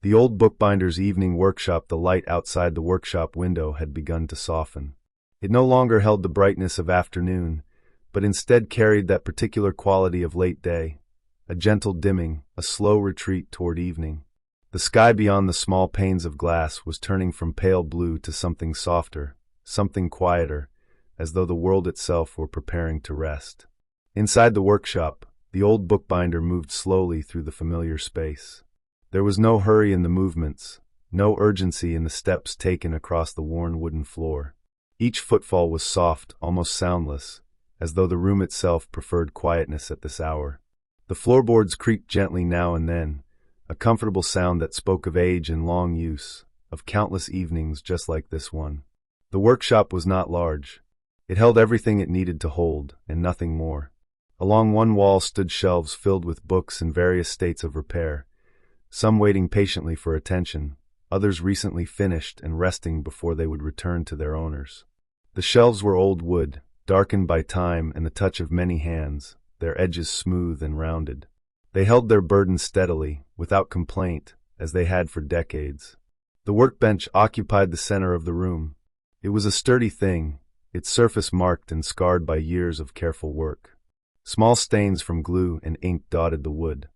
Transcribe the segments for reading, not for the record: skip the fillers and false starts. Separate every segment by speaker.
Speaker 1: The old bookbinder's evening workshop, the light outside the workshop window had begun to soften. It no longer held the brightness of afternoon, but instead carried that particular quality of late day, a gentle dimming, a slow retreat toward evening. The sky beyond the small panes of glass was turning from pale blue to something softer, something quieter, as though the world itself were preparing to rest. Inside the workshop, the old bookbinder moved slowly through the familiar space. There was no hurry in the movements, no urgency in the steps taken across the worn wooden floor. Each footfall was soft, almost soundless, as though the room itself preferred quietness at this hour. The floorboards creaked gently now and then, a comfortable sound that spoke of age and long use, of countless evenings just like this one. The workshop was not large. It held everything it needed to hold, and nothing more. Along one wall stood shelves filled with books in various states of repair, some waiting patiently for attention, others recently finished and resting before they would return to their owners. The shelves were old wood, darkened by time and the touch of many hands, their edges smooth and rounded. They held their burden steadily, without complaint, as they had for decades. The workbench occupied the center of the room. It was a sturdy thing, its surface marked and scarred by years of careful work. Small stains from glue and ink dotted the wood.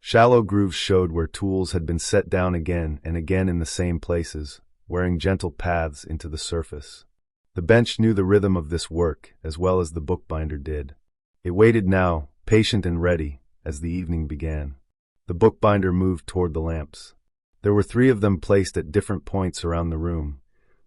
Speaker 1: Shallow grooves showed where tools had been set down again and again in the same places, wearing gentle paths into the surface. The bench knew the rhythm of this work as well as the bookbinder did. It waited now, patient and ready, as the evening began. The bookbinder moved toward the lamps. There were 3 of them placed at different points around the room,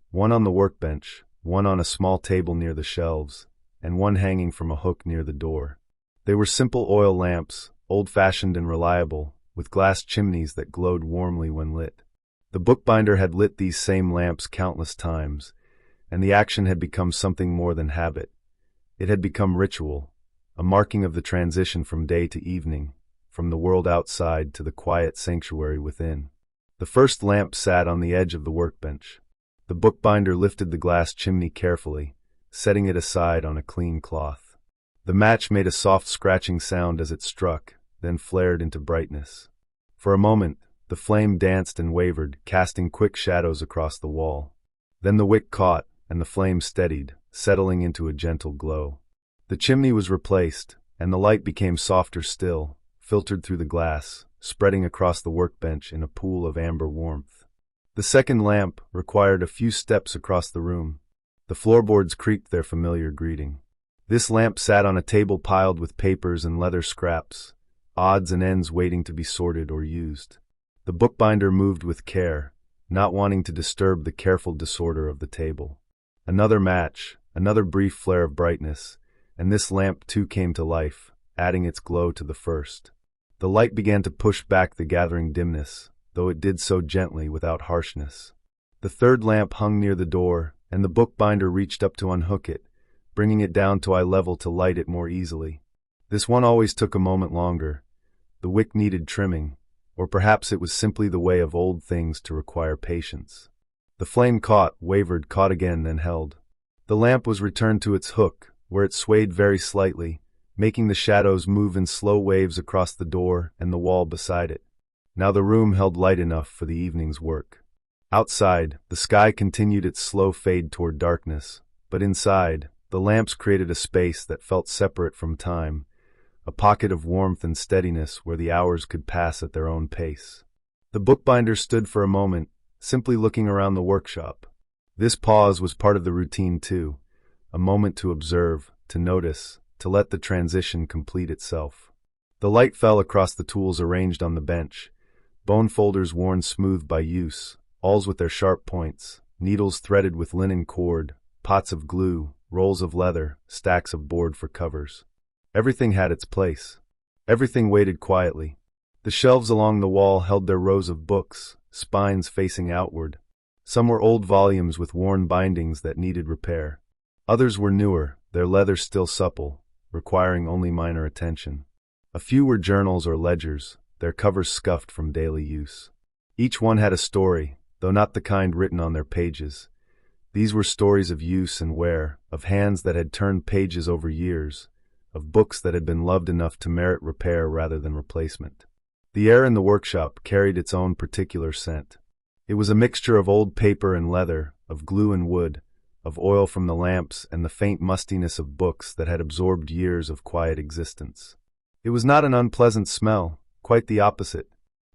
Speaker 1: one on the workbench, one on a small table near the shelves, and one hanging from a hook near the door. They were simple oil lamps, old-fashioned and reliable, with glass chimneys that glowed warmly when lit. The bookbinder had lit these same lamps countless times, and the action had become something more than habit. It had become ritual, a marking of the transition from day to evening, from the world outside to the quiet sanctuary within. The first lamp sat on the edge of the workbench. The bookbinder lifted the glass chimney carefully, setting it aside on a clean cloth. The match made a soft scratching sound as it struck, then flared into brightness. For a moment, the flame danced and wavered, casting quick shadows across the wall. Then the wick caught, and the flame steadied, settling into a gentle glow. The chimney was replaced, and the light became softer still, filtered through the glass, spreading across the workbench in a pool of amber warmth. The second lamp required a few steps across the room. The floorboards creaked their familiar greeting. This lamp sat on a table piled with papers and leather scraps, odds and ends waiting to be sorted or used. The bookbinder moved with care, not wanting to disturb the careful disorder of the table. Another match, another brief flare of brightness, and this lamp too came to life, adding its glow to the first. The light began to push back the gathering dimness, though it did so gently without harshness. The third lamp hung near the door, and the bookbinder reached up to unhook it, bringing it down to eye level to light it more easily. This one always took a moment longer. The wick needed trimming, or perhaps it was simply the way of old things to require patience. The flame caught, wavered, caught again, then held. The lamp was returned to its hook, where it swayed very slightly, making the shadows move in slow waves across the door and the wall beside it. Now the room held light enough for the evening's work. Outside, the sky continued its slow fade toward darkness, but inside, the lamps created a space that felt separate from time, a pocket of warmth and steadiness where the hours could pass at their own pace. The bookbinder stood for a moment, simply looking around the workshop. This pause was part of the routine too, a moment to observe, to notice, to let the transition complete itself. The light fell across the tools arranged on the bench, bone folders worn smooth by use, awls with their sharp points, needles threaded with linen cord, pots of glue, rolls of leather, stacks of board for covers. Everything had its place. Everything waited quietly. The shelves along the wall held their rows of books, spines facing outward. Some were old volumes with worn bindings that needed repair. Others were newer, their leather still supple, requiring only minor attention. A few were journals or ledgers, their covers scuffed from daily use. Each one had a story, though not the kind written on their pages. These were stories of use and wear, of hands that had turned pages over years, of books that had been loved enough to merit repair rather than replacement. The air in the workshop carried its own particular scent. It was a mixture of old paper and leather, of glue and wood, of oil from the lamps and the faint mustiness of books that had absorbed years of quiet existence. It was not an unpleasant smell, quite the opposite.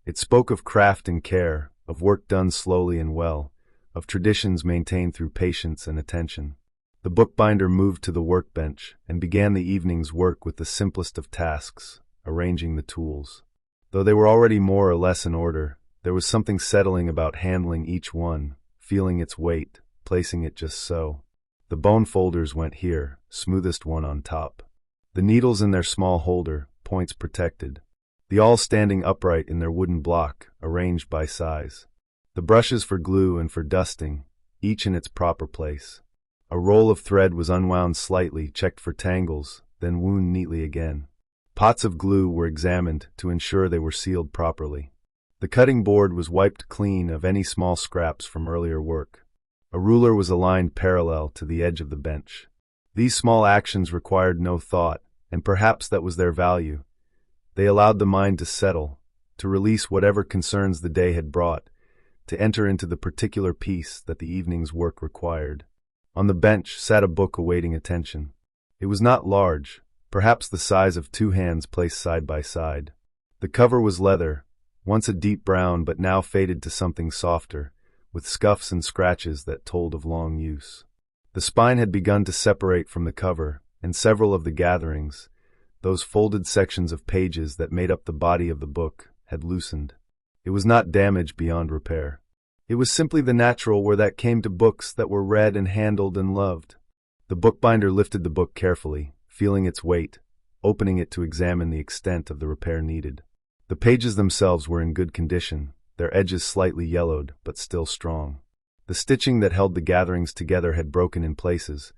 Speaker 1: It spoke of craft and care, of work done slowly and well, of traditions maintained through patience and attention. The bookbinder moved to the workbench and began the evening's work with the simplest of tasks, arranging the tools. Though they were already more or less in order, there was something settling about handling each one, feeling its weight, placing it just so. The bone folders went here, smoothest one on top. The needles in their small holder, points protected. The awl standing upright in their wooden block, arranged by size. The brushes for glue and for dusting, each in its proper place. A roll of thread was unwound slightly, checked for tangles, then wound neatly again. Pots of glue were examined to ensure they were sealed properly. The cutting board was wiped clean of any small scraps from earlier work. A ruler was aligned parallel to the edge of the bench. These small actions required no thought, and perhaps that was their value. They allowed the mind to settle, to release whatever concerns the day had brought, to enter into the particular peace that the evening's work required. On the bench sat a book awaiting attention. It was not large, perhaps the size of two hands placed side by side. The cover was leather, once a deep brown but now faded to something softer, with scuffs and scratches that told of long use. The spine had begun to separate from the cover, and several of the gatherings, those folded sections of pages that made up the body of the book, had loosened. It was not damage beyond repair. It was simply the natural where that came to books that were read and handled and loved. The bookbinder lifted the book carefully, feeling its weight, opening it to examine the extent of the repair needed. The pages themselves were in good condition, their edges slightly yellowed, but still strong. The stitching that held the gatherings together had broken in places,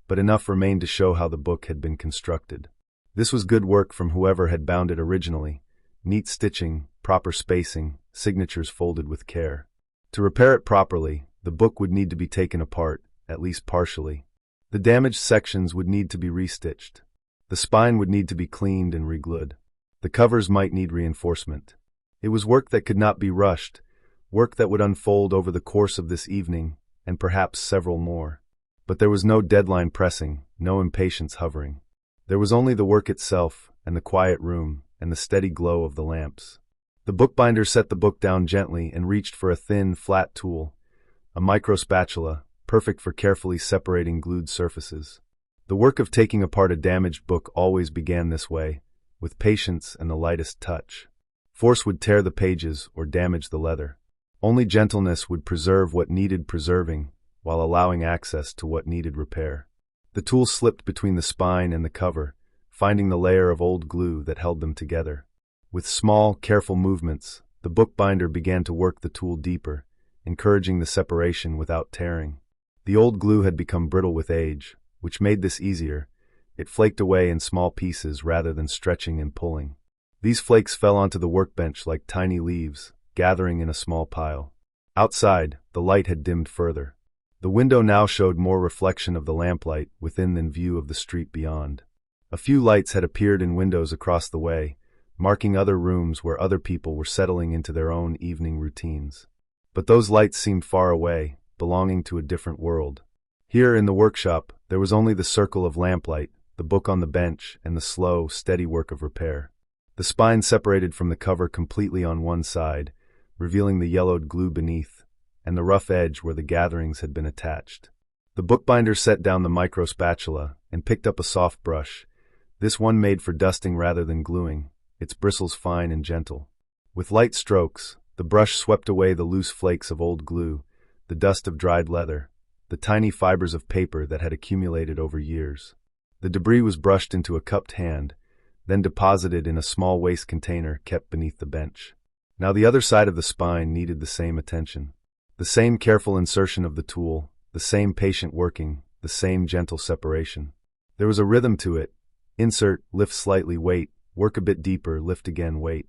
Speaker 1: but enough remained to show how the book had been constructed. This was good work from whoever had bound it originally. Neat stitching, proper spacing, signatures folded with care. To repair it properly, the book would need to be taken apart, at least partially. The damaged sections would need to be restitched. The spine would need to be cleaned and reglued. The covers might need reinforcement. It was work that could not be rushed, work that would unfold over the course of this evening, and perhaps several more. But there was no deadline pressing, no impatience hovering. There was only the work itself, and the quiet room, and the steady glow of the lamps. The bookbinder set the book down gently and reached for a thin, flat tool, a micro spatula, perfect for carefully separating glued surfaces. The work of taking apart a damaged book always began this way, with patience and the lightest touch. Force would tear the pages or damage the leather. Only gentleness would preserve what needed preserving, while allowing access to what needed repair. The tool slipped between the spine and the cover, finding the layer of old glue that held them together. With small, careful movements, the bookbinder began to work the tool deeper, encouraging the separation without tearing. The old glue had become brittle with age, which made this easier. It flaked away in small pieces rather than stretching and pulling. These flakes fell onto the workbench like tiny leaves, gathering in a small pile. Outside, the light had dimmed further. The window now showed more reflection of the lamplight within than view of the street beyond. A few lights had appeared in windows across the way, marking other rooms where other people were settling into their own evening routines. But those lights seemed far away, belonging to a different world. Here in the workshop, there was only the circle of lamplight, the book on the bench, and the slow, steady work of repair. The spine separated from the cover completely on one side, revealing the yellowed glue beneath, and the rough edge where the gatherings had been attached. The bookbinder set down the micro spatula and picked up a soft brush, this one made for dusting rather than gluing, its bristles fine and gentle. With light strokes, the brush swept away the loose flakes of old glue, the dust of dried leather, the tiny fibers of paper that had accumulated over years. The debris was brushed into a cupped hand, then deposited in a small waste container kept beneath the bench. Now the other side of the spine needed the same attention. The same careful insertion of the tool, the same patient working, the same gentle separation. There was a rhythm to it. Insert, lift slightly, wait, work a bit deeper, lift again, wait.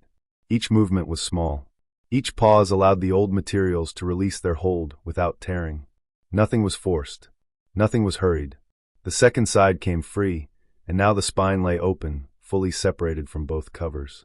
Speaker 1: Each movement was small. Each pause allowed the old materials to release their hold without tearing. Nothing was forced. Nothing was hurried. The second side came free, and now the spine lay open, fully separated from both covers.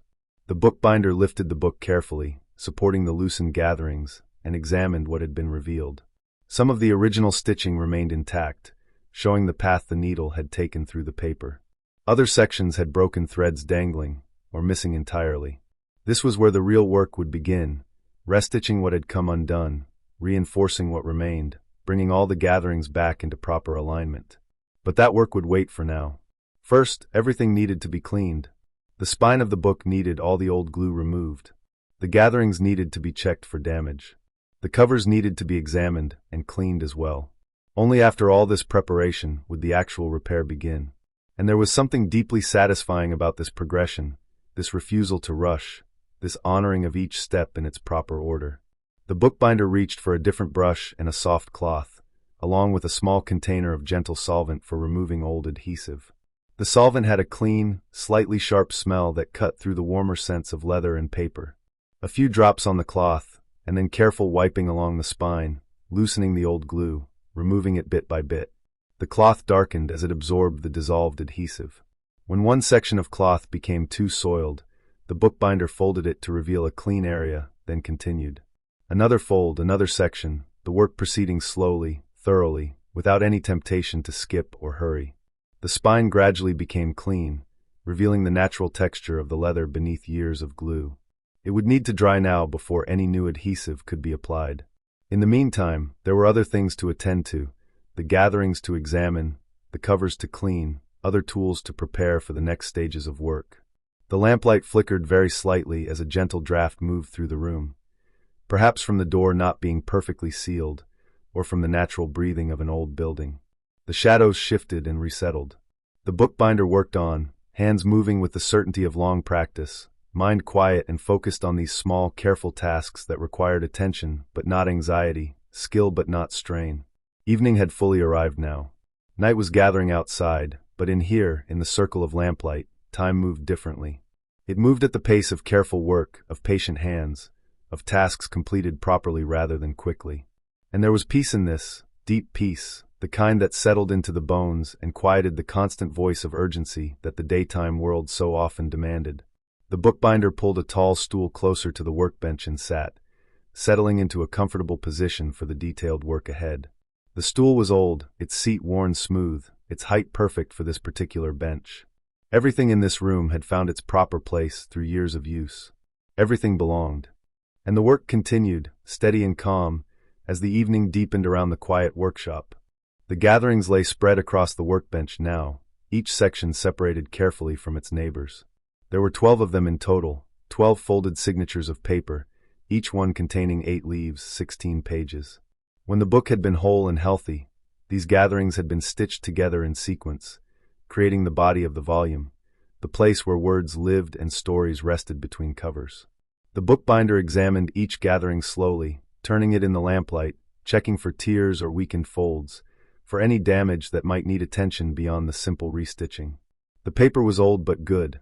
Speaker 1: The bookbinder lifted the book carefully, supporting the loosened gatherings, and examined what had been revealed. Some of the original stitching remained intact, showing the path the needle had taken through the paper. Other sections had broken threads dangling, or missing entirely. This was where the real work would begin, restitching what had come undone, reinforcing what remained, bringing all the gatherings back into proper alignment. But that work would wait for now. First, everything needed to be cleaned. The spine of the book needed all the old glue removed. The gatherings needed to be checked for damage. The covers needed to be examined and cleaned as well. Only after all this preparation would the actual repair begin. And there was something deeply satisfying about this progression, this refusal to rush, this honoring of each step in its proper order. The bookbinder reached for a different brush and a soft cloth, along with a small container of gentle solvent for removing old adhesive. The solvent had a clean, slightly sharp smell that cut through the warmer scents of leather and paper. A few drops on the cloth, and then careful wiping along the spine, loosening the old glue, removing it bit by bit. The cloth darkened as it absorbed the dissolved adhesive. When one section of cloth became too soiled, the bookbinder folded it to reveal a clean area, then continued. Another fold, another section, the work proceeding slowly, thoroughly, without any temptation to skip or hurry. The spine gradually became clean, revealing the natural texture of the leather beneath years of glue. It would need to dry now before any new adhesive could be applied. In the meantime, there were other things to attend to, the gatherings to examine, the covers to clean, other tools to prepare for the next stages of work. The lamplight flickered very slightly as a gentle draft moved through the room, perhaps from the door not being perfectly sealed, or from the natural breathing of an old building. The shadows shifted and resettled. The bookbinder worked on, hands moving with the certainty of long practice, mind quiet and focused on these small, careful tasks that required attention but not anxiety, skill but not strain. Evening had fully arrived now. Night was gathering outside, but in here, in the circle of lamplight, time moved differently. It moved at the pace of careful work, of patient hands, of tasks completed properly rather than quickly. And there was peace in this, deep peace, the kind that settled into the bones and quieted the constant voice of urgency that the daytime world so often demanded. The bookbinder pulled a tall stool closer to the workbench and sat, settling into a comfortable position for the detailed work ahead. The stool was old, its seat worn smooth, its height perfect for this particular bench. Everything in this room had found its proper place through years of use. Everything belonged. And the work continued, steady and calm, as the evening deepened around the quiet workshop. The gatherings lay spread across the workbench now, each section separated carefully from its neighbors. There were 12 of them in total, 12 folded signatures of paper, each one containing 8 leaves, 16 pages. When the book had been whole and healthy, these gatherings had been stitched together in sequence, creating the body of the volume, the place where words lived and stories rested between covers. The bookbinder examined each gathering slowly, turning it in the lamplight, checking for tears or weakened folds, for any damage that might need attention beyond the simple restitching. The paper was old but good,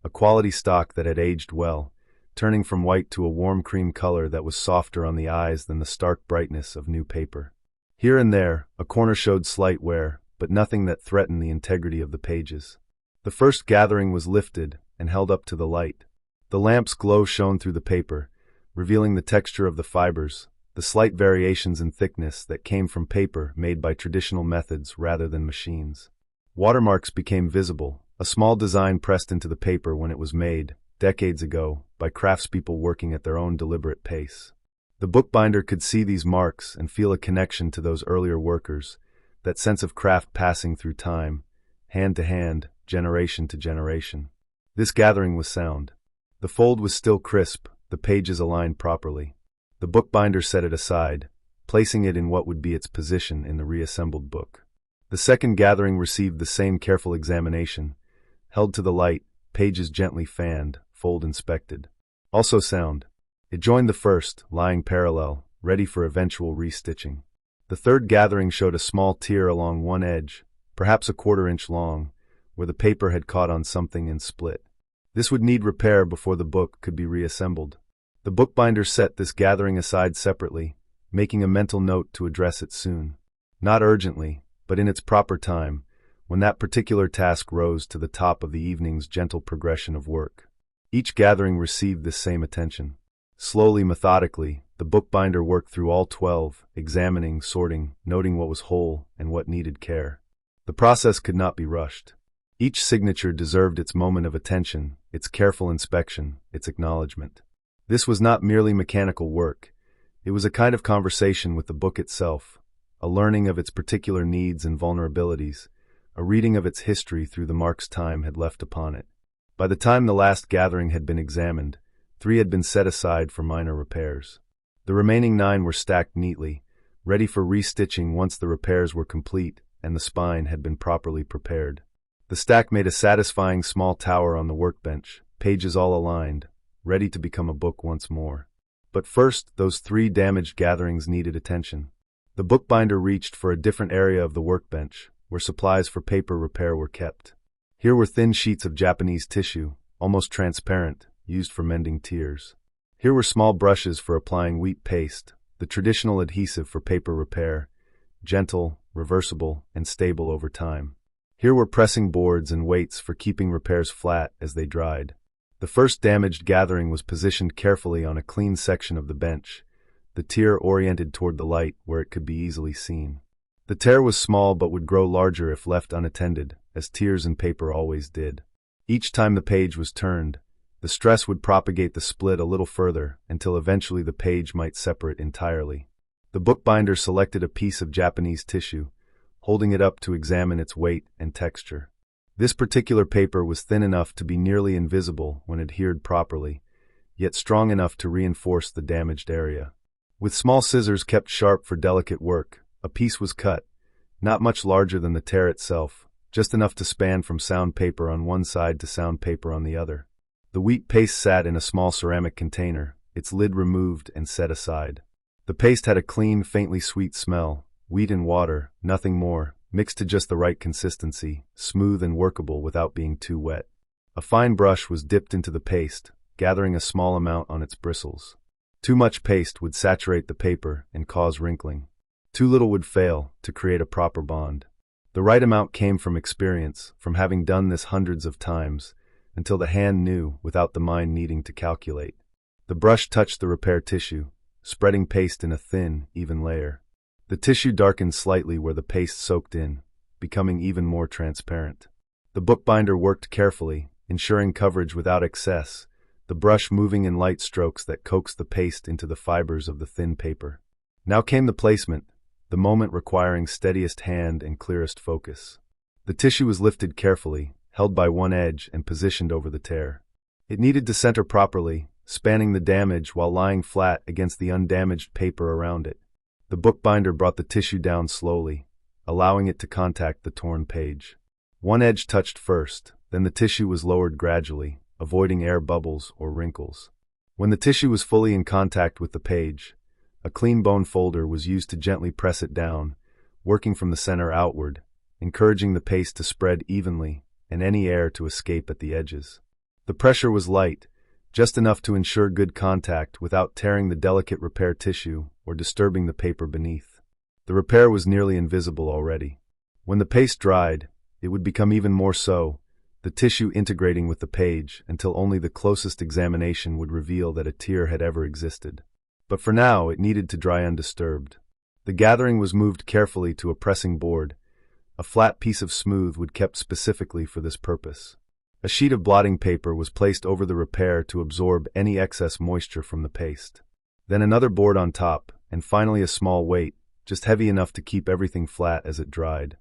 Speaker 1: a quality stock that had aged well, turning from white to a warm cream color that was softer on the eyes than the stark brightness of new paper. Here and there, a corner showed slight wear, but nothing that threatened the integrity of the pages. The first gathering was lifted and held up to the light. The lamp's glow shone through the paper, revealing the texture of the fibers, the slight variations in thickness that came from paper made by traditional methods rather than machines. Watermarks became visible, a small design pressed into the paper when it was made, decades ago, by craftspeople working at their own deliberate pace. The bookbinder could see these marks and feel a connection to those earlier workers, that sense of craft passing through time, hand to hand, generation to generation. This gathering was sound. The fold was still crisp, the pages aligned properly. The bookbinder set it aside, placing it in what would be its position in the reassembled book. The second gathering received the same careful examination, held to the light, pages gently fanned, fold inspected. Also sound. It joined the first, lying parallel, ready for eventual restitching. The third gathering showed a small tear along one edge, perhaps a 1/4 inch long, where the paper had caught on something and split. This would need repair before the book could be reassembled. The bookbinder set this gathering aside separately, making a mental note to address it soon. Not urgently, but in its proper time, when that particular task rose to the top of the evening's gentle progression of work. Each gathering received this same attention. Slowly, methodically, the bookbinder worked through all 12, examining, sorting, noting what was whole and what needed care. The process could not be rushed. Each signature deserved its moment of attention, its careful inspection, its acknowledgement. This was not merely mechanical work. It was a kind of conversation with the book itself, a learning of its particular needs and vulnerabilities, a reading of its history through the marks time had left upon it. By the time the last gathering had been examined, 3 had been set aside for minor repairs. The remaining 9 were stacked neatly, ready for restitching once the repairs were complete and the spine had been properly prepared. The stack made a satisfying small tower on the workbench, pages all aligned, ready to become a book once more. But first, those 3 damaged gatherings needed attention. The bookbinder reached for a different area of the workbench, where supplies for paper repair were kept. Here were thin sheets of Japanese tissue, almost transparent, used for mending tears. Here were small brushes for applying wheat paste, the traditional adhesive for paper repair, gentle, reversible, and stable over time. Here were pressing boards and weights for keeping repairs flat as they dried. The first damaged gathering was positioned carefully on a clean section of the bench, the tear oriented toward the light where it could be easily seen. The tear was small but would grow larger if left unattended, as tears in paper always did. Each time the page was turned, the stress would propagate the split a little further until eventually the page might separate entirely. The bookbinder selected a piece of Japanese tissue, holding it up to examine its weight and texture. This particular paper was thin enough to be nearly invisible when adhered properly, yet strong enough to reinforce the damaged area. With small scissors kept sharp for delicate work, a piece was cut, not much larger than the tear itself, just enough to span from sound paper on one side to sound paper on the other. The wheat paste sat in a small ceramic container, its lid removed and set aside. The paste had a clean, faintly sweet smell, wheat and water, nothing more, mixed to just the right consistency, smooth and workable without being too wet. A fine brush was dipped into the paste, gathering a small amount on its bristles. Too much paste would saturate the paper and cause wrinkling. Too little would fail to create a proper bond. The right amount came from experience, from having done this hundreds of times, until the hand knew without the mind needing to calculate. The brush touched the repair tissue, spreading paste in a thin, even layer. The tissue darkened slightly where the paste soaked in, becoming even more transparent. The bookbinder worked carefully, ensuring coverage without excess, the brush moving in light strokes that coaxed the paste into the fibers of the thin paper. Now came the placement, the moment requiring steadiest hand and clearest focus. The tissue was lifted carefully, held by one edge and positioned over the tear. It needed to center properly, spanning the damage while lying flat against the undamaged paper around it. The bookbinder brought the tissue down slowly, allowing it to contact the torn page. One edge touched first, then the tissue was lowered gradually, avoiding air bubbles or wrinkles. When the tissue was fully in contact with the page, a clean bone folder was used to gently press it down, working from the center outward, encouraging the paste to spread evenly and any air to escape at the edges. The pressure was light, just enough to ensure good contact without tearing the delicate repair tissue or disturbing the paper beneath. The repair was nearly invisible already. When the paste dried, it would become even more so, the tissue integrating with the page until only the closest examination would reveal that a tear had ever existed. But for now, it needed to dry undisturbed. The gathering was moved carefully to a pressing board, a flat piece of smooth wood kept specifically for this purpose. A sheet of blotting paper was placed over the repair to absorb any excess moisture from the paste. Then another board on top, and finally a small weight, just heavy enough to keep everything flat as it dried.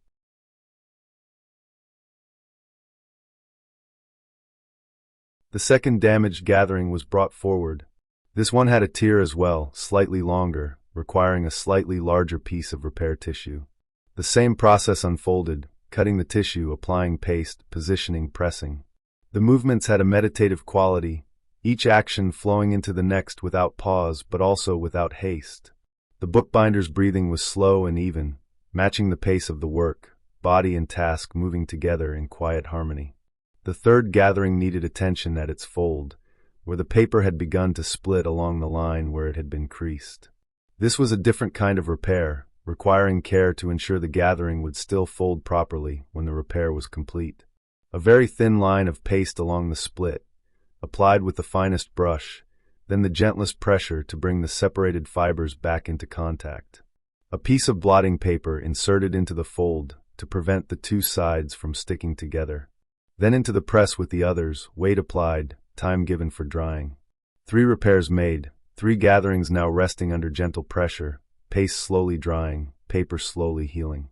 Speaker 1: The second damaged gathering was brought forward. This one had a tear as well, slightly longer, requiring a slightly larger piece of repair tissue. The same process unfolded, cutting the tissue, applying paste, positioning, pressing. The movements had a meditative quality, each action flowing into the next without pause but also without haste. The bookbinder's breathing was slow and even, matching the pace of the work, body and task moving together in quiet harmony. The third gathering needed attention at its fold, where the paper had begun to split along the line where it had been creased. This was a different kind of repair, requiring care to ensure the gathering would still fold properly when the repair was complete. A very thin line of paste along the split, applied with the finest brush, then the gentlest pressure to bring the separated fibers back into contact. A piece of blotting paper inserted into the fold to prevent the two sides from sticking together. Then into the press with the others, weight applied, time given for drying. 3 repairs made, 3 gatherings now resting under gentle pressure, paste slowly drying, paper slowly healing.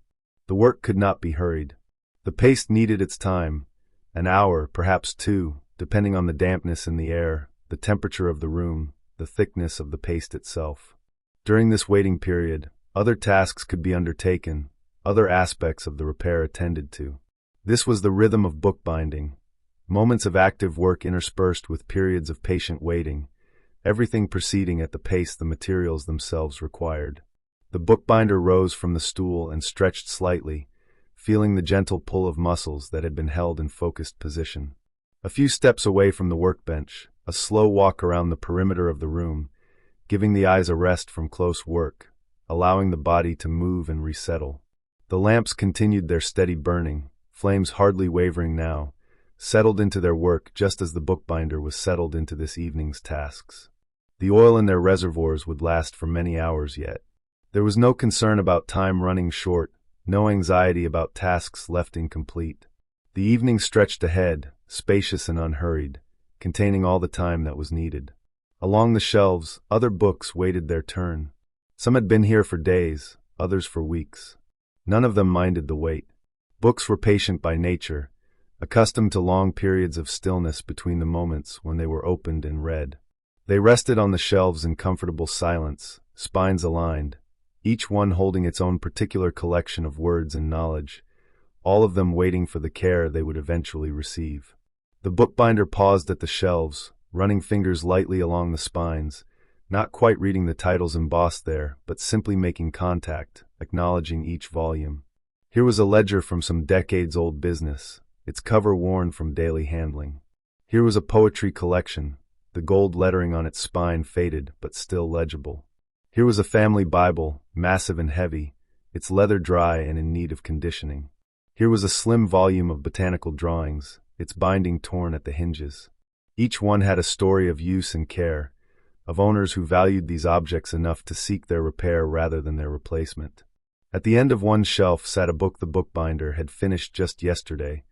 Speaker 1: The work could not be hurried. The paste needed its time, an hour, perhaps 2, depending on the dampness in the air, the temperature of the room, the thickness of the paste itself. During this waiting period, other tasks could be undertaken, other aspects of the repair attended to. This was the rhythm of bookbinding, moments of active work interspersed with periods of patient waiting, everything proceeding at the pace the materials themselves required. The bookbinder rose from the stool and stretched slightly, feeling the gentle pull of muscles that had been held in focused position. A few steps away from the workbench, a slow walk around the perimeter of the room, giving the eyes a rest from close work, allowing the body to move and resettle. The lamps continued their steady burning, flames hardly wavering now, settled into their work just as the bookbinder was settled into this evening's tasks. The oil in their reservoirs would last for many hours yet. There was no concern about time running short, no anxiety about tasks left incomplete. The evening stretched ahead, spacious and unhurried, containing all the time that was needed. Along the shelves, other books waited their turn. Some had been here for days, others for weeks. None of them minded the wait. Books were patient by nature, accustomed to long periods of stillness between the moments when they were opened and read. They rested on the shelves in comfortable silence, spines aligned, each one holding its own particular collection of words and knowledge, all of them waiting for the care they would eventually receive. The bookbinder paused at the shelves, running fingers lightly along the spines, not quite reading the titles embossed there, but simply making contact, acknowledging each volume. Here was a ledger from some decades-old business, its cover worn from daily handling. Here was a poetry collection, the gold lettering on its spine faded but still legible. Here was a family Bible, massive and heavy, its leather dry and in need of conditioning. Here was a slim volume of botanical drawings, its binding torn at the hinges. Each one had a story of use and care, of owners who valued these objects enough to seek their repair rather than their replacement. At the end of one shelf sat a book the bookbinder had finished just yesterday,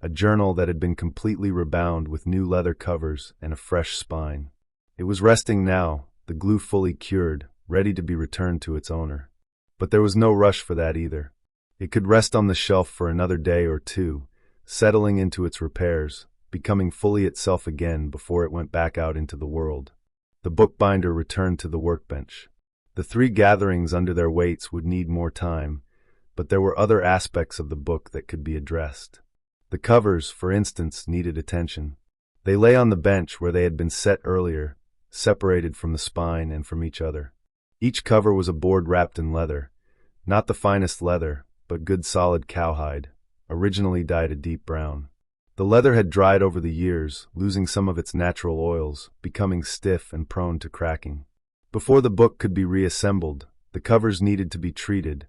Speaker 1: a journal that had been completely rebound with new leather covers and a fresh spine. It was resting now, the glue fully cured, ready to be returned to its owner. But there was no rush for that either. It could rest on the shelf for another day or 2, settling into its repairs, becoming fully itself again before it went back out into the world. The bookbinder returned to the workbench. The 3 gatherings under their weights would need more time, but there were other aspects of the book that could be addressed. The covers, for instance, needed attention. They lay on the bench where they had been set earlier, separated from the spine and from each other. Each cover was a board wrapped in leather, not the finest leather, but good solid cowhide, originally dyed a deep brown. The leather had dried over the years, losing some of its natural oils, becoming stiff and prone to cracking. Before the book could be reassembled, the covers needed to be treated,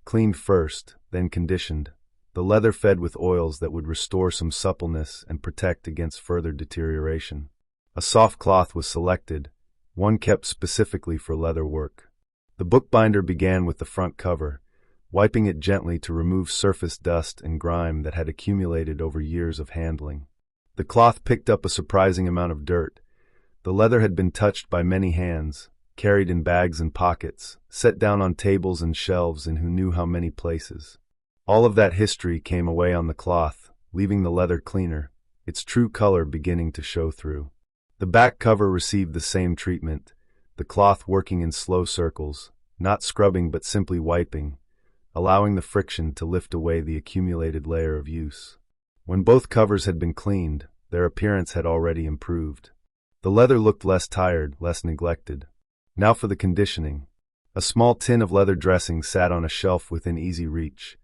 Speaker 1: cleaned first, then conditioned, the leather fed with oils that would restore some suppleness and protect against further deterioration. A soft cloth was selected, one kept specifically for leather work. The bookbinder began with the front cover, wiping it gently to remove surface dust and grime that had accumulated over years of handling. The cloth picked up a surprising amount of dirt. The leather had been touched by many hands, carried in bags and pockets, set down on tables and shelves in who knew how many places. All of that history came away on the cloth, leaving the leather cleaner, its true color beginning to show through. The back cover received the same treatment, the cloth working in slow circles, not scrubbing but simply wiping, allowing the friction to lift away the accumulated layer of use. When both covers had been cleaned, their appearance had already improved. The leather looked less tired, less neglected. Now for the conditioning. A small tin of leather dressing sat on a shelf within easy reach.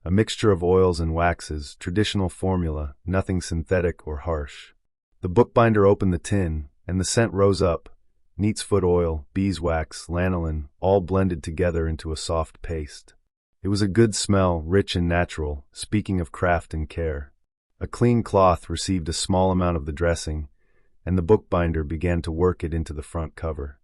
Speaker 1: A mixture of oils and waxes, traditional formula, nothing synthetic or harsh. The bookbinder opened the tin, and the scent rose up. Neatsfoot oil, beeswax, lanolin, all blended together into a soft paste. It was a good smell, rich and natural, speaking of craft and care. A clean cloth received a small amount of the dressing, and the bookbinder began to work it into the front cover.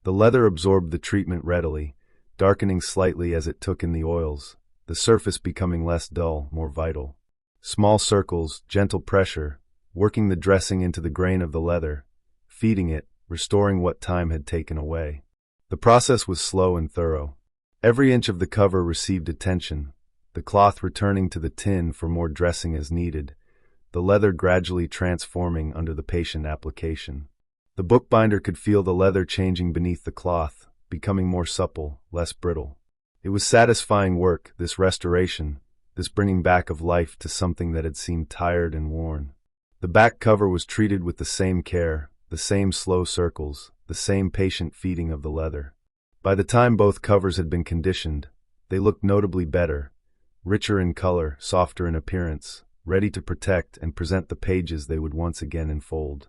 Speaker 1: The leather absorbed the treatment readily, darkening slightly as it took in the oils, the surface becoming less dull, more vital. Small circles, gentle pressure, working the dressing into the grain of the leather, feeding it, restoring what time had taken away. The process was slow and thorough. Every inch of the cover received attention, the cloth returning to the tin for more dressing as needed, the leather gradually transforming under the patient application. The bookbinder could feel the leather changing beneath the cloth, becoming more supple, less brittle. It was satisfying work, this restoration, this bringing back of life to something that had seemed tired and worn. The back cover was treated with the same care, the same slow circles, the same patient feeding of the leather. By the time both covers had been conditioned, they looked notably better, richer in color, softer in appearance, ready to protect and present the pages they would once again enfold.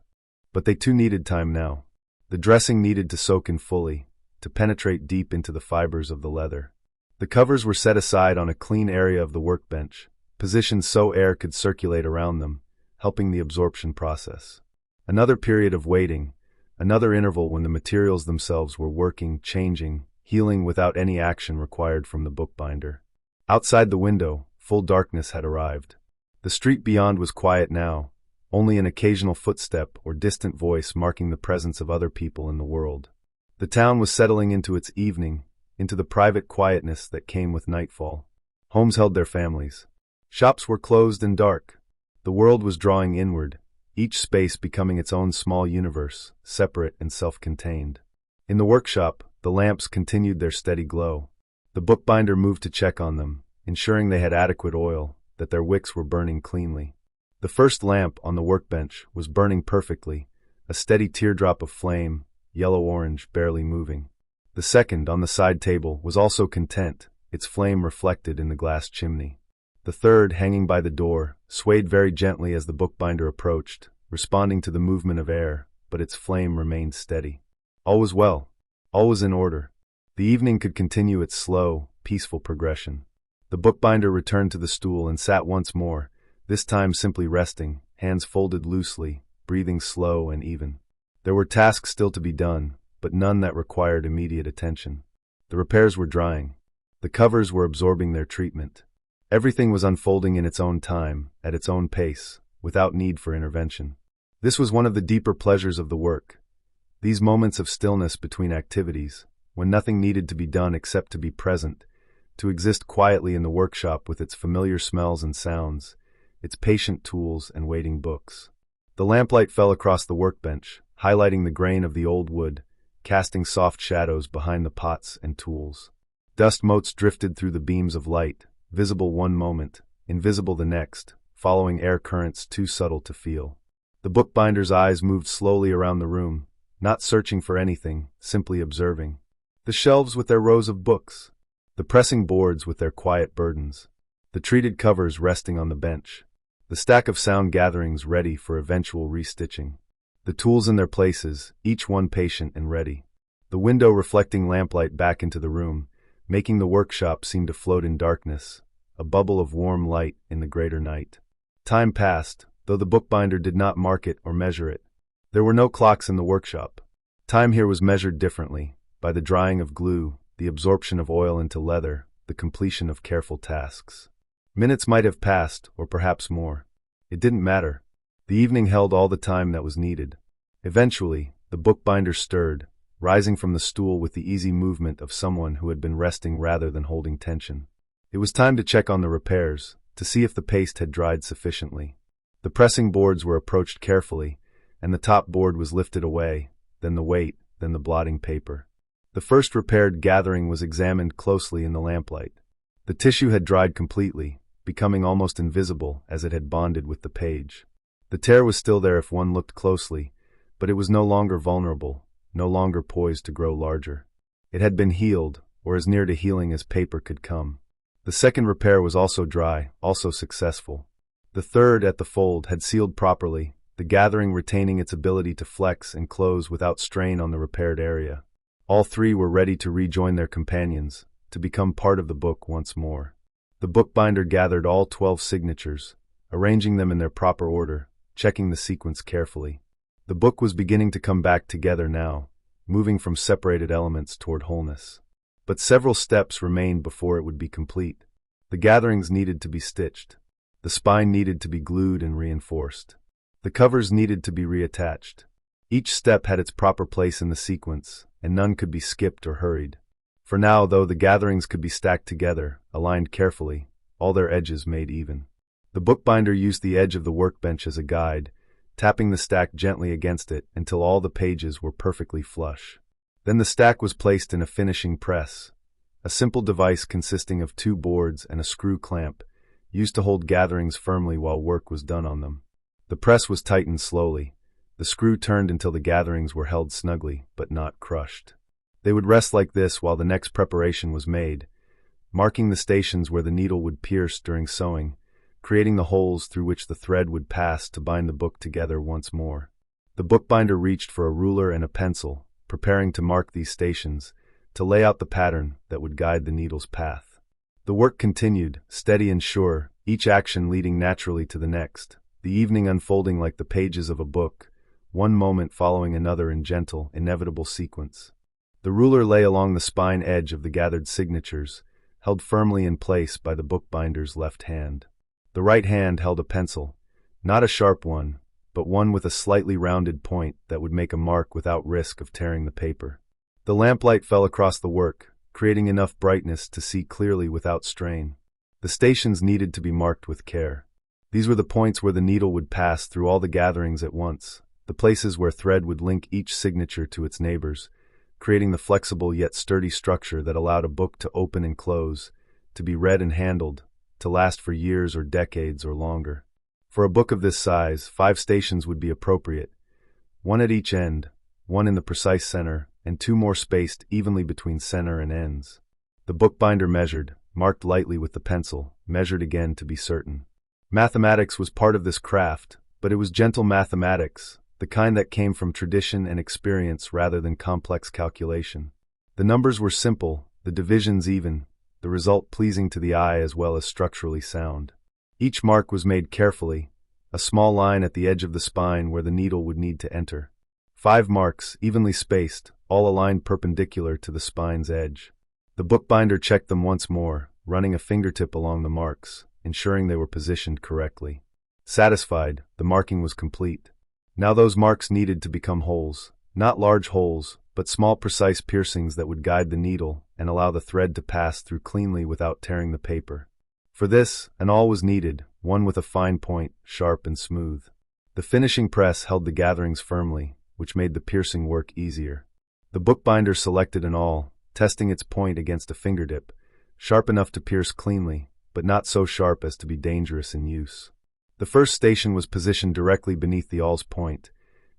Speaker 1: But they too needed time now. The dressing needed to soak in fully, to penetrate deep into the fibers of the leather. The covers were set aside on a clean area of the workbench, positioned so air could circulate around them, helping the absorption process. Another period of waiting, another interval when the materials themselves were working, changing, healing without any action required from the bookbinder. Outside the window, full darkness had arrived. The street beyond was quiet now, only an occasional footstep or distant voice marking the presence of other people in the world. The town was settling into its evening, into the private quietness that came with nightfall. Homes held their families. Shops were closed and dark. The world was drawing inward, each space becoming its own small universe, separate and self-contained. In the workshop, the lamps continued their steady glow. The bookbinder moved to check on them, ensuring they had adequate oil, that their wicks were burning cleanly. The first lamp on the workbench was burning perfectly, a steady teardrop of flame, yellow-orange, barely moving. The second, on the side table, was also content, its flame reflected in the glass chimney. The third, hanging by the door, swayed very gently as the bookbinder approached, responding to the movement of air, but its flame remained steady. All was well. All was in order. The evening could continue its slow, peaceful progression. The bookbinder returned to the stool and sat once more, this time simply resting, hands folded loosely, breathing slow and even. There were tasks still to be done, but none that required immediate attention. The repairs were drying. The covers were absorbing their treatment. Everything was unfolding in its own time, at its own pace, without need for intervention. This was one of the deeper pleasures of the work. These moments of stillness between activities, when nothing needed to be done except to be present, to exist quietly in the workshop with its familiar smells and sounds, its patient tools and waiting books. The lamplight fell across the workbench, highlighting the grain of the old wood, casting soft shadows behind the pots and tools. Dust motes drifted through the beams of light, visible one moment, invisible the next, following air currents too subtle to feel. The bookbinder's eyes moved slowly around the room, not searching for anything, simply observing. The shelves with their rows of books, the pressing boards with their quiet burdens, the treated covers resting on the bench, the stack of sound gatherings ready for eventual restitching, the tools in their places, each one patient and ready, the window reflecting lamplight back into the room, making the workshop seem to float in darkness, a bubble of warm light in the greater night. Time passed, though the bookbinder did not mark it or measure it. There were no clocks in the workshop. Time here was measured differently, by the drying of glue, the absorption of oil into leather, the completion of careful tasks. Minutes might have passed, or perhaps more. It didn't matter. The evening held all the time that was needed. Eventually, the bookbinder stirred, rising from the stool with the easy movement of someone who had been resting rather than holding tension. It was time to check on the repairs, to see if the paste had dried sufficiently. The pressing boards were approached carefully, and the top board was lifted away, then the weight, then the blotting paper. The first repaired gathering was examined closely in the lamplight. The tissue had dried completely, becoming almost invisible as it had bonded with the page. The tear was still there if one looked closely, but it was no longer vulnerable, no longer poised to grow larger. It had been healed, or as near to healing as paper could come. The second repair was also dry, also successful. The third, at the fold, had sealed properly, the gathering retaining its ability to flex and close without strain on the repaired area. All three were ready to rejoin their companions, to become part of the book once more. The bookbinder gathered all 12 signatures, arranging them in their proper order, checking the sequence carefully. The book was beginning to come back together now, moving from separated elements toward wholeness. But several steps remained before it would be complete. The gatherings needed to be stitched. The spine needed to be glued and reinforced. The covers needed to be reattached. Each step had its proper place in the sequence, and none could be skipped or hurried. For now, though, the gatherings could be stacked together, aligned carefully, all their edges made even. The bookbinder used the edge of the workbench as a guide, tapping the stack gently against it until all the pages were perfectly flush. Then the stack was placed in a finishing press, a simple device consisting of 2 boards and a screw clamp, used to hold gatherings firmly while work was done on them. The press was tightened slowly. The screw turned until the gatherings were held snugly, but not crushed. They would rest like this while the next preparation was made, marking the stations where the needle would pierce during sewing, creating the holes through which the thread would pass to bind the book together once more. The bookbinder reached for a ruler and a pencil, preparing to mark these stations, to lay out the pattern that would guide the needle's path. The work continued, steady and sure, each action leading naturally to the next, the evening unfolding like the pages of a book, one moment following another in gentle, inevitable sequence. The ruler lay along the spine edge of the gathered signatures, held firmly in place by the bookbinder's left hand. The right hand held a pencil, not a sharp one, but one with a slightly rounded point that would make a mark without risk of tearing the paper. The lamplight fell across the work, creating enough brightness to see clearly without strain. The stations needed to be marked with care. These were the points where the needle would pass through all the gatherings at once, the places where thread would link each signature to its neighbors, creating the flexible yet sturdy structure that allowed a book to open and close, to be read and handled, to last for years or decades or longer. For a book of this size, 5 stations would be appropriate, 1 at each end, 1 in the precise center, and 2 more spaced evenly between center and ends. The bookbinder measured, marked lightly with the pencil, measured again to be certain. Mathematics was part of this craft, but it was gentle mathematics, the kind that came from tradition and experience rather than complex calculation. The numbers were simple, the divisions even, the result pleasing to the eye as well as structurally sound. Each mark was made carefully, a small line at the edge of the spine where the needle would need to enter. 5 marks, evenly spaced, all aligned perpendicular to the spine's edge. The bookbinder checked them once more, running a fingertip along the marks, ensuring they were positioned correctly. Satisfied, the marking was complete. Now those marks needed to become holes, not large holes, but small precise piercings that would guide the needle and allow the thread to pass through cleanly without tearing the paper. For this, an awl was needed, one with a fine point, sharp and smooth. The finishing press held the gatherings firmly, which made the piercing work easier. The bookbinder selected an awl, testing its point against a fingertip, sharp enough to pierce cleanly, but not so sharp as to be dangerous in use. The first station was positioned directly beneath the awl's point,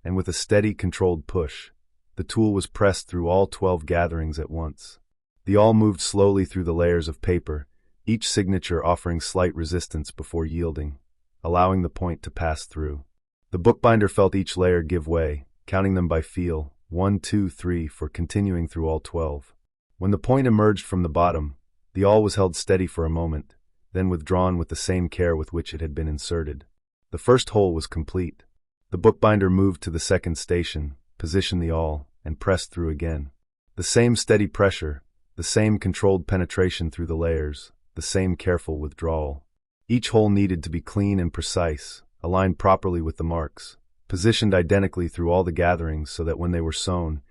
Speaker 1: and with a steady, controlled push, the tool was pressed through all 12 gatherings at once. The awl moved slowly through the layers of paper, each signature offering slight resistance before yielding, allowing the point to pass through. The bookbinder felt each layer give way, counting them by feel, 1, 2, 3 for continuing through all 12. When the point emerged from the bottom, the awl was held steady for a moment, then withdrawn with the same care with which it had been inserted. The first hole was complete. The bookbinder moved to the second station, positioned the awl, and pressed through again. The same steady pressure, the same controlled penetration through the layers, the same careful withdrawal. Each hole needed to be clean and precise, aligned properly with the marks, positioned identically through all the gatherings so that when they were sewn,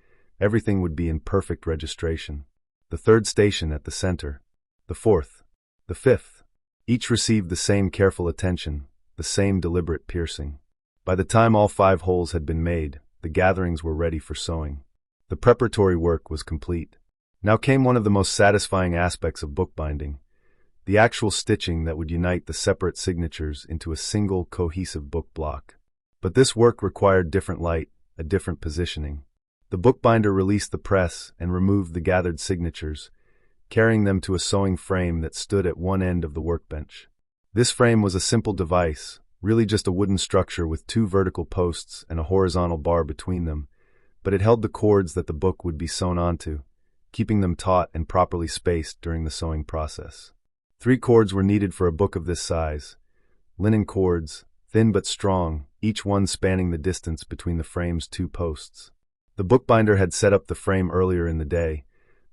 Speaker 1: everything would be in perfect registration. The third station at the center, the fourth, the fifth, each received the same careful attention, the same deliberate piercing. By the time all 5 holes had been made, the gatherings were ready for sewing. The preparatory work was complete. Now came one of the most satisfying aspects of bookbinding, the actual stitching that would unite the separate signatures into a single cohesive book block. But this work required different light, a different positioning. The bookbinder released the press and removed the gathered signatures, carrying them to a sewing frame that stood at one end of the workbench. This frame was a simple device, really just a wooden structure with 2 vertical posts and a horizontal bar between them, but it held the cords that the book would be sewn onto, keeping them taut and properly spaced during the sewing process. 3 cords were needed for a book of this size, linen cords, thin but strong, each one spanning the distance between the frame's two posts. The bookbinder had set up the frame earlier in the day,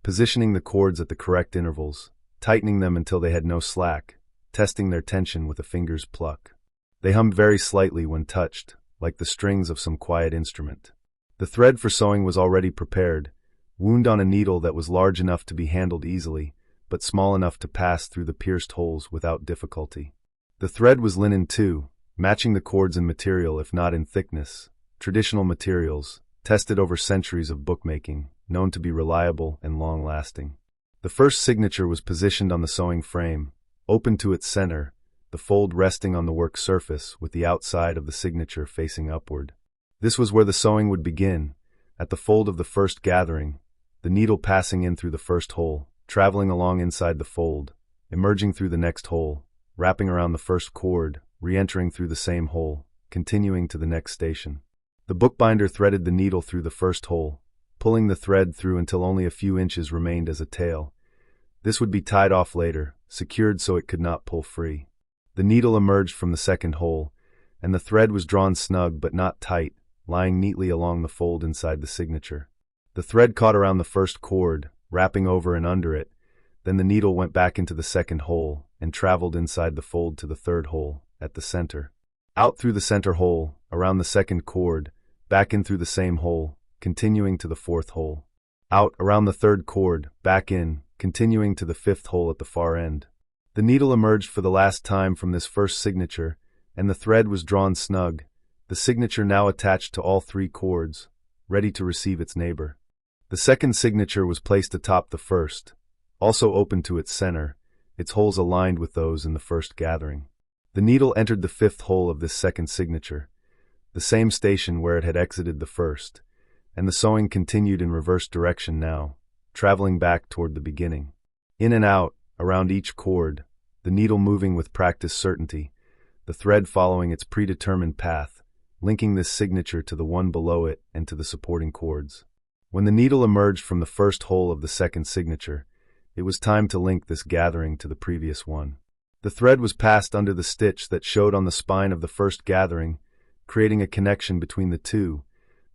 Speaker 1: positioning the cords at the correct intervals, tightening them until they had no slack, testing their tension with a finger's pluck. They hummed very slightly when touched, like the strings of some quiet instrument. The thread for sewing was already prepared, wound on a needle that was large enough to be handled easily, but small enough to pass through the pierced holes without difficulty. The thread was linen too, matching the cords in material if not in thickness, traditional materials, tested over centuries of bookmaking, known to be reliable and long-lasting. The first signature was positioned on the sewing frame, open to its center, the fold resting on the work surface with the outside of the signature facing upward. This was where the sewing would begin, at the fold of the first gathering, the needle passing in through the first hole, traveling along inside the fold, emerging through the next hole, wrapping around the first cord, re-entering through the same hole, continuing to the next station. The bookbinder threaded the needle through the first hole, pulling the thread through until only a few inches remained as a tail. This would be tied off later, secured so it could not pull free. The needle emerged from the second hole, and the thread was drawn snug but not tight, lying neatly along the fold inside the signature. The thread caught around the first cord, wrapping over and under it, then the needle went back into the second hole and traveled inside the fold to the third hole, at the center. Out through the center hole, around the second cord, back in through the same hole, continuing to the fourth hole. Out around the third cord, back in, continuing to the fifth hole at the far end. The needle emerged for the last time from this first signature, and the thread was drawn snug, the signature now attached to all three cords, ready to receive its neighbor. The second signature was placed atop the first, also open to its center, its holes aligned with those in the first gathering. The needle entered the fifth hole of this second signature, the same station where it had exited the first, and the sewing continued in reverse direction now, traveling back toward the beginning. In and out, around each cord, the needle moving with practiced certainty, the thread following its predetermined path, linking this signature to the one below it and to the supporting cords. When the needle emerged from the first hole of the second signature, it was time to link this gathering to the previous one. The thread was passed under the stitch that showed on the spine of the first gathering, creating a connection between the two.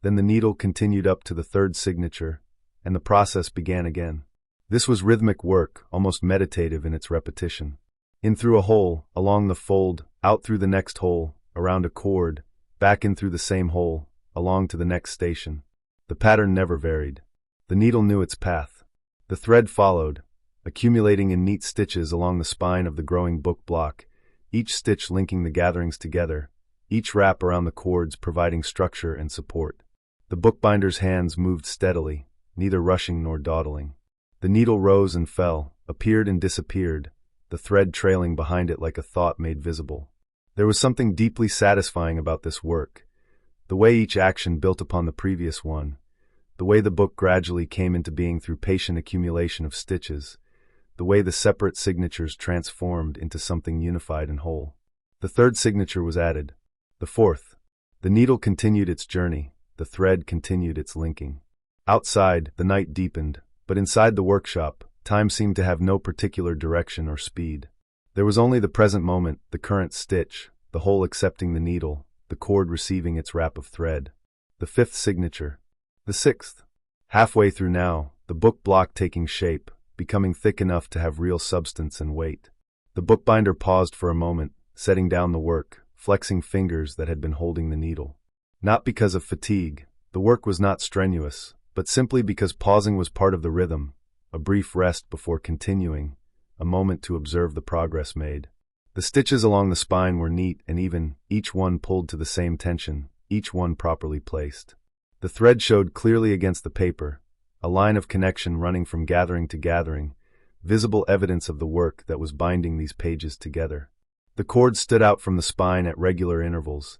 Speaker 1: Then the needle continued up to the third signature, and the process began again. This was rhythmic work, almost meditative in its repetition. In through a hole, along the fold, out through the next hole, around a cord, back in through the same hole, along to the next station. The pattern never varied. The needle knew its path. The thread followed, accumulating in neat stitches along the spine of the growing book block, each stitch linking the gatherings together, each wrap around the cords providing structure and support. The bookbinder's hands moved steadily, neither rushing nor dawdling. The needle rose and fell, appeared and disappeared, the thread trailing behind it like a thought made visible. There was something deeply satisfying about this work, the way each action built upon the previous one, the way the book gradually came into being through patient accumulation of stitches, the way the separate signatures transformed into something unified and whole. The third signature was added. The fourth. The needle continued its journey, the thread continued its linking. Outside, the night deepened, but inside the workshop, time seemed to have no particular direction or speed. There was only the present moment, the current stitch, the hole accepting the needle, the cord receiving its wrap of thread. The fifth signature. The sixth. Halfway through now, the book block taking shape, becoming thick enough to have real substance and weight. The bookbinder paused for a moment, setting down the work, flexing fingers that had been holding the needle. Not because of fatigue, the work was not strenuous, but simply because pausing was part of the rhythm, a brief rest before continuing, a moment to observe the progress made. The stitches along the spine were neat and even, each one pulled to the same tension, each one properly placed. The thread showed clearly against the paper, a line of connection running from gathering to gathering, visible evidence of the work that was binding these pages together. The cords stood out from the spine at regular intervals,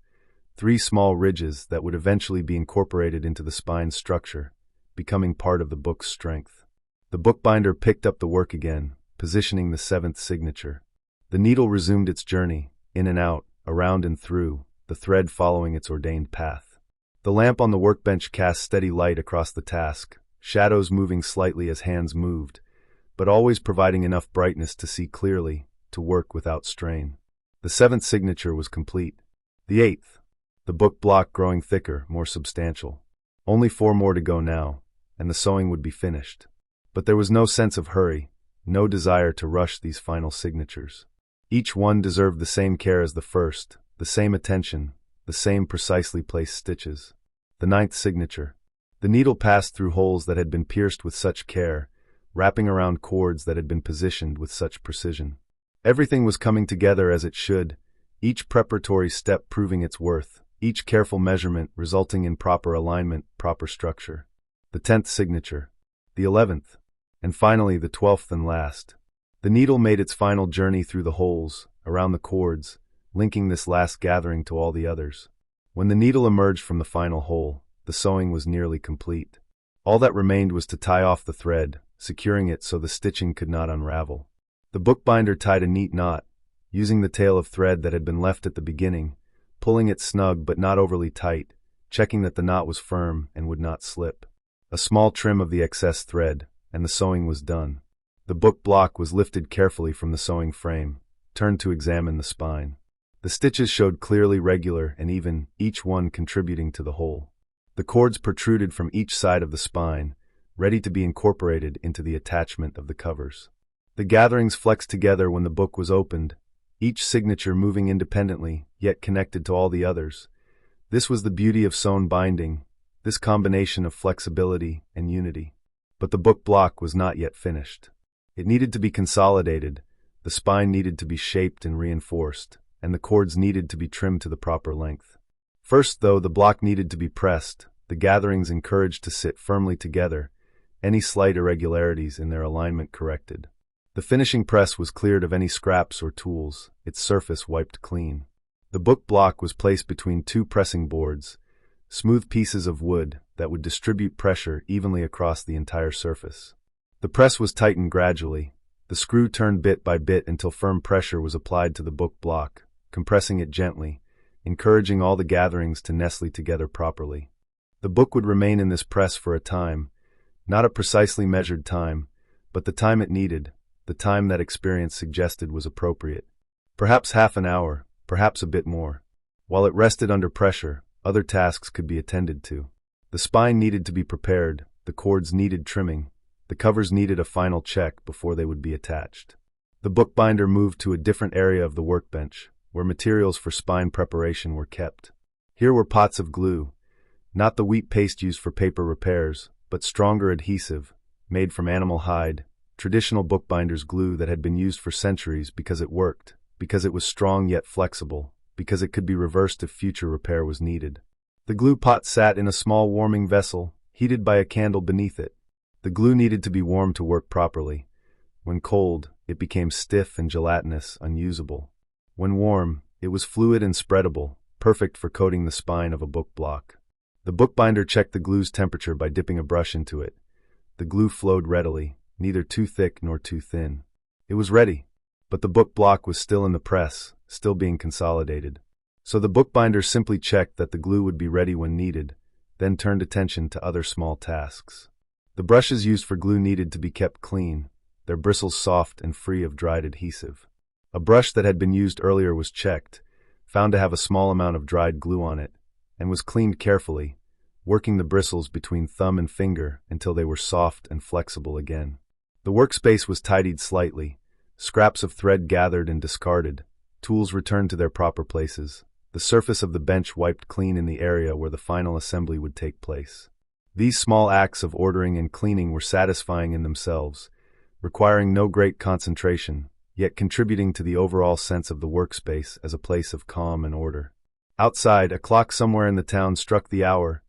Speaker 1: 3 small ridges that would eventually be incorporated into the spine's structure, becoming part of the book's strength. The bookbinder picked up the work again, positioning the 7th signature. The needle resumed its journey, in and out, around and through, the thread following its ordained path. The lamp on the workbench cast steady light across the task, shadows moving slightly as hands moved, but always providing enough brightness to see clearly, to work without strain. The 7th signature was complete. The 8th. The book block growing thicker, more substantial. Only 4 more to go now, and the sewing would be finished. But there was no sense of hurry, no desire to rush these final signatures. Each one deserved the same care as the first, the same attention, the same precisely placed stitches. The 9th signature. The needle passed through holes that had been pierced with such care, wrapping around cords that had been positioned with such precision. Everything was coming together as it should, each preparatory step proving its worth, each careful measurement resulting in proper alignment, proper structure. The 10th signature. The 11th. And finally the 12th and last. The needle made its final journey through the holes, around the cords, linking this last gathering to all the others. When the needle emerged from the final hole, the sewing was nearly complete. All that remained was to tie off the thread, securing it so the stitching could not unravel. The bookbinder tied a neat knot, using the tail of thread that had been left at the beginning, pulling it snug but not overly tight, checking that the knot was firm and would not slip. A small trim of the excess thread, and the sewing was done. The book block was lifted carefully from the sewing frame, turned to examine the spine. The stitches showed clearly regular and even, each one contributing to the whole. The cords protruded from each side of the spine, ready to be incorporated into the attachment of the covers. The gatherings flexed together when the book was opened, each signature moving independently, yet connected to all the others. This was the beauty of sewn binding, this combination of flexibility and unity. But the book block was not yet finished. It needed to be consolidated, the spine needed to be shaped and reinforced, and the cords needed to be trimmed to the proper length. First, though, the block needed to be pressed, the gatherings encouraged to sit firmly together, any slight irregularities in their alignment corrected. The finishing press was cleared of any scraps or tools, its surface wiped clean. The book block was placed between 2 pressing boards, smooth pieces of wood that would distribute pressure evenly across the entire surface. The press was tightened gradually, the screw turned bit by bit until firm pressure was applied to the book block, compressing it gently, encouraging all the gatherings to nestle together properly. The book would remain in this press for a time, not a precisely measured time, but the time it needed, the time that experience suggested was appropriate. Perhaps half an hour, perhaps a bit more. While it rested under pressure, other tasks could be attended to. The spine needed to be prepared, the cords needed trimming, the covers needed a final check before they would be attached. The bookbinder moved to a different area of the workbench, where materials for spine preparation were kept. Here were pots of glue, not the wheat paste used for paper repairs, but stronger adhesive, made from animal hide, traditional bookbinder's glue that had been used for centuries because it worked, because it was strong yet flexible, because it could be reversed if future repair was needed. The glue pot sat in a small warming vessel, heated by a candle beneath it. The glue needed to be warm to work properly. When cold, it became stiff and gelatinous, unusable. When warm, it was fluid and spreadable, perfect for coating the spine of a book block. The bookbinder checked the glue's temperature by dipping a brush into it. The glue flowed readily, neither too thick nor too thin. It was ready, but the book block was still in the press, still being consolidated. So the bookbinder simply checked that the glue would be ready when needed, then turned attention to other small tasks. The brushes used for glue needed to be kept clean, their bristles soft and free of dried adhesive. A brush that had been used earlier was checked, found to have a small amount of dried glue on it, and was cleaned carefully, working the bristles between thumb and finger until they were soft and flexible again. The workspace was tidied slightly, scraps of thread gathered and discarded, tools returned to their proper places, the surface of the bench wiped clean in the area where the final assembly would take place. These small acts of ordering and cleaning were satisfying in themselves, requiring no great concentration, yet contributing to the overall sense of the workspace as a place of calm and order. Outside, a clock somewhere in the town struck the hour,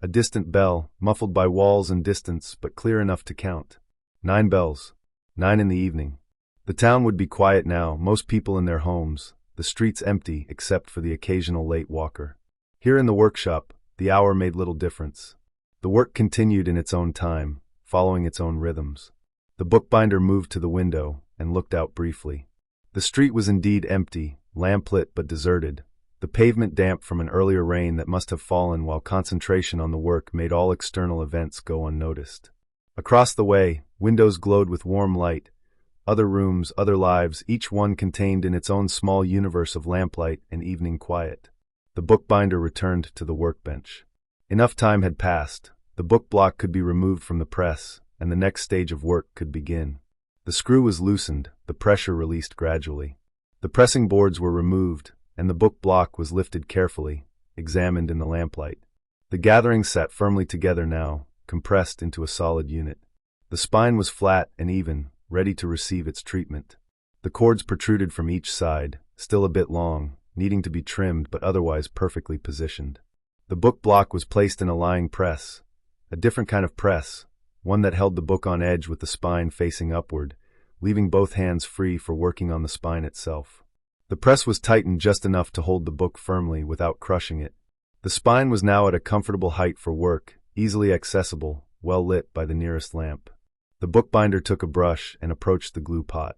Speaker 1: a distant bell, muffled by walls and distance, but clear enough to count. 9 bells. 9 in the evening. The town would be quiet now, most people in their homes, the streets empty except for the occasional late walker. Here in the workshop, the hour made little difference. The work continued in its own time, following its own rhythms. The bookbinder moved to the window and looked out briefly. The street was indeed empty, lamplit but deserted, the pavement damp from an earlier rain that must have fallen while concentration on the work made all external events go unnoticed. Across the way, windows glowed with warm light, other rooms, other lives, each one contained in its own small universe of lamplight and evening quiet. The bookbinder returned to the workbench. Enough time had passed. The book block could be removed from the press, and the next stage of work could begin. The screw was loosened, the pressure released gradually. The pressing boards were removed, and the book block was lifted carefully, examined in the lamplight. The gatherings sat firmly together now, compressed into a solid unit. The spine was flat and even, ready to receive its treatment. The cords protruded from each side, still a bit long, needing to be trimmed but otherwise perfectly positioned. The book block was placed in a lying press, a different kind of press, one that held the book on edge with the spine facing upward, leaving both hands free for working on the spine itself. The press was tightened just enough to hold the book firmly without crushing it. The spine was now at a comfortable height for work, easily accessible, well lit by the nearest lamp. The bookbinder took a brush and approached the glue pot.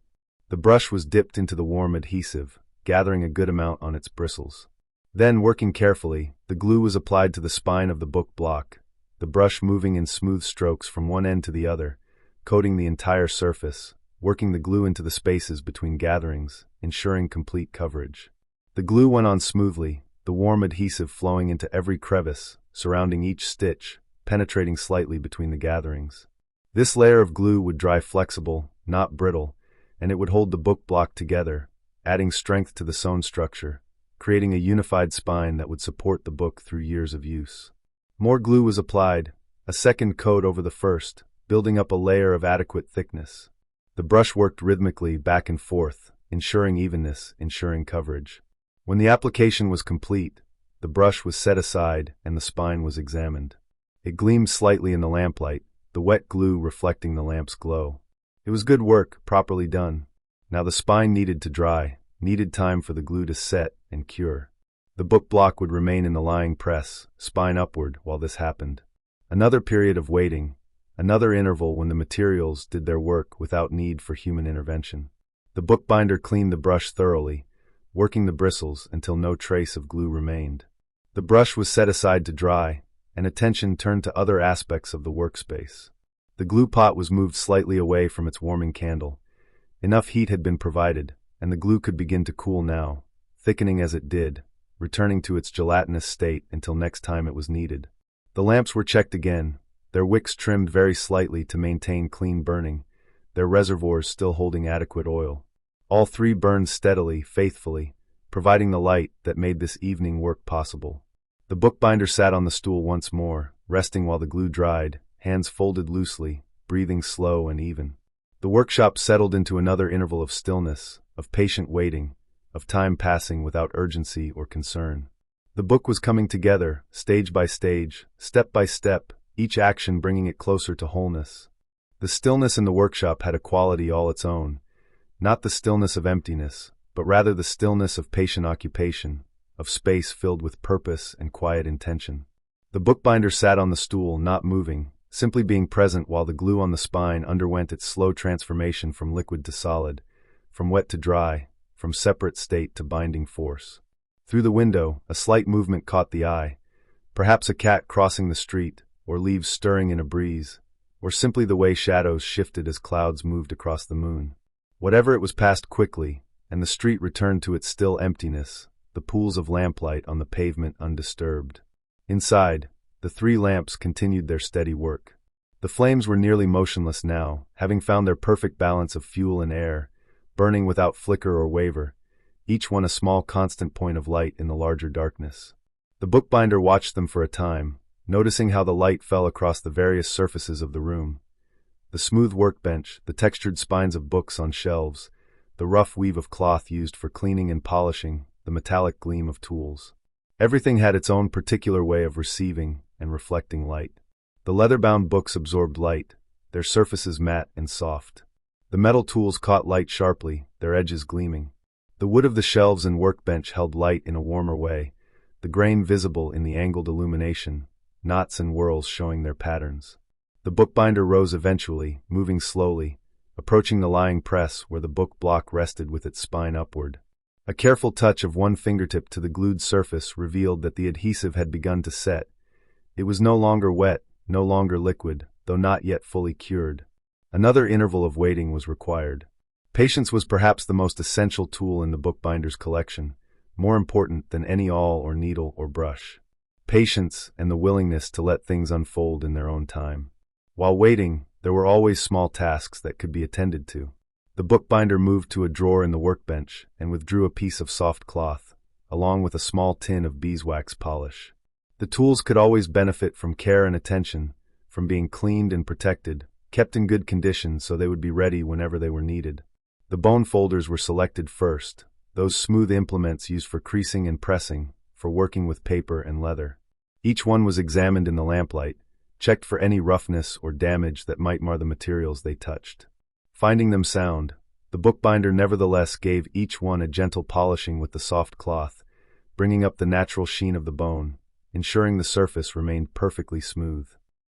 Speaker 1: The brush was dipped into the warm adhesive, gathering a good amount on its bristles. Then, working carefully, the glue was applied to the spine of the book block, the brush moving in smooth strokes from one end to the other, coating the entire surface, working the glue into the spaces between gatherings, ensuring complete coverage. The glue went on smoothly, the warm adhesive flowing into every crevice, surrounding each stitch, penetrating slightly between the gatherings. This layer of glue would dry flexible, not brittle, and it would hold the book block together, adding strength to the sewn structure, creating a unified spine that would support the book through years of use. More glue was applied, a second coat over the first, building up a layer of adequate thickness. The brush worked rhythmically back and forth, ensuring evenness, ensuring coverage. When the application was complete, the brush was set aside and the spine was examined. It gleamed slightly in the lamplight, the wet glue reflecting the lamp's glow. It was good work, properly done. Now the spine needed to dry, needed time for the glue to set and cure. The book block would remain in the lying press, spine upward, while this happened. Another period of waiting, another interval when the materials did their work without need for human intervention. The bookbinder cleaned the brush thoroughly, working the bristles until no trace of glue remained. The brush was set aside to dry, and attention turned to other aspects of the workspace. The glue pot was moved slightly away from its warming candle. Enough heat had been provided, and the glue could begin to cool now, thickening as it did, returning to its gelatinous state until next time it was needed. The lamps were checked again, their wicks trimmed very slightly to maintain clean burning, their reservoirs still holding adequate oil. All three burned steadily, faithfully, providing the light that made this evening work possible. The bookbinder sat on the stool once more, resting while the glue dried, hands folded loosely, breathing slow and even. The workshop settled into another interval of stillness, of patient waiting, of time passing without urgency or concern. The book was coming together, stage by stage, step by step, each action bringing it closer to wholeness. The stillness in the workshop had a quality all its own, not the stillness of emptiness, but rather the stillness of patient occupation, of space filled with purpose and quiet intention. The bookbinder sat on the stool, not moving, simply being present while the glue on the spine underwent its slow transformation from liquid to solid, from wet to dry, from separate state to binding force. Through the window, a slight movement caught the eye, perhaps a cat crossing the street, or leaves stirring in a breeze, or simply the way shadows shifted as clouds moved across the moon. Whatever it was passed quickly, and the street returned to its still emptiness, the pools of lamplight on the pavement undisturbed. Inside, the three lamps continued their steady work. The flames were nearly motionless now, having found their perfect balance of fuel and air, burning without flicker or waver, each one a small constant point of light in the larger darkness. The bookbinder watched them for a time, noticing how the light fell across the various surfaces of the room. The smooth workbench, the textured spines of books on shelves, the rough weave of cloth used for cleaning and polishing, the metallic gleam of tools. Everything had its own particular way of receiving and reflecting light. The leather-bound books absorbed light, their surfaces matte and soft. The metal tools caught light sharply, their edges gleaming. The wood of the shelves and workbench held light in a warmer way, the grain visible in the angled illumination, knots and whorls showing their patterns. The bookbinder rose eventually, moving slowly, approaching the lying press where the book block rested with its spine upward. A careful touch of one fingertip to the glued surface revealed that the adhesive had begun to set. It was no longer wet, no longer liquid, though not yet fully cured. Another interval of waiting was required. Patience was perhaps the most essential tool in the bookbinder's collection, more important than any awl or needle or brush. Patience and the willingness to let things unfold in their own time. While waiting, there were always small tasks that could be attended to. The bookbinder moved to a drawer in the workbench and withdrew a piece of soft cloth, along with a small tin of beeswax polish. The tools could always benefit from care and attention, from being cleaned and protected, kept in good condition so they would be ready whenever they were needed. The bone folders were selected first, those smooth implements used for creasing and pressing, for working with paper and leather. Each one was examined in the lamplight, checked for any roughness or damage that might mar the materials they touched. Finding them sound, the bookbinder nevertheless gave each one a gentle polishing with the soft cloth, bringing up the natural sheen of the bone, ensuring the surface remained perfectly smooth.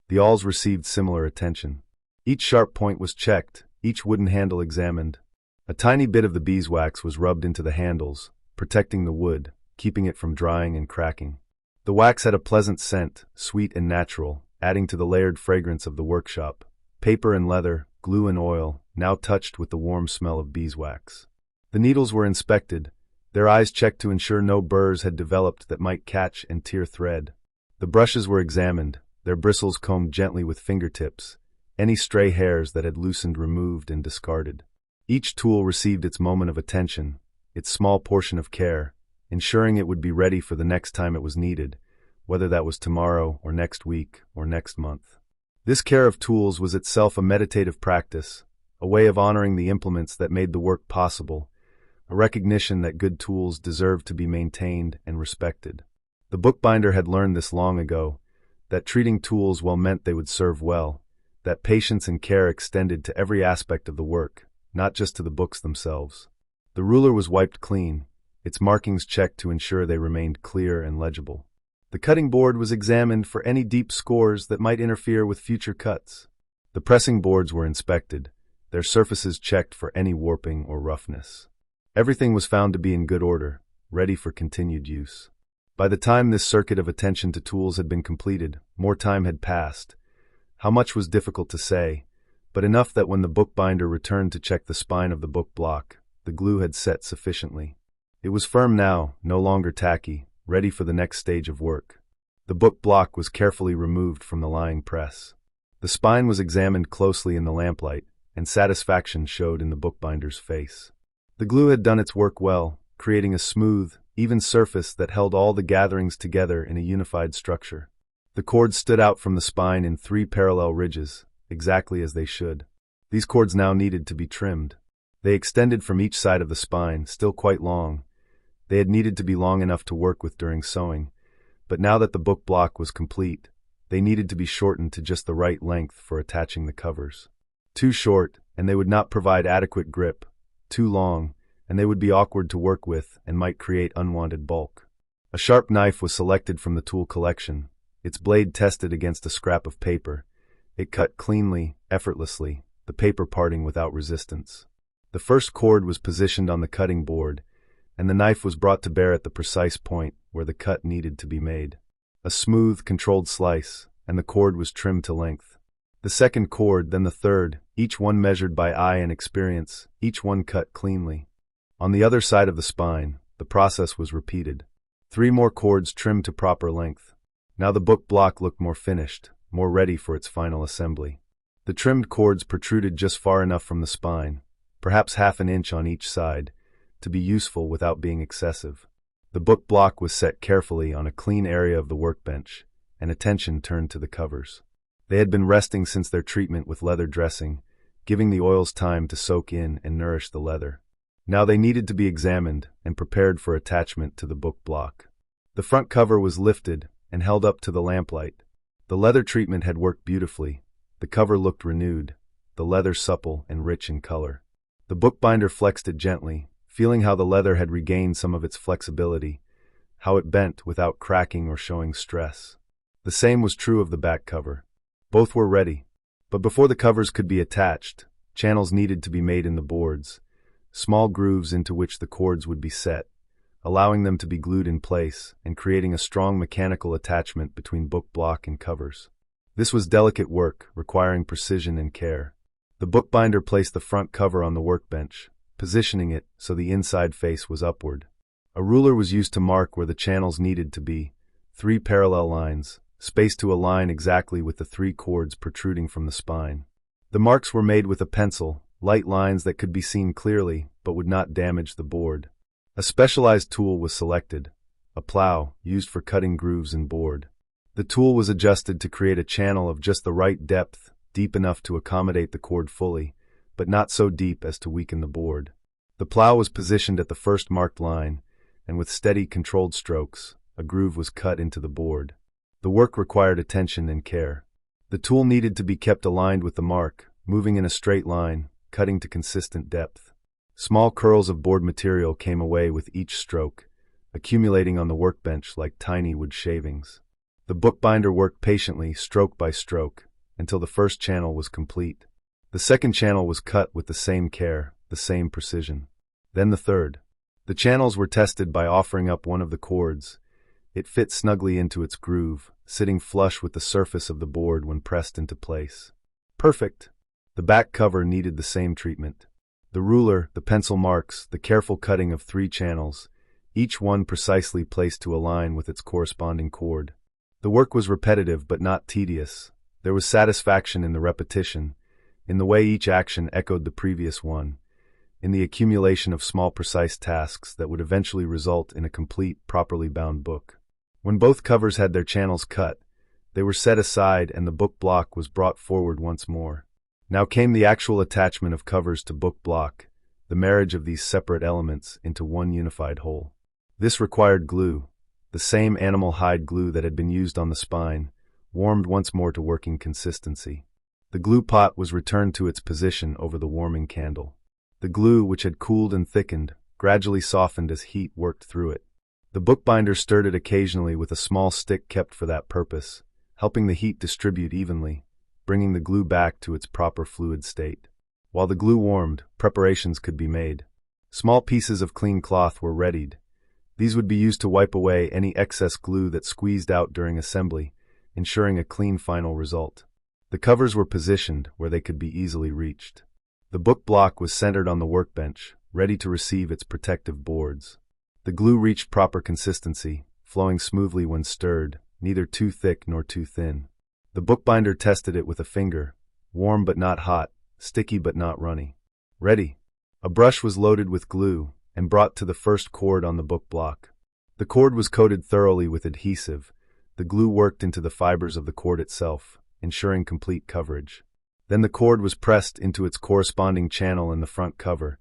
Speaker 1: The awls received similar attention. Each sharp point was checked, each wooden handle examined. A tiny bit of the beeswax was rubbed into the handles, protecting the wood, keeping it from drying and cracking. The wax had a pleasant scent, sweet and natural, adding to the layered fragrance of the workshop. Paper and leather, glue and oil, now touched with the warm smell of beeswax. The needles were inspected, their eyes checked to ensure no burrs had developed that might catch and tear thread. The brushes were examined, their bristles combed gently with fingertips, any stray hairs that had loosened removed and discarded. Each tool received its moment of attention, its small portion of care, ensuring it would be ready for the next time it was needed, whether that was tomorrow or next week or next month. This care of tools was itself a meditative practice, a way of honoring the implements that made the work possible, a recognition that good tools deserved to be maintained and respected. The bookbinder had learned this long ago, that treating tools well meant they would serve well, that patience and care extended to every aspect of the work, not just to the books themselves. The ruler was wiped clean, its markings checked to ensure they remained clear and legible. The cutting board was examined for any deep scores that might interfere with future cuts. The pressing boards were inspected, their surfaces checked for any warping or roughness. Everything was found to be in good order, ready for continued use. By the time this circuit of attention to tools had been completed, more time had passed. How much was difficult to say, but enough that when the bookbinder returned to check the spine of the book block, the glue had set sufficiently. It was firm now, no longer tacky, ready for the next stage of work. The book block was carefully removed from the lying press. The spine was examined closely in the lamplight, and satisfaction showed in the bookbinder's face. The glue had done its work well, creating a smooth, even surface that held all the gatherings together in a unified structure. The cords stood out from the spine in 3 parallel ridges, exactly as they should. These cords now needed to be trimmed. They extended from each side of the spine, still quite long. They had needed to be long enough to work with during sewing, but now that the book block was complete, they needed to be shortened to just the right length for attaching the covers. Too short, and they would not provide adequate grip. Too long, and they would be awkward to work with and might create unwanted bulk. A sharp knife was selected from the tool collection, its blade tested against a scrap of paper. It cut cleanly, effortlessly, the paper parting without resistance. The first cord was positioned on the cutting board, and the knife was brought to bear at the precise point where the cut needed to be made. A smooth, controlled slice, and the cord was trimmed to length. The second cord, then the third, each one measured by eye and experience, each one cut cleanly. On the other side of the spine, the process was repeated. 3 more cords trimmed to proper length. Now the book block looked more finished, more ready for its final assembly. The trimmed cords protruded just far enough from the spine, perhaps half an inch on each side, to be useful without being excessive. The book block was set carefully on a clean area of the workbench, and attention turned to the covers. They had been resting since their treatment with leather dressing, giving the oils time to soak in and nourish the leather. Now they needed to be examined and prepared for attachment to the book block. The front cover was lifted and held up to the lamplight. The leather treatment had worked beautifully. The cover looked renewed, the leather supple and rich in color. The bookbinder flexed it gently, feeling how the leather had regained some of its flexibility, how it bent without cracking or showing stress. The same was true of the back cover. Both were ready, but before the covers could be attached, channels needed to be made in the boards, small grooves into which the cords would be set, allowing them to be glued in place and creating a strong mechanical attachment between book block and covers. This was delicate work, requiring precision and care. The bookbinder placed the front cover on the workbench, positioning it so the inside face was upward. A ruler was used to mark where the channels needed to be, 3 parallel lines, spaced to align exactly with the 3 chords protruding from the spine. The marks were made with a pencil, light lines that could be seen clearly but would not damage the board. A specialized tool was selected, a plow, used for cutting grooves in board. The tool was adjusted to create a channel of just the right depth, deep enough to accommodate the chord fully, but not so deep as to weaken the board. The plow was positioned at the first marked line, and with steady, controlled strokes, a groove was cut into the board. The work required attention and care. The tool needed to be kept aligned with the mark, moving in a straight line, cutting to consistent depth. Small curls of board material came away with each stroke, accumulating on the workbench like tiny wood shavings. The bookbinder worked patiently, stroke by stroke, until the first channel was complete. The second channel was cut with the same care, the same precision. Then the third. The channels were tested by offering up one of the chords. It fit snugly into its groove, sitting flush with the surface of the board when pressed into place. Perfect! The back cover needed the same treatment. The ruler, the pencil marks, the careful cutting of 3 channels, each one precisely placed to align with its corresponding chord. The work was repetitive but not tedious. There was satisfaction in the repetition, in the way each action echoed the previous one, in the accumulation of small precise tasks that would eventually result in a complete, properly bound book. When both covers had their channels cut, they were set aside and the book block was brought forward once more. Now came the actual attachment of covers to book block, the marriage of these separate elements into one unified whole. This required glue, the same animal hide glue that had been used on the spine, warmed once more to working consistency. The glue pot was returned to its position over the warming candle. The glue, which had cooled and thickened, gradually softened as heat worked through it. The bookbinder stirred it occasionally with a small stick kept for that purpose, helping the heat distribute evenly, bringing the glue back to its proper fluid state. While the glue warmed, preparations could be made. Small pieces of clean cloth were readied. These would be used to wipe away any excess glue that squeezed out during assembly, ensuring a clean final result. The covers were positioned where they could be easily reached. The book block was centered on the workbench, ready to receive its protective boards. The glue reached proper consistency, flowing smoothly when stirred, neither too thick nor too thin. The bookbinder tested it with a finger, warm but not hot, sticky but not runny. Ready. A brush was loaded with glue and brought to the first chord on the book block. The chord was coated thoroughly with adhesive. The glue worked into the fibers of the chord itself, ensuring complete coverage. Then the chord was pressed into its corresponding channel in the front cover,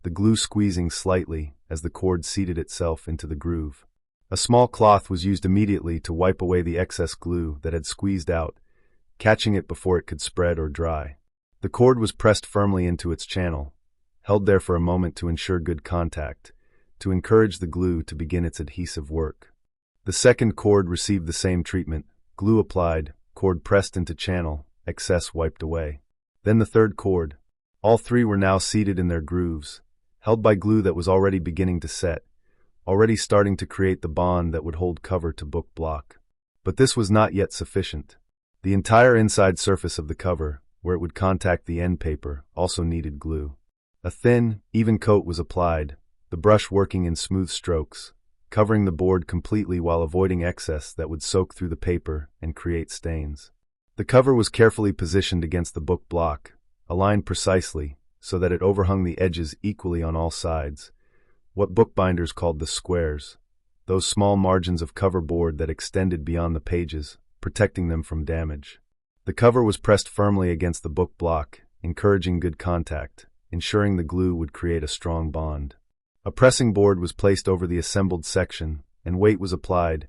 Speaker 1: the glue squeezing slightly as the chord seated itself into the groove. A small cloth was used immediately to wipe away the excess glue that had squeezed out, catching it before it could spread or dry. The chord was pressed firmly into its channel, held there for a moment to ensure good contact, to encourage the glue to begin its adhesive work. The second chord received the same treatment, glue applied, chord pressed into channel, excess wiped away. Then the third chord. All 3 were now seated in their grooves, held by glue that was already beginning to set, already starting to create the bond that would hold cover to book block. But this was not yet sufficient. The entire inside surface of the cover, where it would contact the end paper, also needed glue. A thin, even coat was applied, the brush working in smooth strokes, covering the board completely while avoiding excess that would soak through the paper and create stains. The cover was carefully positioned against the book block, aligned precisely so that it overhung the edges equally on all sides, what bookbinders called the squares, those small margins of cover board that extended beyond the pages, protecting them from damage. The cover was pressed firmly against the book block, encouraging good contact, ensuring the glue would create a strong bond. A pressing board was placed over the assembled section, and weight was applied,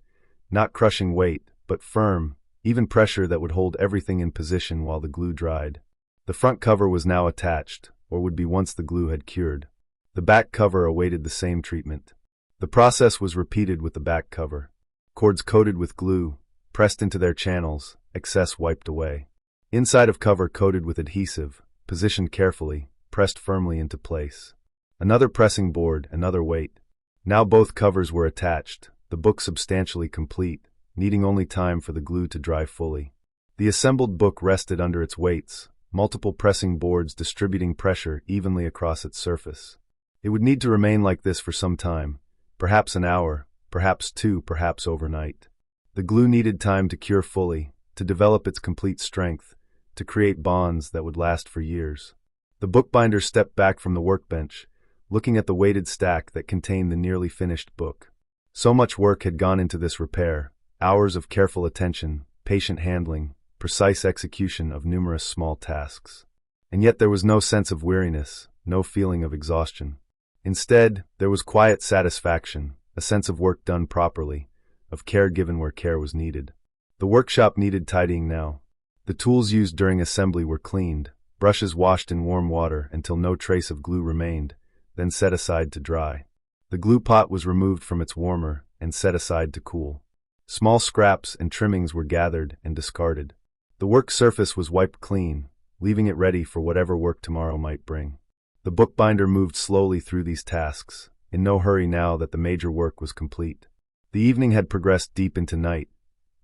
Speaker 1: not crushing weight, but firm, even pressure that would hold everything in position while the glue dried. The front cover was now attached, or would be once the glue had cured. The back cover awaited the same treatment. The process was repeated with the back cover. Chords coated with glue, pressed into their channels, excess wiped away. Inside of cover coated with adhesive, positioned carefully, pressed firmly into place. Another pressing board, another weight. Now both covers were attached, the book substantially complete, needing only time for the glue to dry fully. The assembled book rested under its weights, multiple pressing boards distributing pressure evenly across its surface. It would need to remain like this for some time, Perhaps an hour, perhaps two, perhaps overnight. The glue needed time to cure fully, to develop its complete strength, to create bonds that would last for years. The bookbinder stepped back from the workbench, looking at the weighted stack that contained the nearly finished book. So much work had gone into this repair, hours of careful attention, patient handling, precise execution of numerous small tasks. And yet there was no sense of weariness, no feeling of exhaustion. Instead, there was quiet satisfaction, a sense of work done properly, of care given where care was needed. The workshop needed tidying now. The tools used during assembly were cleaned, brushes washed in warm water until no trace of glue remained, then set aside to dry. The glue pot was removed from its warmer and set aside to cool. Small scraps and trimmings were gathered and discarded. The work surface was wiped clean, leaving it ready for whatever work tomorrow might bring. The bookbinder moved slowly through these tasks, in no hurry now that the major work was complete. The evening had progressed deep into night.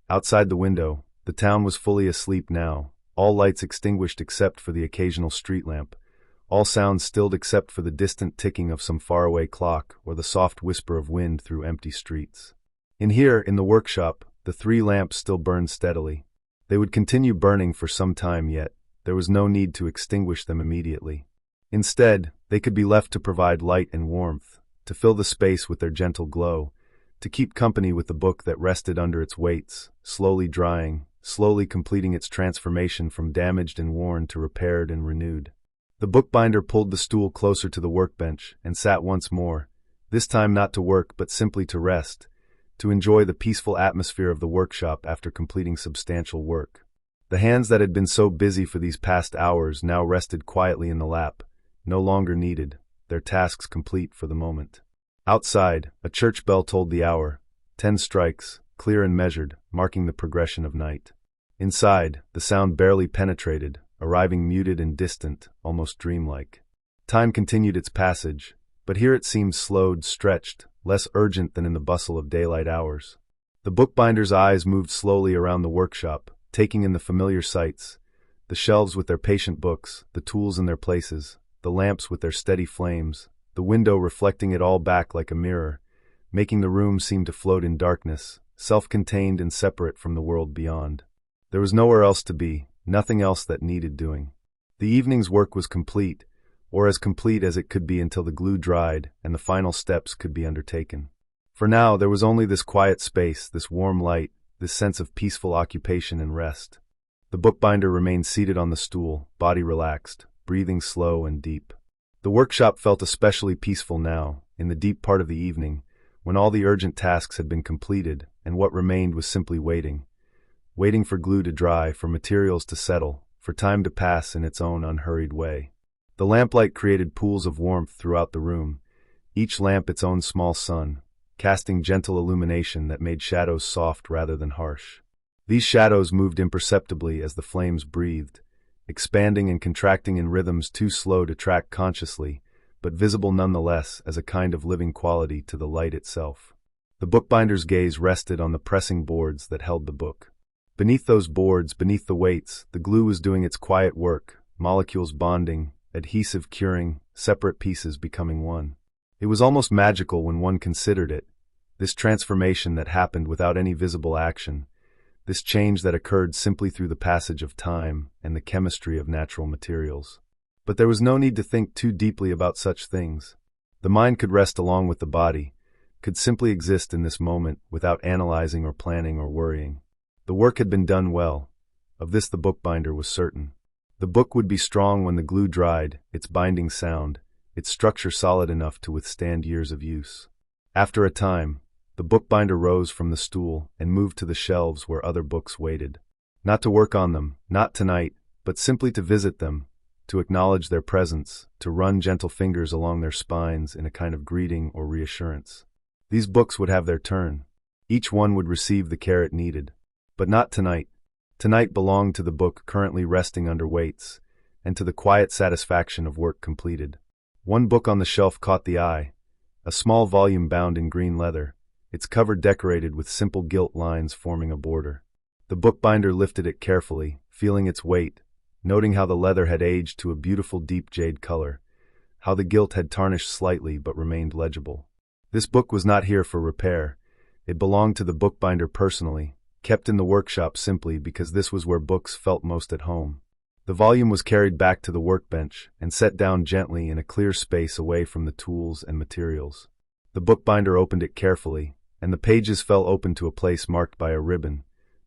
Speaker 1: Outside the window, the town was fully asleep now, all lights extinguished except for the occasional street lamp, all sounds stilled except for the distant ticking of some faraway clock or the soft whisper of wind through empty streets. In the workshop, the 3 lamps still burned steadily. They would continue burning for some time yet. There was no need to extinguish them immediately. Instead, they could be left to provide light and warmth, to fill the space with their gentle glow, to keep company with the book that rested under its weights, slowly drying, slowly completing its transformation from damaged and worn to repaired and renewed. The bookbinder pulled the stool closer to the workbench and sat once more, this time not to work but simply to rest, to enjoy the peaceful atmosphere of the workshop after completing substantial work. The hands that had been so busy for these past hours now rested quietly in the lap, no longer needed, their tasks complete for the moment. Outside, a church bell told the hour, 10 strikes, clear and measured, marking the progression of night. Inside, the sound barely penetrated, arriving muted and distant, almost dreamlike. Time continued its passage, but here it seemed slowed, stretched, less urgent than in the bustle of daylight hours. The bookbinder's eyes moved slowly around the workshop, taking in the familiar sights, the shelves with their patient books, the tools in their places, the lamps with their steady flames, the window reflecting it all back like a mirror, making the room seem to float in darkness, self-contained and separate from the world beyond. There was nowhere else to be, nothing else that needed doing. The evening's work was complete, or as complete as it could be until the glue dried and the final steps could be undertaken. For now, there was only this quiet space, this warm light, this sense of peaceful occupation and rest. The bookbinder remained seated on the stool, body relaxed, breathing slow and deep. The workshop felt especially peaceful now, in the deep part of the evening, when all the urgent tasks had been completed and what remained was simply waiting. Waiting for glue to dry, for materials to settle, for time to pass in its own unhurried way. The lamplight created pools of warmth throughout the room, each lamp its own small sun, casting gentle illumination that made shadows soft rather than harsh. These shadows moved imperceptibly as the flames breathed, expanding and contracting in rhythms too slow to track consciously, but visible nonetheless as a kind of living quality to the light itself. The bookbinder's gaze rested on the pressing boards that held the book. Beneath those boards, beneath the weights, the glue was doing its quiet work, molecules bonding, adhesive curing, separate pieces becoming one. It was almost magical when one considered it, this transformation that happened without any visible action, this change that occurred simply through the passage of time and the chemistry of natural materials. But there was no need to think too deeply about such things. The mind could rest along with the body, could simply exist in this moment without analyzing or planning or worrying. The work had been done well. Of this the bookbinder was certain. The book would be strong when the glue dried, its binding sound, its structure solid enough to withstand years of use. After a time, the bookbinder rose from the stool and moved to the shelves where other books waited. Not to work on them, not tonight, but simply to visit them, to acknowledge their presence, to run gentle fingers along their spines in a kind of greeting or reassurance. These books would have their turn. Each one would receive the care it needed. But not tonight. Tonight belonged to the book currently resting under weights, and to the quiet satisfaction of work completed. One book on the shelf caught the eye, a small volume bound in green leather, its cover decorated with simple gilt lines forming a border. The bookbinder lifted it carefully, feeling its weight, noting how the leather had aged to a beautiful deep jade color, how the gilt had tarnished slightly but remained legible. This book was not here for repair. It belonged to the bookbinder personally, kept in the workshop simply because this was where books felt most at home. The volume was carried back to the workbench and set down gently in a clear space away from the tools and materials. The bookbinder opened it carefully, and the pages fell open to a place marked by a ribbon,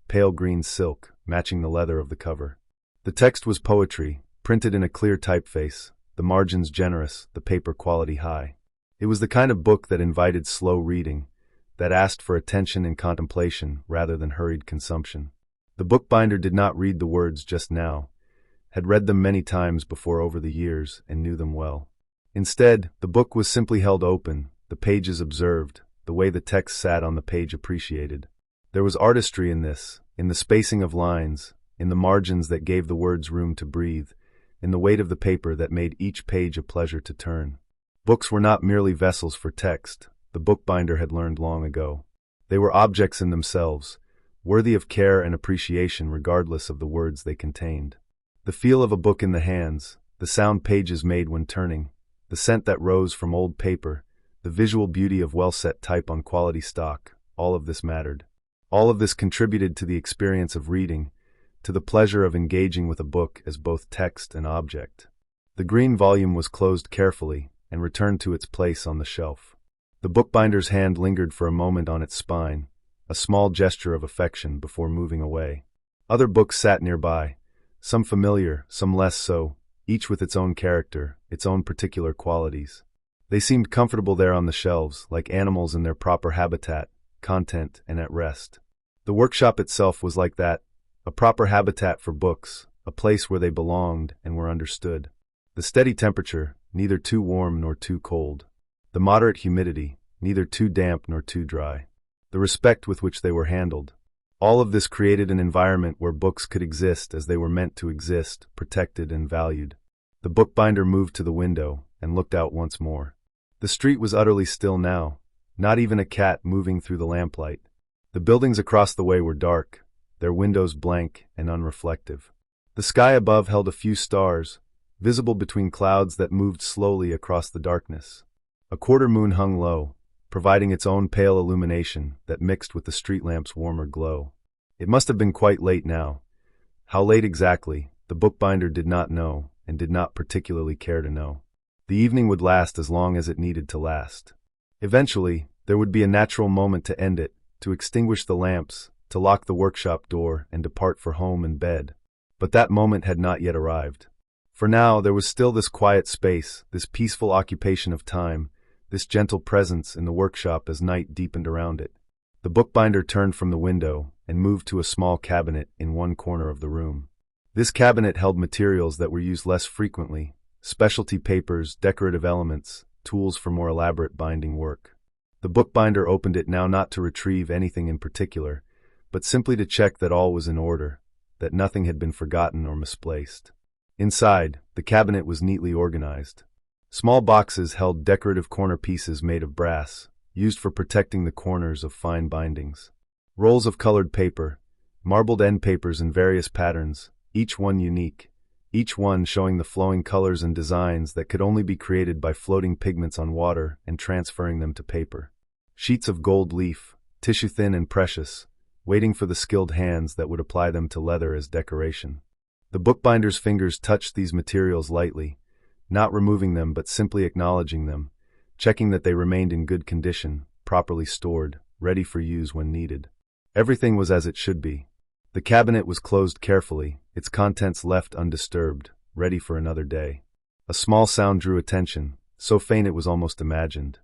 Speaker 1: pale green silk, matching the leather of the cover. The text was poetry, printed in a clear typeface, the margins generous, the paper quality high. It was the kind of book that invited slow reading, that asked for attention and contemplation rather than hurried consumption. The bookbinder did not read the words just now, had read them many times before over the years and knew them well. Instead, the book was simply held open, the pages observed, the way the text sat on the page appreciated. There was artistry in this, in the spacing of lines, in the margins that gave the words room to breathe, in the weight of the paper that made each page a pleasure to turn. Books were not merely vessels for text, the bookbinder had learned long ago. They were objects in themselves, worthy of care and appreciation regardless of the words they contained. The feel of a book in the hands, the sound pages made when turning, the scent that rose from old paper, the visual beauty of well-set type on quality stock, all of this mattered. All of this contributed to the experience of reading, to the pleasure of engaging with a book as both text and object. The green volume was closed carefully and returned to its place on the shelf. The bookbinder's hand lingered for a moment on its spine, a small gesture of affection before moving away. Other books sat nearby, some familiar, some less so, each with its own character, its own particular qualities. They seemed comfortable there on the shelves, like animals in their proper habitat, content, and at rest. The workshop itself was like that, a proper habitat for books, a place where they belonged and were understood. The steady temperature, neither too warm nor too cold. The moderate humidity, neither too damp nor too dry. The respect with which they were handled. All of this created an environment where books could exist as they were meant to exist, protected and valued. The bookbinder moved to the window and looked out once more. The street was utterly still now, not even a cat moving through the lamplight. The buildings across the way were dark, their windows blank and unreflective. The sky above held a few stars, visible between clouds that moved slowly across the darkness. A quarter moon hung low, providing its own pale illumination that mixed with the street lamp's warmer glow. It must have been quite late now. How late exactly, the bookbinder did not know and did not particularly care to know. The evening would last as long as it needed to last. Eventually, there would be a natural moment to end it, to extinguish the lamps, to lock the workshop door and depart for home and bed. But that moment had not yet arrived. For now, there was still this quiet space, this peaceful occupation of time, this gentle presence in the workshop as night deepened around it. The bookbinder turned from the window and moved to a small cabinet in one corner of the room. This cabinet held materials that were used less frequently, specialty papers, decorative elements, tools for more elaborate binding work. The bookbinder opened it now not to retrieve anything in particular, but simply to check that all was in order, that nothing had been forgotten or misplaced. Inside, the cabinet was neatly organized. Small boxes held decorative corner pieces made of brass, used for protecting the corners of fine bindings. Rolls of colored paper, marbled end papers in various patterns, each one unique, each one showing the flowing colors and designs that could only be created by floating pigments on water and transferring them to paper. Sheets of gold leaf, tissue-thin and precious, waiting for the skilled hands that would apply them to leather as decoration. The bookbinder's fingers touched these materials lightly, not removing them but simply acknowledging them, checking that they remained in good condition, properly stored, ready for use when needed. Everything was as it should be. The cabinet was closed carefully, its contents left undisturbed, ready for another day. A small sound drew attention, so faint it was almost imagined.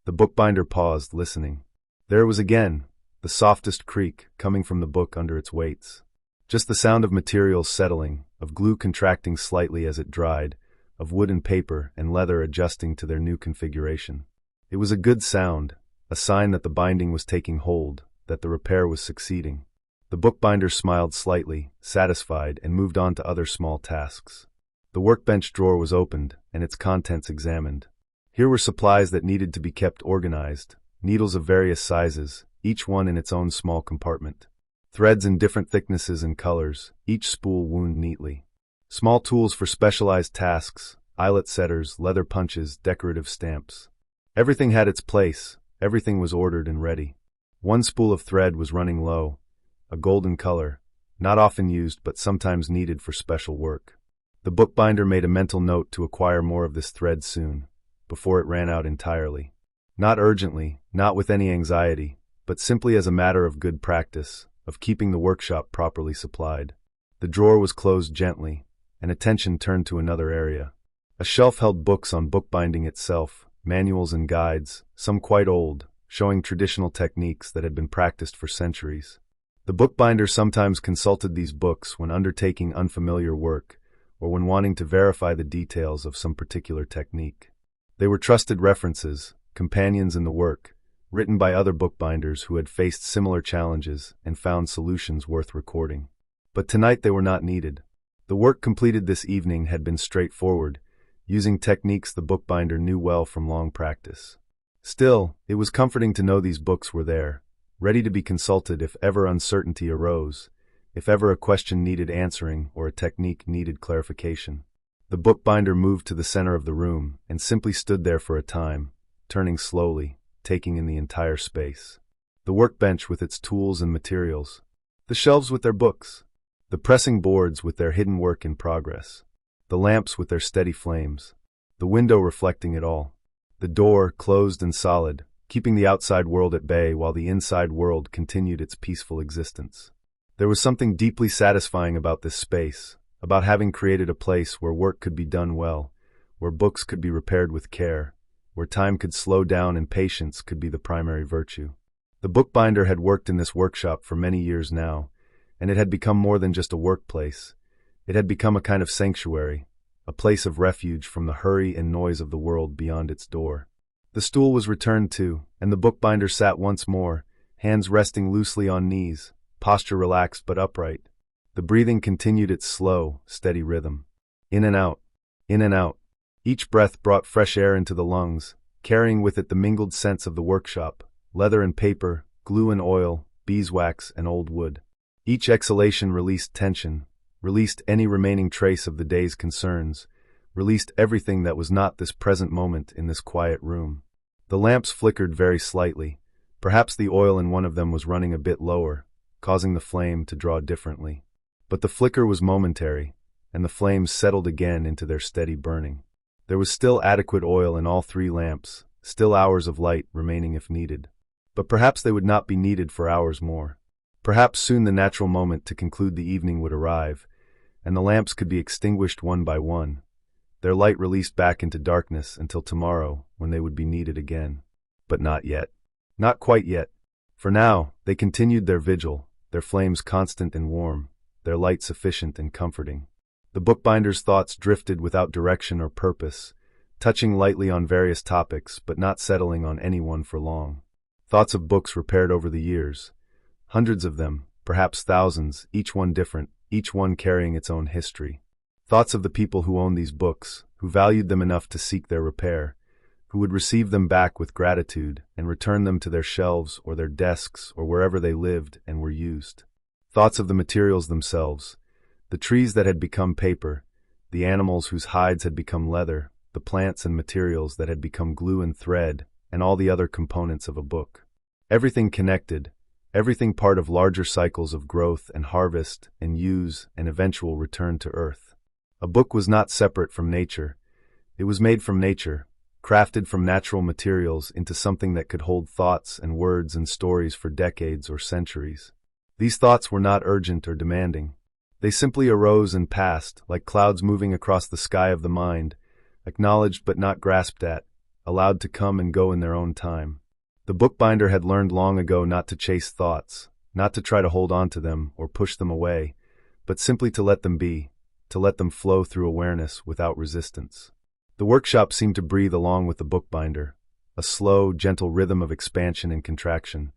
Speaker 1: The bookbinder paused, listening. There it was again, the softest creak coming from the book under its weights. Just the sound of materials settling, of glue contracting slightly as it dried, of wood and paper and leather adjusting to their new configuration. It was a good sound, a sign that the binding was taking hold, that the repair was succeeding. The bookbinder smiled slightly, satisfied, and moved on to other small tasks. The workbench drawer was opened, and its contents examined. Here were supplies that needed to be kept organized, needles of various sizes, each one in its own small compartment. Threads in different thicknesses and colors, each spool wound neatly. Small tools for specialized tasks, eyelet setters, leather punches, decorative stamps. Everything had its place, Everything was ordered and ready. One spool of thread was running low, a golden color, not often used but sometimes needed for special work. The bookbinder made a mental note to acquire more of this thread soon, before it ran out entirely. Not urgently, not with any anxiety, but simply as a matter of good practice, of keeping the workshop properly supplied. The drawer was closed gently, and attention turned to another area. A shelf held books on bookbinding itself, manuals and guides, some quite old, showing traditional techniques that had been practiced for centuries. The bookbinder sometimes consulted these books when undertaking unfamiliar work, or when wanting to verify the details of some particular technique. They were trusted references, companions in the work, written by other bookbinders who had faced similar challenges and found solutions worth recording. But tonight they were not needed. The work completed this evening had been straightforward, using techniques the bookbinder knew well from long practice. Still, it was comforting to know these books were there, ready to be consulted if ever uncertainty arose, if ever a question needed answering or a technique needed clarification. The bookbinder moved to the center of the room and simply stood there for a time, turning slowly, taking in the entire space. The workbench with its tools and materials, the shelves with their books, the pressing boards with their hidden work in progress, the lamps with their steady flames, the window reflecting it all, the door closed and solid, keeping the outside world at bay while the inside world continued its peaceful existence. There was something deeply satisfying about this space, about having created a place where work could be done well, where books could be repaired with care, where time could slow down and patience could be the primary virtue. The bookbinder had worked in this workshop for many years now, and it had become more than just a workplace. It had become a kind of sanctuary, a place of refuge from the hurry and noise of the world beyond its door. The stool was returned to, and the bookbinder sat once more, hands resting loosely on knees, posture relaxed but upright. The breathing continued its slow, steady rhythm. In and out, in and out. Each breath brought fresh air into the lungs, carrying with it the mingled scents of the workshop, leather and paper, glue and oil, beeswax and old wood. Each exhalation released tension, released any remaining trace of the day's concerns, released everything that was not this present moment in this quiet room. The lamps flickered very slightly. Perhaps the oil in one of them was running a bit lower, causing the flame to draw differently. But the flicker was momentary, and the flames settled again into their steady burning. There was still adequate oil in all three lamps, still hours of light remaining if needed. But perhaps they would not be needed for hours more. Perhaps soon the natural moment to conclude the evening would arrive, and the lamps could be extinguished one by one, their light released back into darkness until tomorrow, when they would be needed again. But not yet. Not quite yet. For now, they continued their vigil, their flames constant and warm, their light sufficient and comforting. The bookbinder's thoughts drifted without direction or purpose, touching lightly on various topics but not settling on any one for long. Thoughts of books repaired over the years, hundreds of them, perhaps thousands, each one different, each one carrying its own history. Thoughts of the people who owned these books, who valued them enough to seek their repair, who would receive them back with gratitude and return them to their shelves or their desks or wherever they lived and were used. Thoughts of the materials themselves, the trees that had become paper, the animals whose hides had become leather, the plants and materials that had become glue and thread, and all the other components of a book. Everything connected, everything part of larger cycles of growth and harvest and use and eventual return to earth. A book was not separate from nature. It was made from nature, crafted from natural materials into something that could hold thoughts and words and stories for decades or centuries. These thoughts were not urgent or demanding. They simply arose and passed, like clouds moving across the sky of the mind, acknowledged but not grasped at, allowed to come and go in their own time. The bookbinder had learned long ago not to chase thoughts, not to try to hold on to them or push them away, but simply to let them be, to let them flow through awareness without resistance. The workshop seemed to breathe along with the bookbinder, a slow, gentle rhythm of expansion and contraction,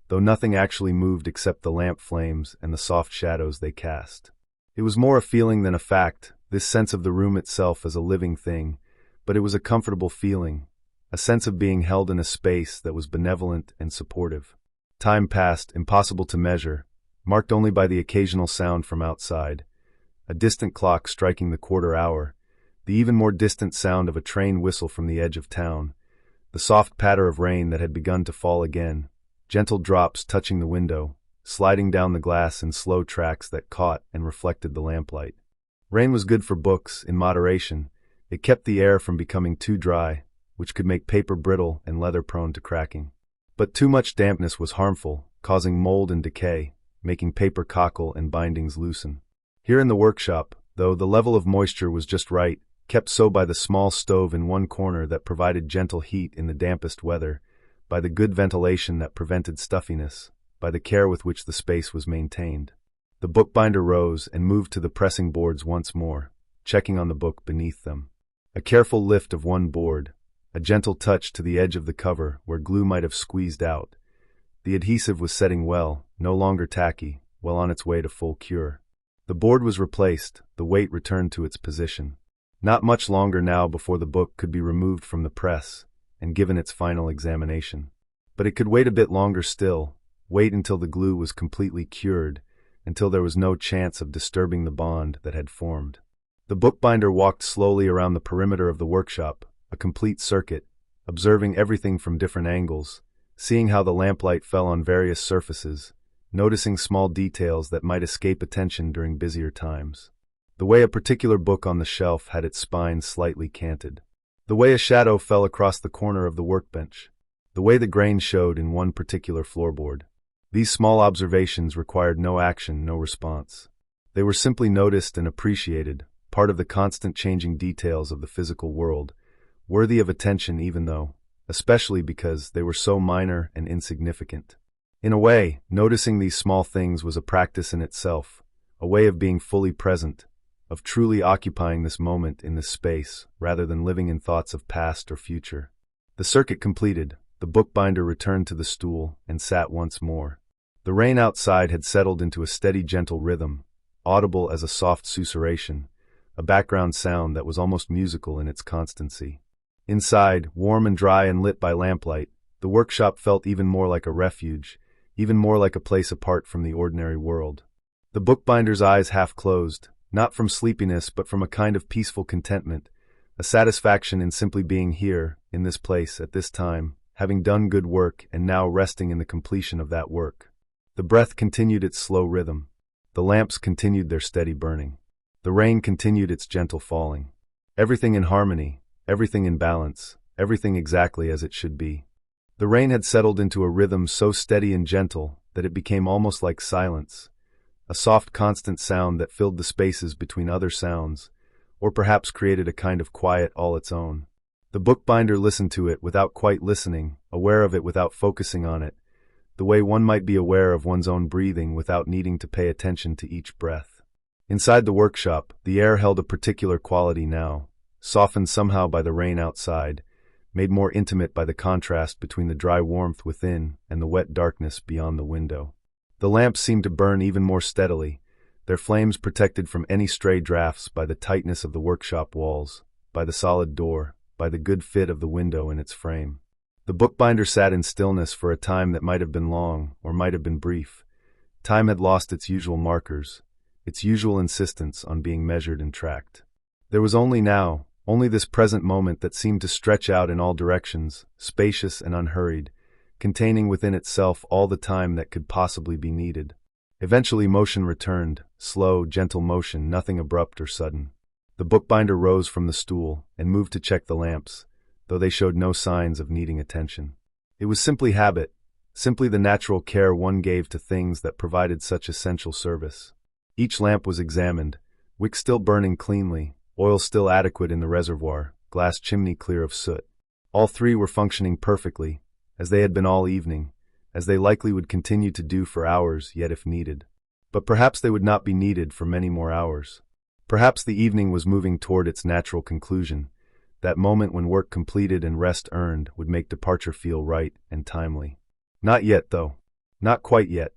Speaker 1: though nothing actually moved except the lamp flames and the soft shadows they cast. It was more a feeling than a fact, this sense of the room itself as a living thing, but it was a comfortable feeling, a sense of being held in a space that was benevolent and supportive. Time passed, impossible to measure, marked only by the occasional sound from outside, a distant clock striking the quarter hour, the even more distant sound of a train whistle from the edge of town, the The soft patter of rain that had begun to fall again, gentle drops touching the window, sliding down the glass in slow tracks that caught and reflected the lamplight. Rain was good for books, in moderation. It kept the air from becoming too dry, which could make paper brittle and leather prone to cracking. But too much dampness was harmful, causing mold and decay, making paper cockle and bindings loosen. Here in the workshop, though, the level of moisture was just right, kept so by the small stove in one corner that provided gentle heat in the dampest weather, by the good ventilation that prevented stuffiness, by the care with which the space was maintained. The bookbinder rose and moved to the pressing boards once more, checking on the book beneath them. A careful lift of one board, a gentle touch to the edge of the cover where glue might have squeezed out. The adhesive was setting well, no longer tacky, well on its way to full cure. The board was replaced, the weight returned to its position. Not much longer now before the book could be removed from the press and given its final examination. But it could wait a bit longer still, wait until the glue was completely cured, until there was no chance of disturbing the bond that had formed. The bookbinder walked slowly around the perimeter of the workshop, a complete circuit, observing everything from different angles, seeing how the lamplight fell on various surfaces, noticing small details that might escape attention during busier times. The way a particular book on the shelf had its spine slightly canted. The way a shadow fell across the corner of the workbench. The way the grain showed in one particular floorboard. These small observations required no action, no response. They were simply noticed and appreciated, part of the constant changing details of the physical world, worthy of attention even though, especially because they were so minor and insignificant. In a way, noticing these small things was a practice in itself, a way of being fully present, of truly occupying this moment in this space, rather than living in thoughts of past or future. The circuit completed, the bookbinder returned to the stool and sat once more. The rain outside had settled into a steady, gentle rhythm, audible as a soft susurration, a background sound that was almost musical in its constancy. Inside, warm and dry and lit by lamplight, the workshop felt even more like a refuge, even more like a place apart from the ordinary world. The bookbinder's eyes half closed, not from sleepiness but from a kind of peaceful contentment, a satisfaction in simply being here, in this place, at this time, having done good work and now resting in the completion of that work. The breath continued its slow rhythm. The lamps continued their steady burning. The rain continued its gentle falling. Everything in harmony, everything in balance, everything exactly as it should be. The rain had settled into a rhythm so steady and gentle that it became almost like silence, a soft constant sound that filled the spaces between other sounds, or perhaps created a kind of quiet all its own. The bookbinder listened to it without quite listening, aware of it without focusing on it, the way one might be aware of one's own breathing without needing to pay attention to each breath. Inside the workshop, the air held a particular quality now, softened somehow by the rain outside, made more intimate by the contrast between the dry warmth within and the wet darkness beyond the window. The lamps seemed to burn even more steadily, their flames protected from any stray drafts by the tightness of the workshop walls, by the solid door, by the good fit of the window in its frame. The bookbinder sat in stillness for a time that might have been long or might have been brief. Time had lost its usual markers, its usual insistence on being measured and tracked. There was only this present moment that seemed to stretch out in all directions, spacious and unhurried, containing within itself all the time that could possibly be needed. Eventually motion returned, slow, gentle motion, nothing abrupt or sudden. The bookbinder rose from the stool and moved to check the lamps, though they showed no signs of needing attention. It was simply habit, simply the natural care one gave to things that provided such essential service. Each lamp was examined, wick still burning cleanly, oil still adequate in the reservoir, glass chimney clear of soot. All three were functioning perfectly, as they had been all evening, as they likely would continue to do for hours yet if needed. But perhaps they would not be needed for many more hours. Perhaps the evening was moving toward its natural conclusion. That moment when work completed and rest earned would make departure feel right and timely. Not yet, though. Not quite yet.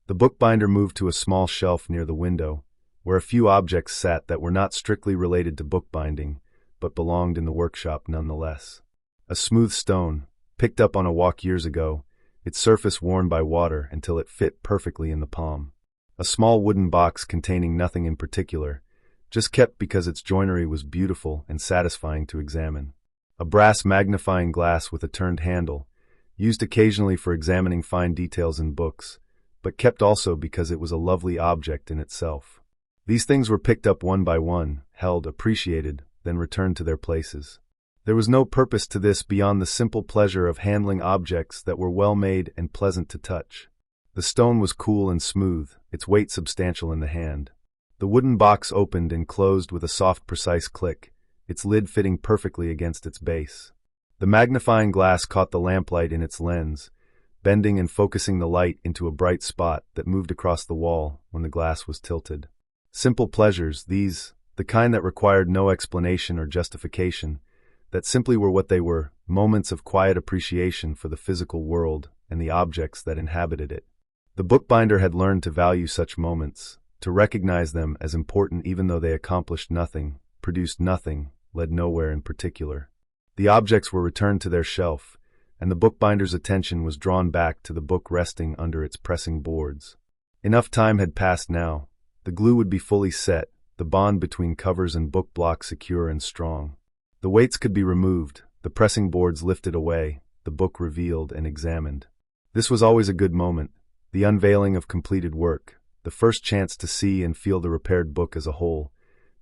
Speaker 1: The bookbinder moved to a small shelf near the window, where a few objects sat that were not strictly related to bookbinding, but belonged in the workshop nonetheless. A smooth stone, picked up on a walk years ago, its surface worn by water until it fit perfectly in the palm. A small wooden box containing nothing in particular, just kept because its joinery was beautiful and satisfying to examine. a brass magnifying glass with a turned handle, used occasionally for examining fine details in books, but kept also because it was a lovely object in itself. These things were picked up one by one, held, appreciated, then returned to their places. There was no purpose to this beyond the simple pleasure of handling objects that were well made and pleasant to touch. The stone was cool and smooth, its weight substantial in the hand. The wooden box opened and closed with a soft, precise click, its lid fitting perfectly against its base. The magnifying glass caught the lamplight in its lens, bending and focusing the light into a bright spot that moved across the wall when the glass was tilted. Simple pleasures, these, the kind that required no explanation or justification, that simply were what they were, moments of quiet appreciation for the physical world and the objects that inhabited it. The bookbinder had learned to value such moments, to recognize them as important even though they accomplished nothing, produced nothing, led nowhere in particular. The objects were returned to their shelf, and the bookbinder's attention was drawn back to the book resting under its pressing boards. Enough time had passed now. The glue would be fully set, the bond between covers and book block secure and strong. The weights could be removed, the pressing boards lifted away, the book revealed and examined. This was always a good moment, the unveiling of completed work, the first chance to see and feel the repaired book as a whole,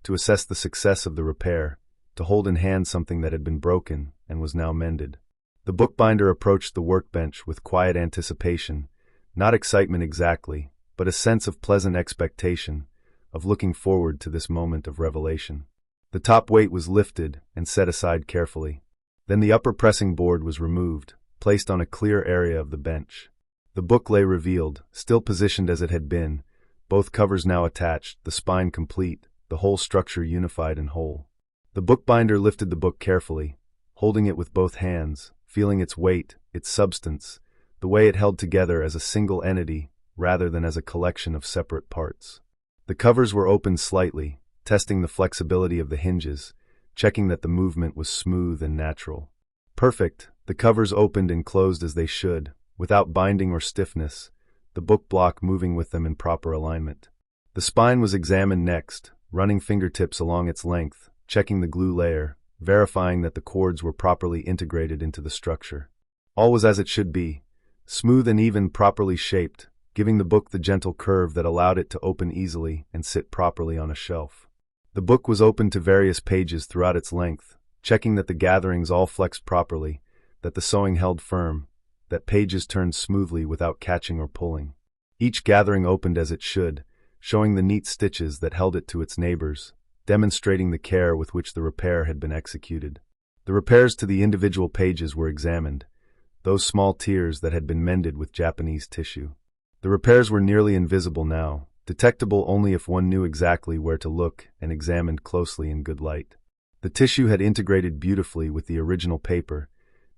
Speaker 1: to assess the success of the repair, to hold in hand something that had been broken and was now mended. The bookbinder approached the workbench with quiet anticipation, not excitement exactly, but a sense of pleasant expectation, of looking forward to this moment of revelation. The top weight was lifted and set aside carefully. Then the upper pressing board was removed, placed on a clear area of the bench. The book lay revealed, still positioned as it had been, both covers now attached, the spine complete, the whole structure unified and whole. The bookbinder lifted the book carefully, holding it with both hands, feeling its weight, its substance, the way it held together as a single entity rather than as a collection of separate parts. The covers were opened slightly, testing the flexibility of the hinges, checking that the movement was smooth and natural. Perfect, the covers opened and closed as they should, without binding or stiffness, the book block moving with them in proper alignment. The spine was examined next, running fingertips along its length, checking the glue layer, verifying that the cords were properly integrated into the structure. All was as it should be, smooth and even, properly shaped, giving the book the gentle curve that allowed it to open easily and sit properly on a shelf. The book was opened to various pages throughout its length, checking that the gatherings all flexed properly, that the sewing held firm, that pages turned smoothly without catching or pulling. Each gathering opened as it should, showing the neat stitches that held it to its neighbors, demonstrating the care with which the repair had been executed. The repairs to the individual pages were examined, those small tears that had been mended with Japanese tissue. The repairs were nearly invisible now, detectable only if one knew exactly where to look and examined closely in good light. The tissue had integrated beautifully with the original paper,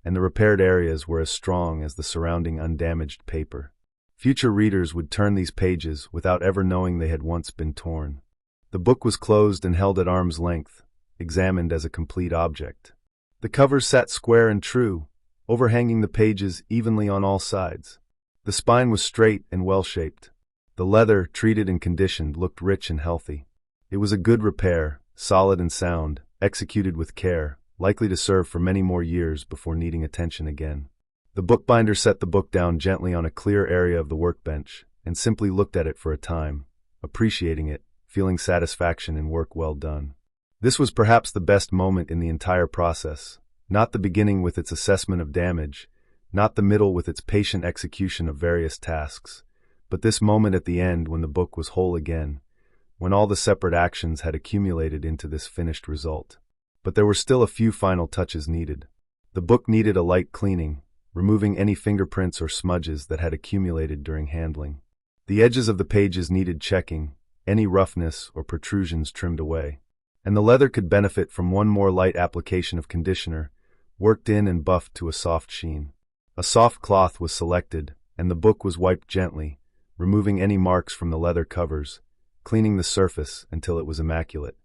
Speaker 1: and the repaired areas were as strong as the surrounding undamaged paper. Future readers would turn these pages without ever knowing they had once been torn. The book was closed and held at arm's length, examined as a complete object. The covers sat square and true, overhanging the pages evenly on all sides. The spine was straight and well-shaped. The leather, treated and conditioned, looked rich and healthy. It was a good repair, solid and sound, executed with care, likely to serve for many more years before needing attention again. The bookbinder set the book down gently on a clear area of the workbench and simply looked at it for a time, appreciating it, feeling satisfaction in work well done. This was perhaps the best moment in the entire process, not the beginning with its assessment of damage, not the middle with its patient execution of various tasks, but this moment at the end when the book was whole again, when all the separate actions had accumulated into this finished result. But there were still a few final touches needed. The book needed a light cleaning, removing any fingerprints or smudges that had accumulated during handling. The edges of the pages needed checking, any roughness or protrusions trimmed away. And the leather could benefit from one more light application of conditioner, worked in and buffed to a soft sheen. A soft cloth was selected, and the book was wiped gently, removing any marks from the leather covers, cleaning the surface until it was immaculate.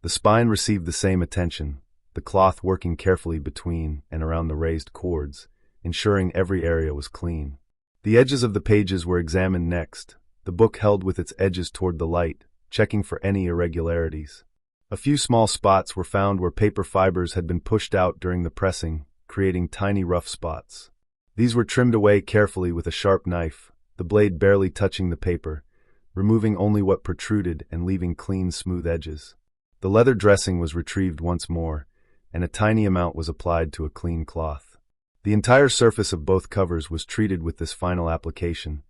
Speaker 1: The spine received the same attention, the cloth working carefully between and around the raised cords, ensuring every area was clean. The edges of the pages were examined next, the book held with its edges toward the light, checking for any irregularities. A few small spots were found where paper fibers had been pushed out during the pressing, creating tiny rough spots. These were trimmed away carefully with a sharp knife, the blade barely touching the paper, removing only what protruded and leaving clean, smooth edges. The leather dressing was retrieved once more, and a tiny amount was applied to a clean cloth. The entire surface of both covers was treated with this final application.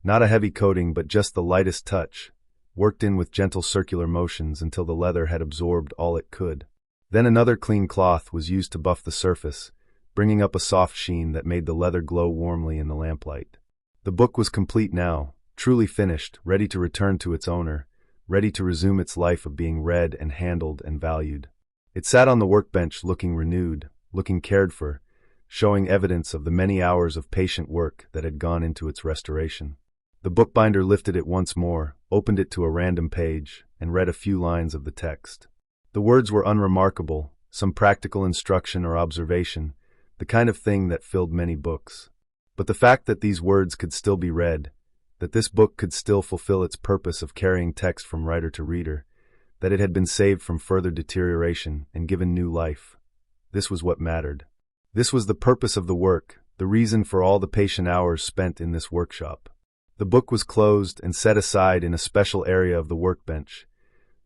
Speaker 1: Not a heavy coating, but just the lightest touch, worked in with gentle circular motions until the leather had absorbed all it could. Then another clean cloth was used to buff the surface, bringing up a soft sheen that made the leather glow warmly in the lamplight. The book was complete now, truly finished, ready to return to its owner, ready to resume its life of being read and handled and valued. It sat on the workbench looking renewed, looking cared for, showing evidence of the many hours of patient work that had gone into its restoration. The bookbinder lifted it once more, opened it to a random page, and read a few lines of the text. The words were unremarkable, some practical instruction or observation, the kind of thing that filled many books. But the fact that these words could still be read, that this book could still fulfill its purpose of carrying text from writer to reader, that it had been saved from further deterioration and given new life, this was what mattered. This was the purpose of the work, the reason for all the patient hours spent in this workshop. The book was closed and set aside in a special area of the workbench,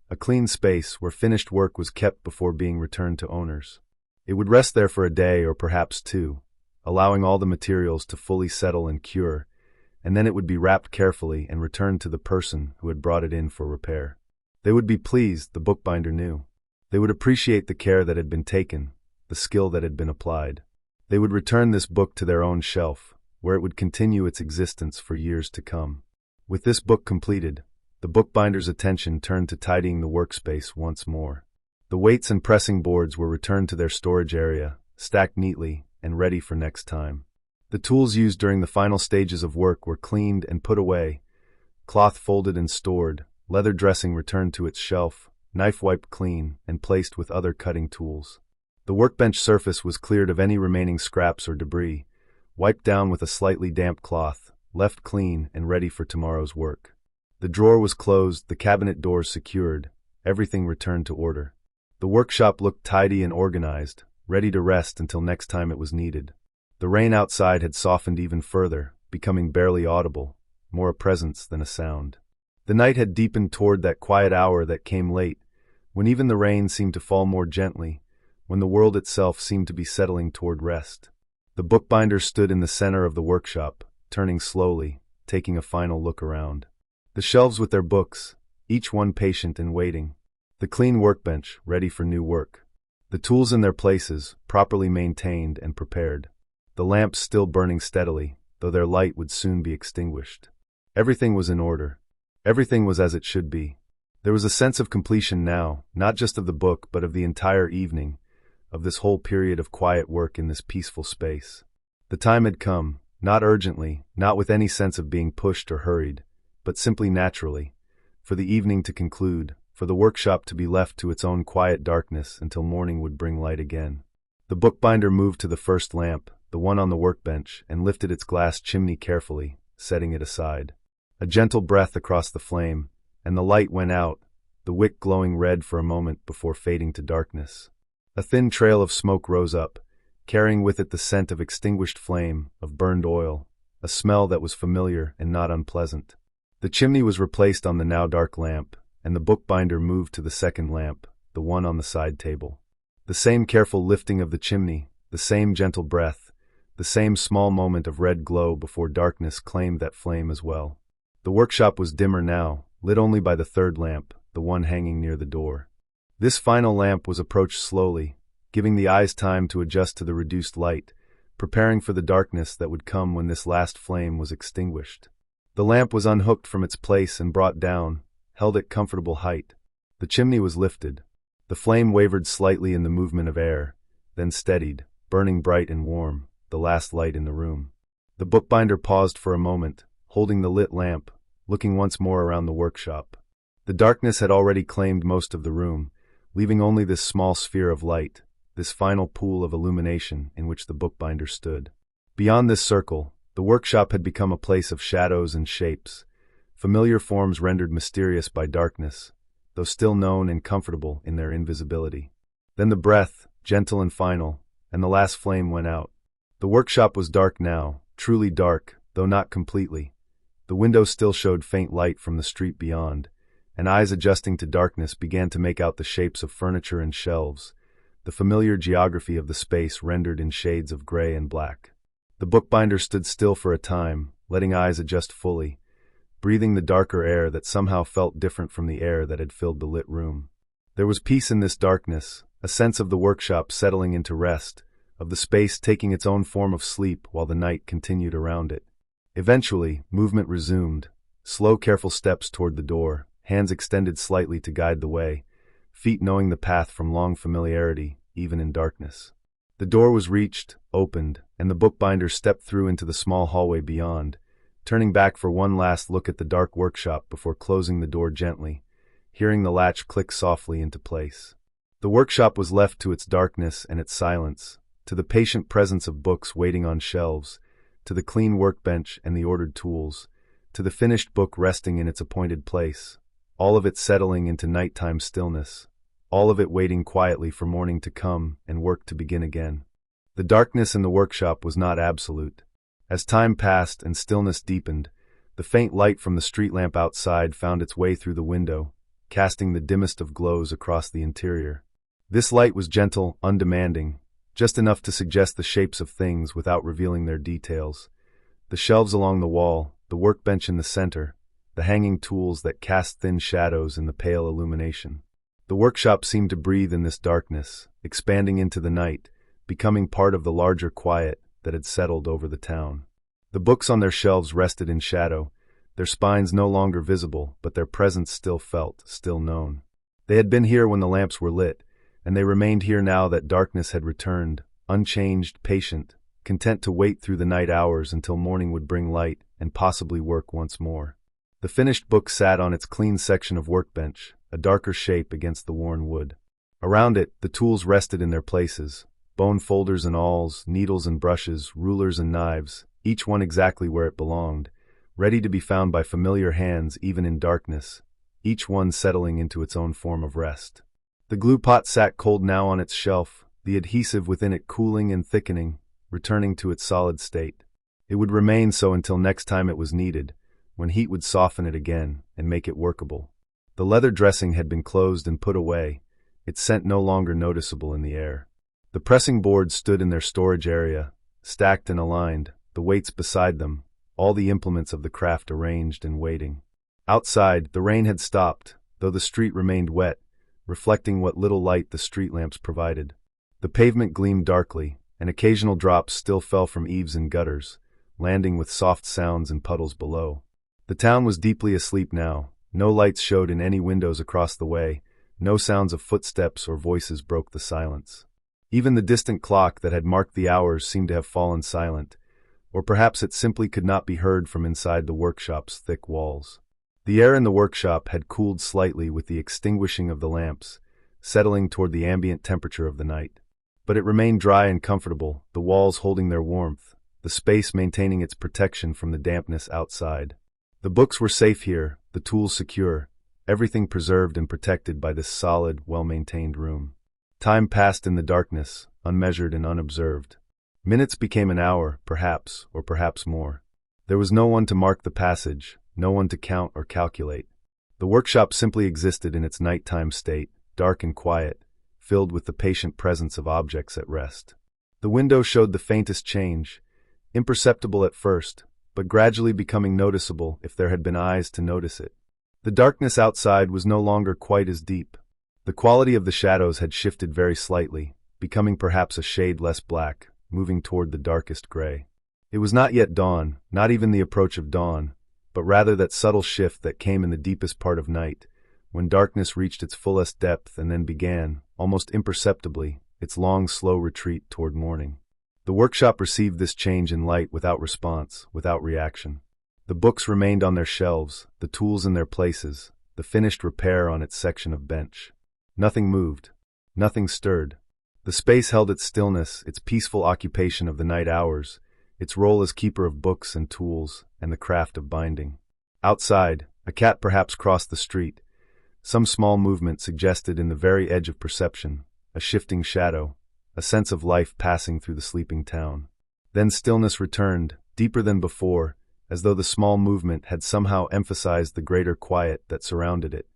Speaker 1: a clean space where finished work was kept before being returned to owners. It would rest there for a day or perhaps two, allowing all the materials to fully settle and cure, and then it would be wrapped carefully and returned to the person who had brought it in for repair. They would be pleased, the bookbinder knew. They would appreciate the care that had been taken, the skill that had been applied. They would return this book to their own shelf, where it would continue its existence for years to come. With this book completed, the bookbinder's attention turned to tidying the workspace once more. The weights and pressing boards were returned to their storage area, stacked neatly, and ready for next time. The tools used during the final stages of work were cleaned and put away, cloth folded and stored, leather dressing returned to its shelf, knife wiped clean, and placed with other cutting tools. The workbench surface was cleared of any remaining scraps or debris, wiped down with a slightly damp cloth, left clean and ready for tomorrow's work. The drawer was closed, the cabinet doors secured, everything returned to order. The workshop looked tidy and organized, ready to rest until next time it was needed. The rain outside had softened even further, becoming barely audible, more a presence than a sound. The night had deepened toward that quiet hour that came late, when even the rain seemed to fall more gently, when the world itself seemed to be settling toward rest. The bookbinder stood in the center of the workshop, turning slowly, taking a final look around. The shelves with their books, each one patient and waiting. The clean workbench, ready for new work. The tools in their places, properly maintained and prepared. The lamps still burning steadily, though their light would soon be extinguished. Everything was in order. Everything was as it should be. There was a sense of completion now, not just of the book but of the entire evening, of this whole period of quiet work in this peaceful space. The time had come, not urgently, not with any sense of being pushed or hurried, but simply naturally, for the evening to conclude, for the workshop to be left to its own quiet darkness until morning would bring light again. The bookbinder moved to the first lamp, the one on the workbench, and lifted its glass chimney carefully, setting it aside. A gentle breath across the flame, and the light went out, the wick glowing red for a moment before fading to darkness. A thin trail of smoke rose up, carrying with it the scent of extinguished flame, of burned oil, a smell that was familiar and not unpleasant. The chimney was replaced on the now dark lamp, and the bookbinder moved to the second lamp, the one on the side table. The same careful lifting of the chimney, the same gentle breath, the same small moment of red glow before darkness claimed that flame as well. The workshop was dimmer now, lit only by the third lamp, the one hanging near the door. This final lamp was approached slowly, giving the eyes time to adjust to the reduced light, preparing for the darkness that would come when this last flame was extinguished. The lamp was unhooked from its place and brought down, held at comfortable height. The chimney was lifted. The flame wavered slightly in the movement of air, then steadied, burning bright and warm, the last light in the room. The bookbinder paused for a moment, holding the lit lamp, looking once more around the workshop. The darkness had already claimed most of the room, leaving only this small sphere of light, this final pool of illumination in which the bookbinder stood. Beyond this circle, the workshop had become a place of shadows and shapes, familiar forms rendered mysterious by darkness, though still known and comfortable in their invisibility. Then the breath, gentle and final, and the last flame went out. The workshop was dark now, truly dark, though not completely. The windows still showed faint light from the street beyond, and eyes adjusting to darkness began to make out the shapes of furniture and shelves, the familiar geography of the space rendered in shades of gray and black. The bookbinder stood still for a time, letting eyes adjust fully, breathing the darker air that somehow felt different from the air that had filled the lit room. There was peace in this darkness, a sense of the workshop settling into rest, of the space taking its own form of sleep while the night continued around it. Eventually, movement resumed, slow, careful steps toward the door, hands extended slightly to guide the way, feet knowing the path from long familiarity, even in darkness. The door was reached, opened, and the bookbinder stepped through into the small hallway beyond, turning back for one last look at the dark workshop before closing the door gently, hearing the latch click softly into place. The workshop was left to its darkness and its silence, to the patient presence of books waiting on shelves, to the clean workbench and the ordered tools, to the finished book resting in its appointed place, all of it settling into nighttime stillness, all of it waiting quietly for morning to come and work to begin again. The darkness in the workshop was not absolute. As time passed and stillness deepened, the faint light from the street lamp outside found its way through the window, casting the dimmest of glows across the interior. This light was gentle, undemanding, just enough to suggest the shapes of things without revealing their details. The shelves along the wall, the workbench in the center, the hanging tools that cast thin shadows in the pale illumination. The workshop seemed to breathe in this darkness, expanding into the night, becoming part of the larger quiet that had settled over the town. The books on their shelves rested in shadow, their spines no longer visible, but their presence still felt, still known. They had been here when the lamps were lit, and they remained here now that darkness had returned, unchanged, patient, content to wait through the night hours until morning would bring light and possibly work once more. The finished book sat on its clean section of workbench, a darker shape against the worn wood. Around it, the tools rested in their places, bone folders and awls, needles and brushes, rulers and knives, each one exactly where it belonged, ready to be found by familiar hands even in darkness, each one settling into its own form of rest. The glue pot sat cold now on its shelf, the adhesive within it cooling and thickening, returning to its solid state. It would remain so until next time it was needed, when heat would soften it again and make it workable. The leather dressing had been closed and put away, its scent no longer noticeable in the air. The pressing boards stood in their storage area, stacked and aligned, the weights beside them, all the implements of the craft arranged and waiting. Outside, the rain had stopped, though the street remained wet, reflecting what little light the street lamps provided. The pavement gleamed darkly, and occasional drops still fell from eaves and gutters, landing with soft sounds in puddles below. The town was deeply asleep now. No lights showed in any windows across the way, no sounds of footsteps or voices broke the silence. Even the distant clock that had marked the hours seemed to have fallen silent, or perhaps it simply could not be heard from inside the workshop's thick walls. The air in the workshop had cooled slightly with the extinguishing of the lamps, settling toward the ambient temperature of the night. But it remained dry and comfortable, the walls holding their warmth, the space maintaining its protection from the dampness outside. The books were safe here, the tools secure, everything preserved and protected by this solid, well-maintained room. Time passed in the darkness, unmeasured and unobserved. Minutes became an hour, perhaps, or perhaps more. There was no one to mark the passage, no one to count or calculate. The workshop simply existed in its nighttime state, dark and quiet, filled with the patient presence of objects at rest. The window showed the faintest change, imperceptible at first, but gradually becoming noticeable if there had been eyes to notice it. The darkness outside was no longer quite as deep. The quality of the shadows had shifted very slightly, becoming perhaps a shade less black, moving toward the darkest gray. It was not yet dawn, not even the approach of dawn, but rather that subtle shift that came in the deepest part of night, when darkness reached its fullest depth and then began, almost imperceptibly, its long, slow retreat toward morning. The workshop received this change in light without response, without reaction. The books remained on their shelves, the tools in their places, the finished repair on its section of bench. Nothing moved. Nothing stirred. The space held its stillness, its peaceful occupation of the night hours, its role as keeper of books and tools, and the craft of binding. Outside, a cat perhaps crossed the street, Some small movement suggested in the very edge of perception, a shifting shadow, a sense of life passing through the sleeping town. Then stillness returned, deeper than before, as though the small movement had somehow emphasized the greater quiet that surrounded it.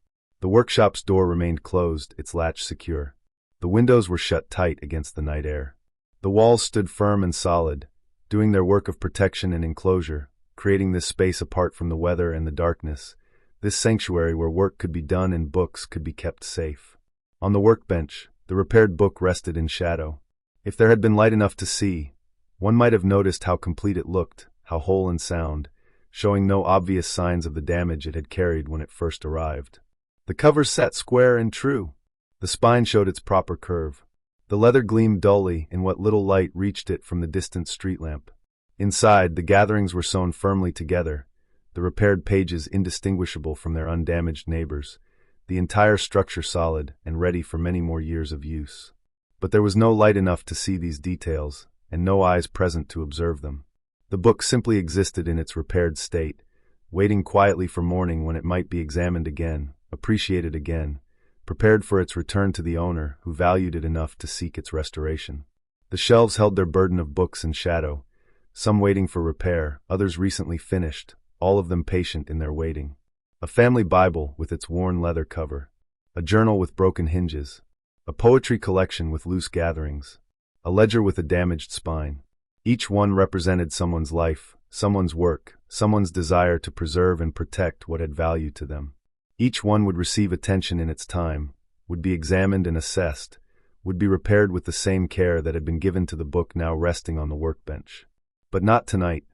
Speaker 1: The workshop's door remained closed, its latch secure. The windows were shut tight against the night air. The walls stood firm and solid, doing their work of protection and enclosure, creating this space apart from the weather and the darkness, this sanctuary where work could be done and books could be kept safe. On the workbench, the repaired book rested in shadow. If there had been light enough to see, one might have noticed how complete it looked, how whole and sound, showing no obvious signs of the damage it had carried when it first arrived. The cover sat square and true. The spine showed its proper curve. The leather gleamed dully in what little light reached it from the distant street lamp. Inside, the gatherings were sewn firmly together, the repaired pages indistinguishable from their undamaged neighbors, the entire structure solid and ready for many more years of use. But there was no light enough to see these details, and no eyes present to observe them. The book simply existed in its repaired state, waiting quietly for morning when it might be examined again, appreciated again, prepared for its return to the owner who valued it enough to seek its restoration. The shelves held their burden of books in shadow, some waiting for repair, others recently finished, all of them patient in their waiting. A family Bible with its worn leather cover, a journal with broken hinges, a poetry collection with loose gatherings, a ledger with a damaged spine. Each one represented someone's life, someone's work, someone's desire to preserve and protect what had value to them. Each one would receive attention in its time, would be examined and assessed, would be repaired with the same care that had been given to the book now resting on the workbench. But not tonight.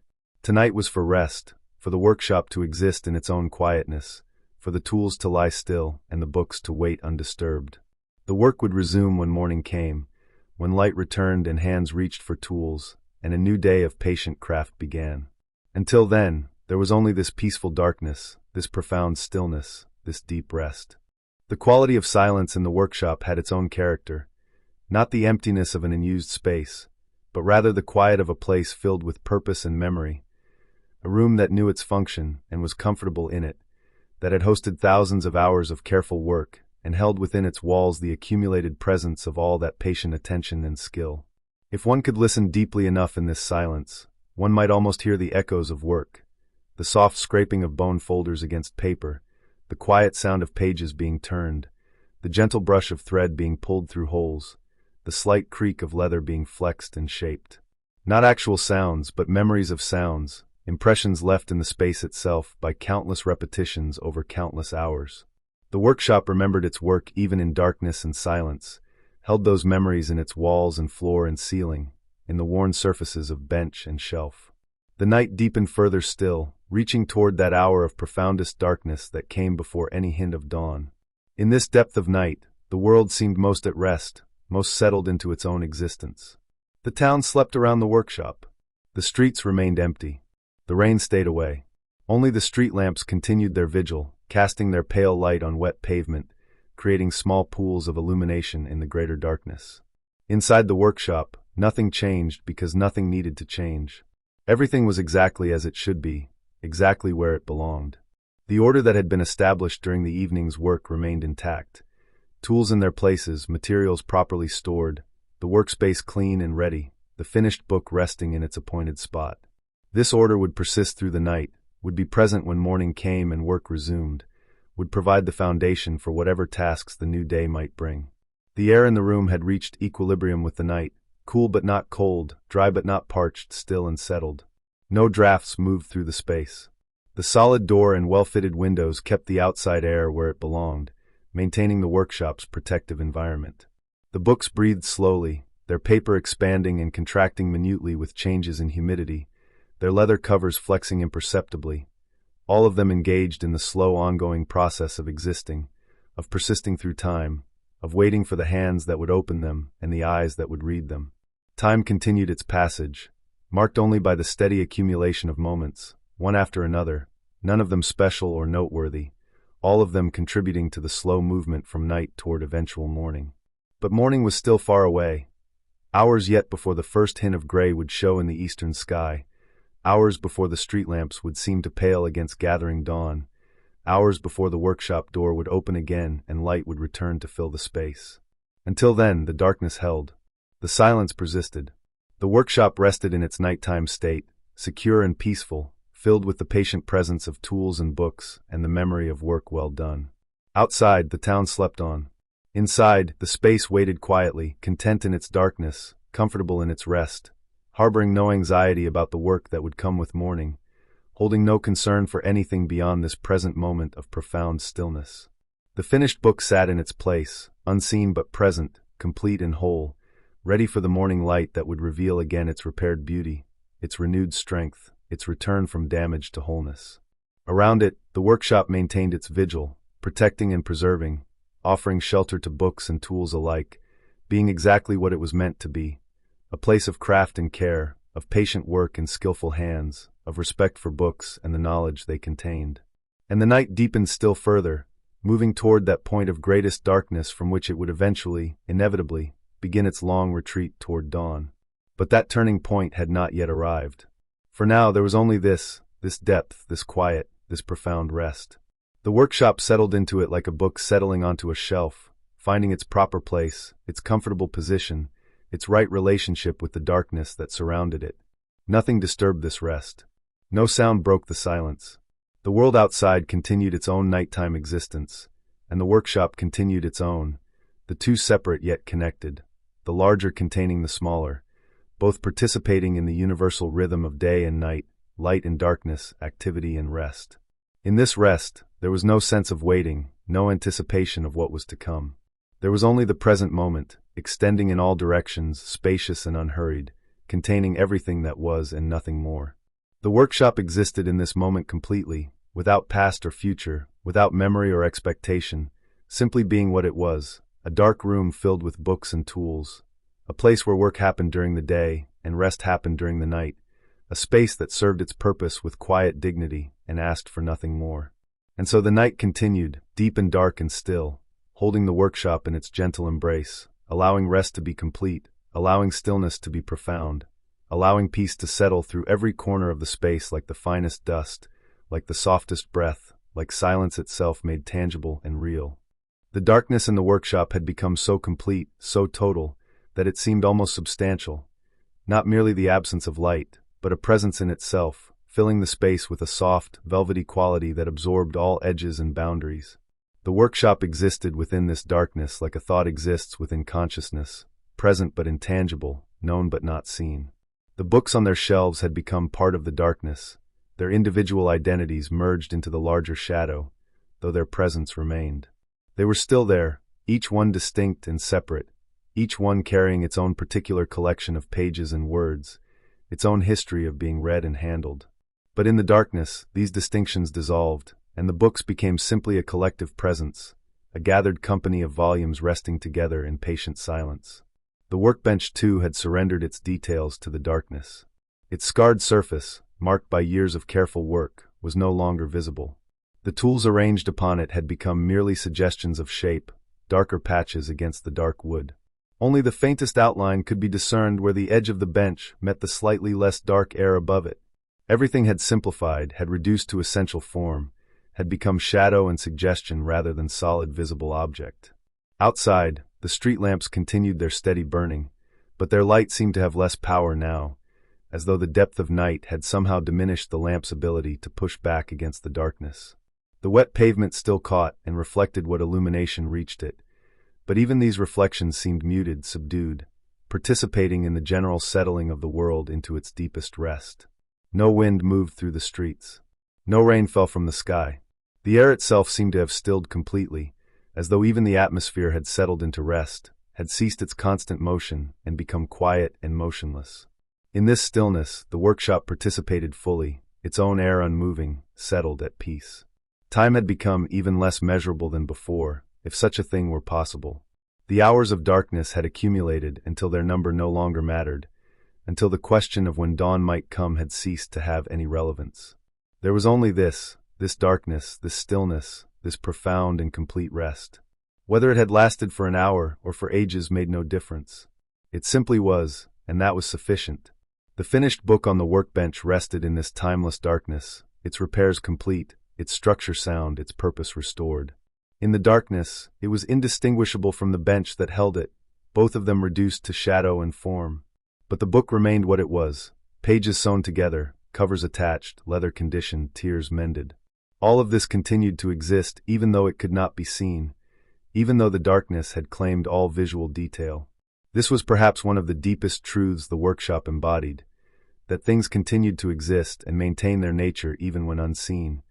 Speaker 1: Tonight was for rest, for the workshop to exist in its own quietness, for the tools to lie still and the books to wait undisturbed. The work would resume when morning came, when light returned and hands reached for tools, and a new day of patient craft began. Until then, there was only this peaceful darkness, this profound stillness, this deep rest. The quality of silence in the workshop had its own character, not the emptiness of an unused space, but rather the quiet of a place filled with purpose and memory, a room that knew its function and was comfortable in it, that had hosted thousands of hours of careful work and held within its walls the accumulated presence of all that patient attention and skill. If one could listen deeply enough in this silence, one might almost hear the echoes of work, the soft scraping of bone folders against paper, the quiet sound of pages being turned, the gentle brush of thread being pulled through holes, the slight creak of leather being flexed and shaped. Not actual sounds, but memories of sounds, impressions left in the space itself by countless repetitions over countless hours. The workshop remembered its work even in darkness and silence, held those memories in its walls and floor and ceiling, in the worn surfaces of bench and shelf. The night deepened further still, reaching toward that hour of profoundest darkness that came before any hint of dawn. In this depth of night, the world seemed most at rest, most settled into its own existence. The town slept around the workshop. The streets remained empty. The rain stayed away. Only the street lamps continued their vigil, casting their pale light on wet pavement, creating small pools of illumination in the greater darkness. Inside the workshop, nothing changed because nothing needed to change. Everything was exactly as it should be, exactly where it belonged. The order that had been established during the evening's work remained intact. Tools in their places, materials properly stored, the workspace clean and ready, the finished book resting in its appointed spot. This order would persist through the night, would be present when morning came and work resumed, would provide the foundation for whatever tasks the new day might bring. The air in the room had reached equilibrium with the night, cool but not cold, dry but not parched, still and settled. No drafts moved through the space. The solid door and well-fitted windows kept the outside air where it belonged, maintaining the workshop's protective environment. The books breathed slowly, their paper expanding and contracting minutely with changes in humidity, their leather covers flexing imperceptibly, all of them engaged in the slow ongoing process of existing, of persisting through time, of waiting for the hands that would open them and the eyes that would read them. Time continued its passage, marked only by the steady accumulation of moments, one after another, none of them special or noteworthy, all of them contributing to the slow movement from night toward eventual morning. But morning was still far away, hours yet before the first hint of gray would show in the eastern sky, hours before the street lamps would seem to pale against gathering dawn, hours before the workshop door would open again and light would return to fill the space. Until then, the darkness held. The silence persisted. The workshop rested in its nighttime state, secure and peaceful, filled with the patient presence of tools and books and the memory of work well done. Outside, the town slept on. Inside, the space waited quietly, content in its darkness, comfortable in its rest, harboring no anxiety about the work that would come with morning, holding no concern for anything beyond this present moment of profound stillness. The finished book sat in its place, unseen but present, complete and whole, ready for the morning light that would reveal again its repaired beauty, its renewed strength, its return from damage to wholeness. Around it, the workshop maintained its vigil, protecting and preserving, offering shelter to books and tools alike, being exactly what it was meant to be, a place of craft and care, of patient work and skillful hands, of respect for books and the knowledge they contained. And the night deepened still further, moving toward that point of greatest darkness from which it would eventually, inevitably, begin its long retreat toward dawn. But that turning point had not yet arrived. For now there was only this depth, this quiet, this profound rest. The workshop settled into it like a book settling onto a shelf, finding its proper place, its comfortable position, its right relationship with the darkness that surrounded it. Nothing disturbed this rest. No sound broke the silence. The world outside continued its own nighttime existence, and the workshop continued its own, the two separate yet connected, the larger containing the smaller, both participating in the universal rhythm of day and night, light and darkness, activity and rest. In this rest, there was no sense of waiting, no anticipation of what was to come. There was only the present moment, extending in all directions, spacious and unhurried, containing everything that was and nothing more. The workshop existed in this moment completely, without past or future, without memory or expectation, simply being what it was, a dark room filled with books and tools, a place where work happened during the day and rest happened during the night, a space that served its purpose with quiet dignity and asked for nothing more. And so the night continued, deep and dark and still, holding the workshop in its gentle embrace, allowing rest to be complete, allowing stillness to be profound, allowing peace to settle through every corner of the space like the finest dust, like the softest breath, like silence itself made tangible and real. The darkness in the workshop had become so complete, so total, that it seemed almost substantial, not merely the absence of light, but a presence in itself, filling the space with a soft, velvety quality that absorbed all edges and boundaries. The workshop existed within this darkness like a thought exists within consciousness, present but intangible, known but not seen. The books on their shelves had become part of the darkness, their individual identities merged into the larger shadow, though their presence remained. They were still there, each one distinct and separate, each one carrying its own particular collection of pages and words, its own history of being read and handled. But in the darkness, these distinctions dissolved, and the books became simply a collective presence, a gathered company of volumes resting together in patient silence. The workbench, too, had surrendered its details to the darkness. Its scarred surface, marked by years of careful work, was no longer visible. The tools arranged upon it had become merely suggestions of shape, darker patches against the dark wood. Only the faintest outline could be discerned where the edge of the bench met the slightly less dark air above it. Everything had simplified, had reduced to essential form, had become shadow and suggestion rather than solid visible object. Outside, the street lamps continued their steady burning, but their light seemed to have less power now, as though the depth of night had somehow diminished the lamp's ability to push back against the darkness. The wet pavement still caught and reflected what illumination reached it, but even these reflections seemed muted, subdued, participating in the general settling of the world into its deepest rest. No wind moved through the streets. No rain fell from the sky. The air itself seemed to have stilled completely, as though even the atmosphere had settled into rest, had ceased its constant motion and become quiet and motionless. In this stillness, the workshop participated fully, its own air unmoving, settled at peace. Time had become even less measurable than before, if such a thing were possible. The hours of darkness had accumulated until their number no longer mattered, until the question of when dawn might come had ceased to have any relevance. There was only this darkness, this stillness, this profound and complete rest. Whether it had lasted for an hour or for ages made no difference. It simply was, and that was sufficient. The finished book on the workbench rested in this timeless darkness, its repairs complete, its structure sound, its purpose restored. In the darkness, it was indistinguishable from the bench that held it, both of them reduced to shadow and form. But the book remained what it was, pages sewn together, covers attached, leather conditioned, tears mended. All of this continued to exist even though it could not be seen, even though the darkness had claimed all visual detail. This was perhaps one of the deepest truths the workshop embodied, that things continued to exist and maintain their nature even when unseen,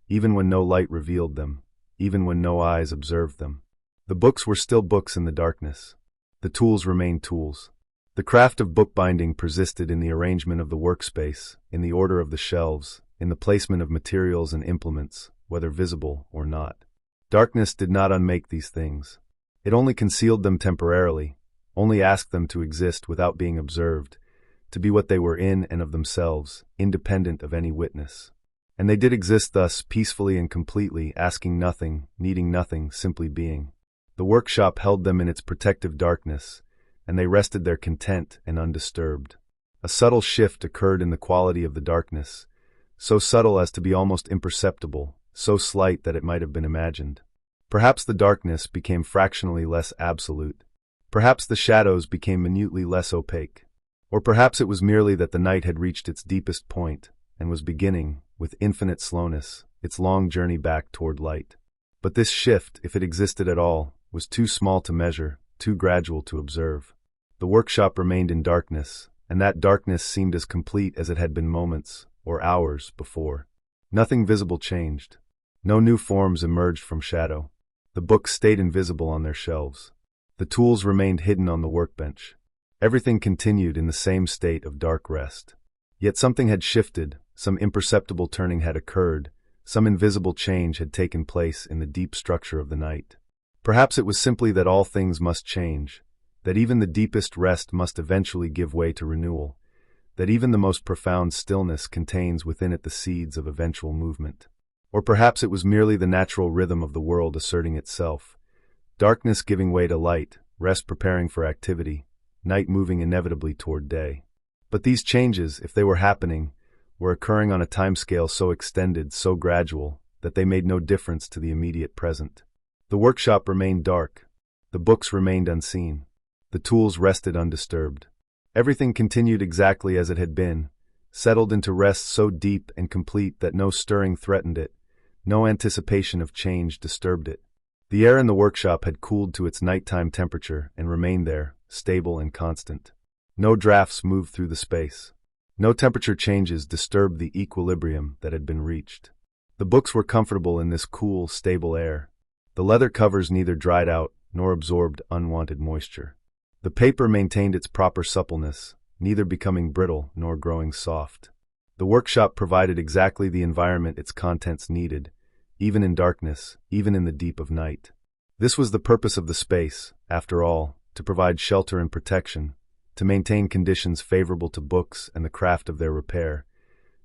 Speaker 1: even when no light revealed them, even when no eyes observed them. The books were still books in the darkness. The tools remained tools. The craft of bookbinding persisted in the arrangement of the workspace, in the order of the shelves, in the placement of materials and implements, whether visible or not. Darkness did not unmake these things. It only concealed them temporarily, only asked them to exist without being observed, to be what they were in and of themselves, independent of any witness. And they did exist thus, peacefully and completely, asking nothing, needing nothing, simply being. The workshop held them in its protective darkness, and they rested there content and undisturbed. A subtle shift occurred in the quality of the darkness, so subtle as to be almost imperceptible, so slight that it might have been imagined. Perhaps the darkness became fractionally less absolute. Perhaps the shadows became minutely less opaque. Or perhaps it was merely that the night had reached its deepest point and was beginning, with infinite slowness, its long journey back toward light. But this shift, if it existed at all, was too small to measure, too gradual to observe. The workshop remained in darkness, and that darkness seemed as complete as it had been moments, or hours, before. Nothing visible changed. No new forms emerged from shadow. The books stayed invisible on their shelves. The tools remained hidden on the workbench. Everything continued in the same state of dark rest. Yet something had shifted, some imperceptible turning had occurred, some invisible change had taken place in the deep structure of the night. Perhaps it was simply that all things must change, that even the deepest rest must eventually give way to renewal, that even the most profound stillness contains within it the seeds of eventual movement. Or perhaps it was merely the natural rhythm of the world asserting itself, darkness giving way to light, rest preparing for activity, night moving inevitably toward day. But these changes, if they were happening, were occurring on a timescale so extended, so gradual, that they made no difference to the immediate present. The workshop remained dark. The books remained unseen. The tools rested undisturbed. Everything continued exactly as it had been, settled into rest so deep and complete that no stirring threatened it, no anticipation of change disturbed it. The air in the workshop had cooled to its nighttime temperature and remained there, stable and constant. No drafts moved through the space. No temperature changes disturbed the equilibrium that had been reached. The books were comfortable in this cool, stable air. The leather covers neither dried out nor absorbed unwanted moisture. The paper maintained its proper suppleness, neither becoming brittle nor growing soft. The workshop provided exactly the environment its contents needed, even in darkness, even in the deep of night. This was the purpose of the space, after all, to provide shelter and protection, to maintain conditions favorable to books and the craft of their repair,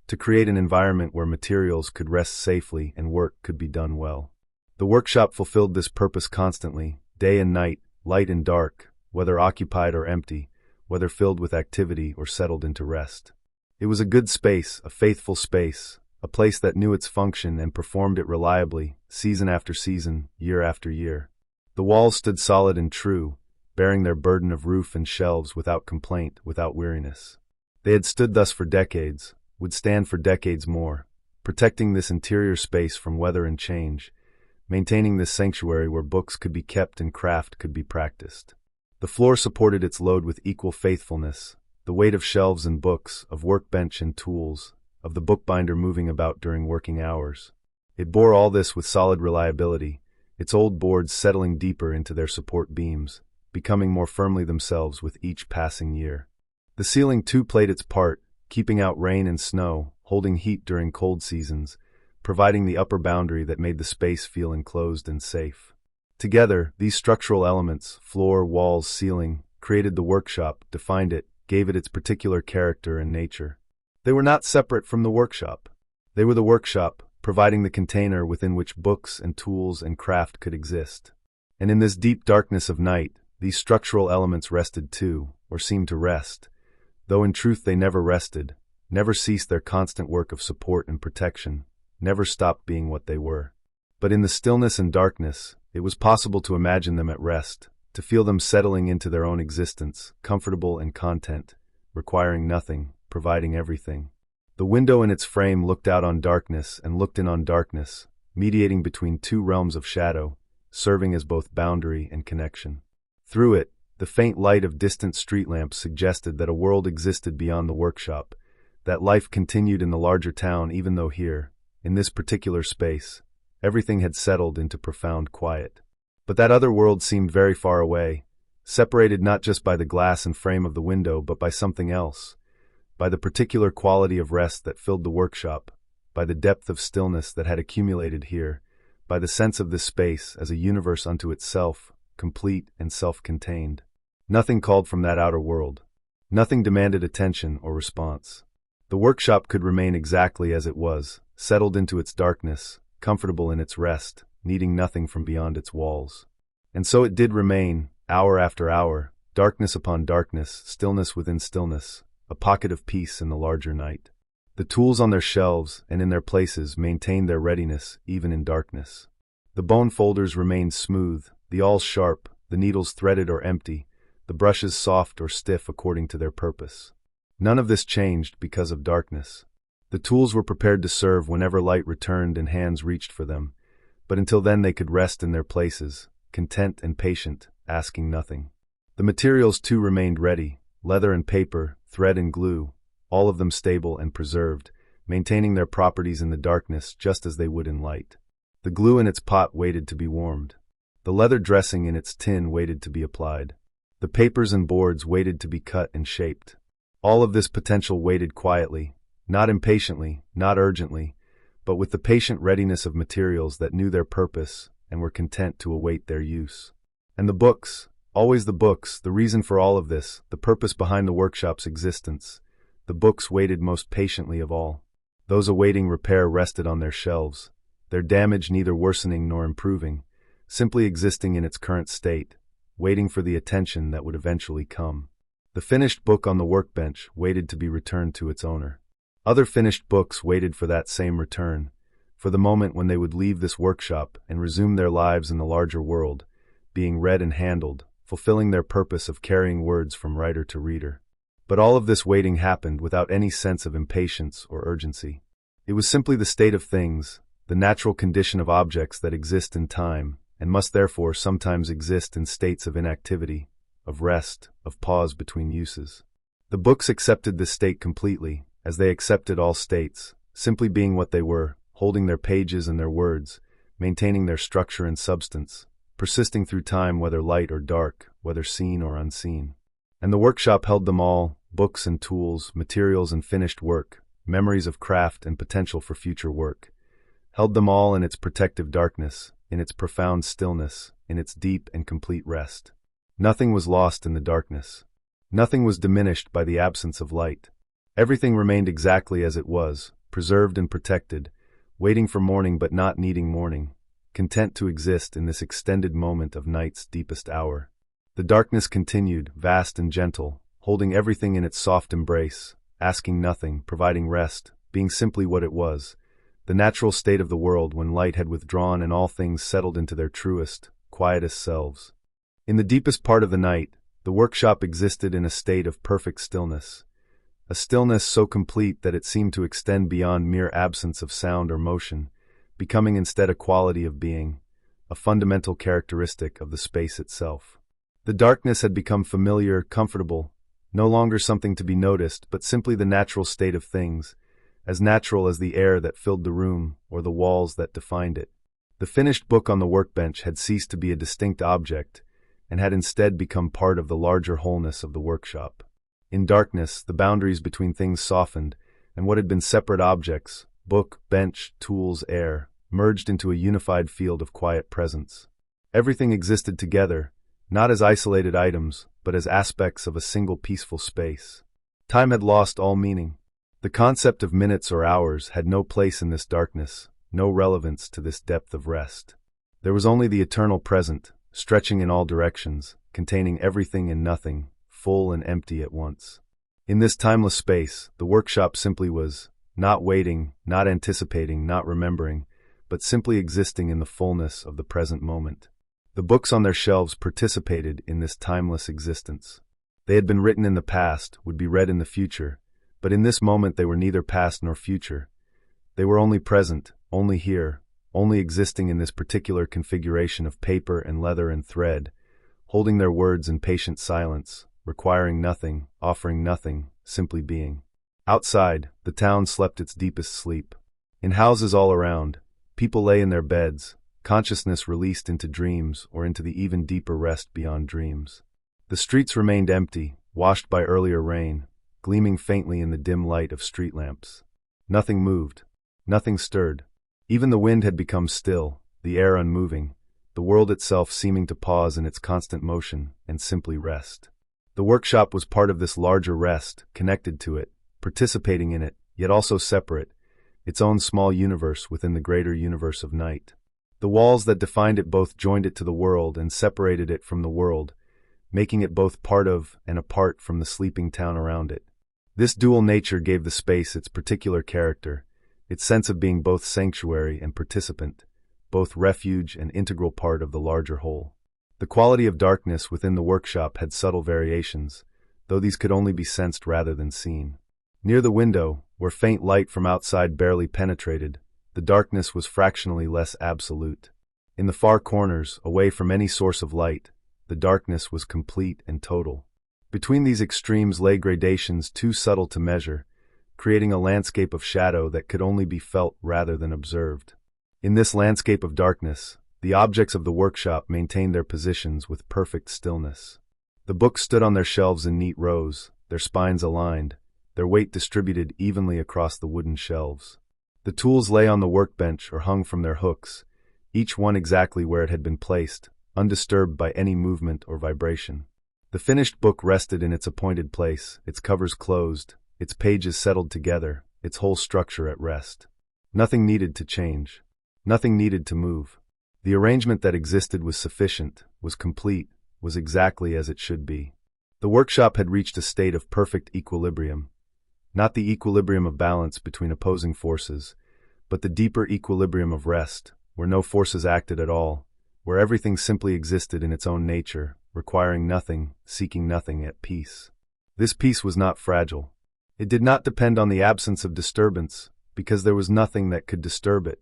Speaker 1: to create an environment where materials could rest safely and work could be done well. The workshop fulfilled this purpose constantly, day and night, light and dark, whether occupied or empty, whether filled with activity or settled into rest. It was a good space, a faithful space, a place that knew its function and performed it reliably, season after season, year after year. The walls stood solid and true, bearing their burden of roof and shelves without complaint, without weariness. They had stood thus for decades, would stand for decades more, protecting this interior space from weather and change, maintaining this sanctuary where books could be kept and craft could be practiced. The floor supported its load with equal faithfulness, the weight of shelves and books, of workbench and tools, of the bookbinder moving about during working hours. It bore all this with solid reliability, its old boards settling deeper into their support beams, becoming more firmly themselves with each passing year. The ceiling too played its part, keeping out rain and snow, holding heat during cold seasons, providing the upper boundary that made the space feel enclosed and safe. Together, these structural elements, floor, walls, ceiling, created the workshop, defined it, gave it its particular character and nature. They were not separate from the workshop. They were the workshop, providing the container within which books and tools and craft could exist. And in this deep darkness of night, these structural elements rested too, or seemed to rest, though in truth they never rested, never ceased their constant work of support and protection, never stopped being what they were. But in the stillness and darkness, it was possible to imagine them at rest, to feel them settling into their own existence, comfortable and content, requiring nothing, providing everything. The window in its frame looked out on darkness and looked in on darkness, mediating between two realms of shadow, serving as both boundary and connection. Through it, the faint light of distant street lamps suggested that a world existed beyond the workshop, that life continued in the larger town even though here, in this particular space, everything had settled into profound quiet. But that other world seemed very far away, separated not just by the glass and frame of the window but by something else, by the particular quality of rest that filled the workshop, by the depth of stillness that had accumulated here, by the sense of this space as a universe unto itself, complete and self-contained. Nothing called from that outer world. Nothing demanded attention or response. The workshop could remain exactly as it was, settled into its darkness, comfortable in its rest, needing nothing from beyond its walls. And so it did remain, hour after hour, darkness upon darkness, stillness within stillness, a pocket of peace in the larger night. The tools on their shelves and in their places maintained their readiness even in darkness. The bone folders remained smooth, the awls sharp, the needles threaded or empty, the brushes soft or stiff according to their purpose. None of this changed because of darkness. The tools were prepared to serve whenever light returned and hands reached for them, but until then they could rest in their places, content and patient, asking nothing. The materials too remained ready, leather and paper, thread and glue, all of them stable and preserved, maintaining their properties in the darkness just as they would in light. The glue in its pot waited to be warmed. The leather dressing in its tin waited to be applied. The papers and boards waited to be cut and shaped. All of this potential waited quietly, not impatiently, not urgently, but with the patient readiness of materials that knew their purpose and were content to await their use. And the books, always the books, the reason for all of this, the purpose behind the workshop's existence. The books waited most patiently of all. Those awaiting repair rested on their shelves, their damage neither worsening nor improving, simply existing in its current state, waiting for the attention that would eventually come. The finished book on the workbench waited to be returned to its owner. Other finished books waited for that same return, for the moment when they would leave this workshop and resume their lives in the larger world, being read and handled, fulfilling their purpose of carrying words from writer to reader. But all of this waiting happened without any sense of impatience or urgency. It was simply the state of things, the natural condition of objects that exist in time, and must therefore sometimes exist in states of inactivity, of rest, of pause between uses. The books accepted this state completely, as they accepted all states, simply being what they were, holding their pages and their words, maintaining their structure and substance, persisting through time whether light or dark, whether seen or unseen. And the workshop held them all, books and tools, materials and finished work, memories of craft and potential for future work, held them all in its protective darkness, in its profound stillness, in its deep and complete rest. Nothing was lost in the darkness. Nothing was diminished by the absence of light. Everything remained exactly as it was, preserved and protected, waiting for morning but not needing morning, content to exist in this extended moment of night's deepest hour. The darkness continued, vast and gentle, holding everything in its soft embrace, asking nothing, providing rest, being simply what it was, the natural state of the world when light had withdrawn and all things settled into their truest, quietest selves. In the deepest part of the night, the workshop existed in a state of perfect stillness, a stillness so complete that it seemed to extend beyond mere absence of sound or motion, becoming instead a quality of being, a fundamental characteristic of the space itself. The darkness had become familiar, comfortable, no longer something to be noticed, but simply the natural state of things, as natural as the air that filled the room or the walls that defined it. The finished book on the workbench had ceased to be a distinct object, and had instead become part of the larger wholeness of the workshop. In darkness, the boundaries between things softened, and what had been separate objects, book, bench, tools, air, merged into a unified field of quiet presence. Everything existed together, not as isolated items, but as aspects of a single peaceful space. Time had lost all meaning. The concept of minutes or hours had no place in this darkness, no relevance to this depth of rest. There was only the eternal present, stretching in all directions, containing everything and nothing, full and empty at once. In this timeless space, the workshop simply was, not waiting, not anticipating, not remembering, but simply existing in the fullness of the present moment. The books on their shelves participated in this timeless existence. They had been written in the past, would be read in the future, but in this moment they were neither past nor future. They were only present, only here, only existing in this particular configuration of paper and leather and thread, holding their words in patient silence, requiring nothing, offering nothing, simply being. Outside, the town slept its deepest sleep. In houses all around, people lay in their beds, consciousness released into dreams or into the even deeper rest beyond dreams. The streets remained empty, washed by earlier rain, gleaming faintly in the dim light of street lamps. Nothing moved. Nothing stirred. Even the wind had become still, the air unmoving, the world itself seeming to pause in its constant motion and simply rest. The workshop was part of this larger rest, connected to it, participating in it, yet also separate, its own small universe within the greater universe of night. The walls that defined it both joined it to the world and separated it from the world, making it both part of and apart from the sleeping town around it. This dual nature gave the space its particular character, its sense of being both sanctuary and participant, both refuge and integral part of the larger whole. The quality of darkness within the workshop had subtle variations, though these could only be sensed rather than seen. Near the window, where faint light from outside barely penetrated, the darkness was fractionally less absolute. In the far corners, away from any source of light, the darkness was complete and total. Between these extremes lay gradations too subtle to measure, creating a landscape of shadow that could only be felt rather than observed. In this landscape of darkness, the objects of the workshop maintained their positions with perfect stillness. The books stood on their shelves in neat rows, their spines aligned, their weight distributed evenly across the wooden shelves. The tools lay on the workbench or hung from their hooks, each one exactly where it had been placed, undisturbed by any movement or vibration. The finished book rested in its appointed place, its covers closed, its pages settled together, its whole structure at rest. Nothing needed to change. Nothing needed to move. The arrangement that existed was sufficient, was complete, was exactly as it should be. The workshop had reached a state of perfect equilibrium. Not the equilibrium of balance between opposing forces, but the deeper equilibrium of rest, where no forces acted at all, where everything simply existed in its own nature, requiring nothing, seeking nothing, at peace. This peace was not fragile. It did not depend on the absence of disturbance, because there was nothing that could disturb it.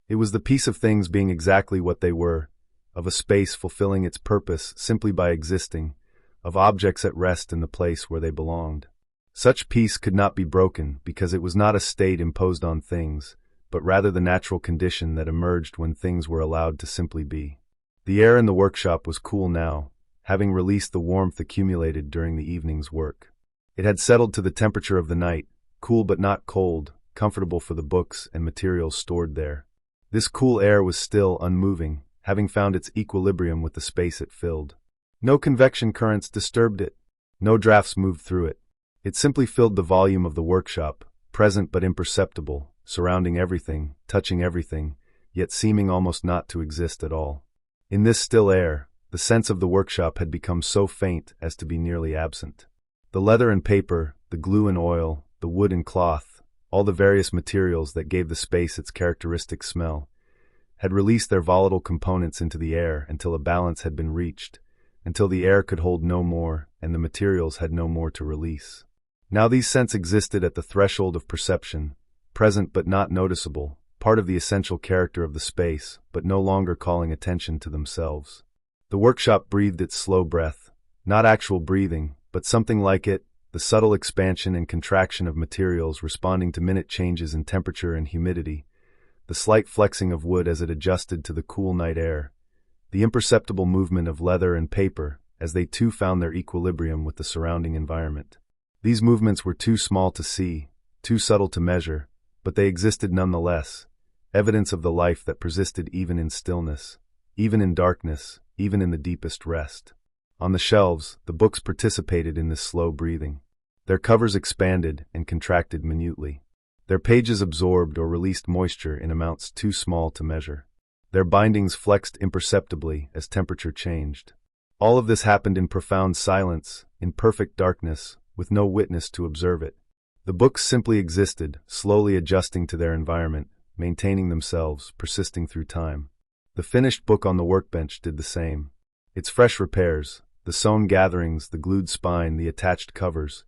Speaker 1: It was the peace of things being exactly what they were, of a space fulfilling its purpose simply by existing, of objects at rest in the place where they belonged. Such peace could not be broken because it was not a state imposed on things, but rather the natural condition that emerged when things were allowed to simply be. The air in the workshop was cool now, having released the warmth accumulated during the evening's work. It had settled to the temperature of the night, cool but not cold, comfortable for the books and materials stored there. This cool air was still unmoving, having found its equilibrium with the space it filled. No convection currents disturbed it. No drafts moved through it. It simply filled the volume of the workshop, present but imperceptible, surrounding everything, touching everything, yet seeming almost not to exist at all. In this still air, the sense of the workshop had become so faint as to be nearly absent. The leather and paper, the glue and oil, the wood and cloth, all the various materials that gave the space its characteristic smell, had released their volatile components into the air until a balance had been reached, until the air could hold no more and the materials had no more to release. Now these scents existed at the threshold of perception, present but not noticeable, part of the essential character of the space, but no longer calling attention to themselves. The workshop breathed its slow breath, not actual breathing, but something like it, the subtle expansion and contraction of materials responding to minute changes in temperature and humidity, the slight flexing of wood as it adjusted to the cool night air, the imperceptible movement of leather and paper as they too found their equilibrium with the surrounding environment. These movements were too small to see, too subtle to measure, but they existed nonetheless, evidence of the life that persisted even in stillness, even in darkness, even in the deepest rest. On the shelves, the books participated in this slow breathing. Their covers expanded and contracted minutely. Their pages absorbed or released moisture in amounts too small to measure. Their bindings flexed imperceptibly as temperature changed. All of this happened in profound silence, in perfect darkness, with no witness to observe it. The books simply existed, slowly adjusting to their environment, maintaining themselves, persisting through time. The finished book on the workbench did the same. Its fresh repairs, the sewn gatherings, the glued spine, the attached covers,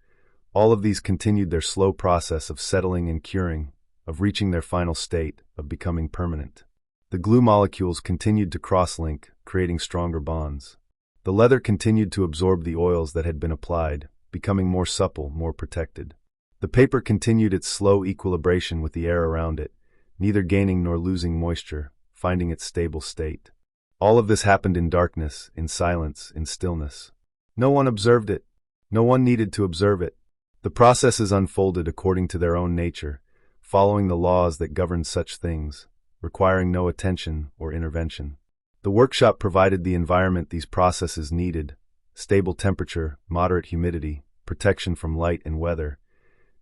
Speaker 1: all of these continued their slow process of settling and curing, of reaching their final state, of becoming permanent. The glue molecules continued to cross-link, creating stronger bonds. The leather continued to absorb the oils that had been applied, becoming more supple, more protected. The paper continued its slow equilibration with the air around it, neither gaining nor losing moisture, finding its stable state. All of this happened in darkness, in silence, in stillness. No one observed it. No one needed to observe it. The processes unfolded according to their own nature, following the laws that govern such things, requiring no attention or intervention. The workshop provided the environment these processes needed: stable temperature, moderate humidity, protection from light and weather,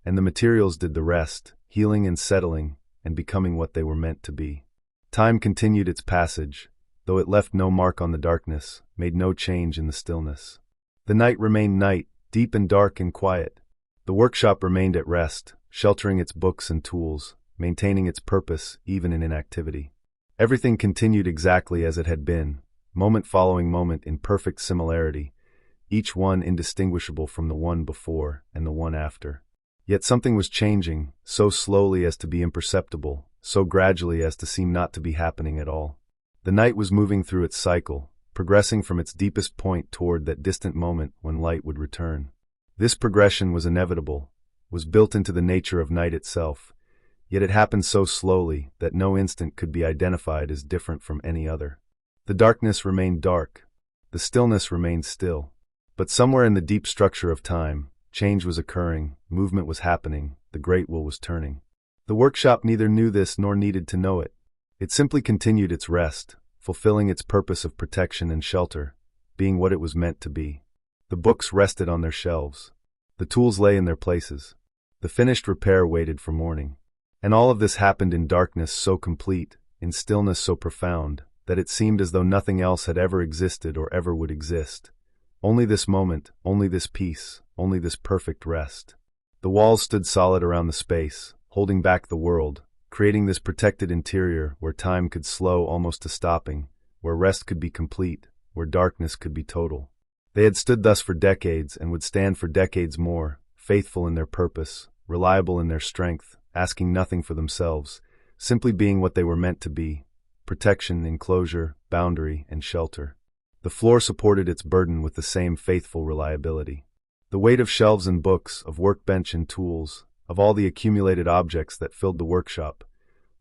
Speaker 1: and the materials did the rest, healing and settling, and becoming what they were meant to be. Time continued its passage, though it left no mark on the darkness, made no change in the stillness. The night remained night, deep and dark and quiet. The workshop remained at rest, sheltering its books and tools, maintaining its purpose even in inactivity. Everything continued exactly as it had been, moment following moment in perfect similarity, each one indistinguishable from the one before and the one after. Yet something was changing, so slowly as to be imperceptible, so gradually as to seem not to be happening at all. The night was moving through its cycle, progressing from its deepest point toward that distant moment when light would return. This progression was inevitable, was built into the nature of night itself, yet it happened so slowly that no instant could be identified as different from any other. The darkness remained dark, the stillness remained still, but somewhere in the deep structure of time, change was occurring, movement was happening, the great wheel was turning. The workshop neither knew this nor needed to know it. It simply continued its rest, fulfilling its purpose of protection and shelter, being what it was meant to be. The books rested on their shelves. The tools lay in their places. The finished repair waited for morning. And all of this happened in darkness so complete, in stillness so profound, that it seemed as though nothing else had ever existed or ever would exist. Only this moment, only this peace, only this perfect rest. The walls stood solid around the space, holding back the world, creating this protected interior where time could slow almost to stopping, where rest could be complete, where darkness could be total. They had stood thus for decades and would stand for decades more, faithful in their purpose, reliable in their strength, asking nothing for themselves, simply being what they were meant to be: protection, enclosure, boundary, and shelter. The floor supported its burden with the same faithful reliability. The weight of shelves and books, of workbench and tools, of all the accumulated objects that filled the workshop,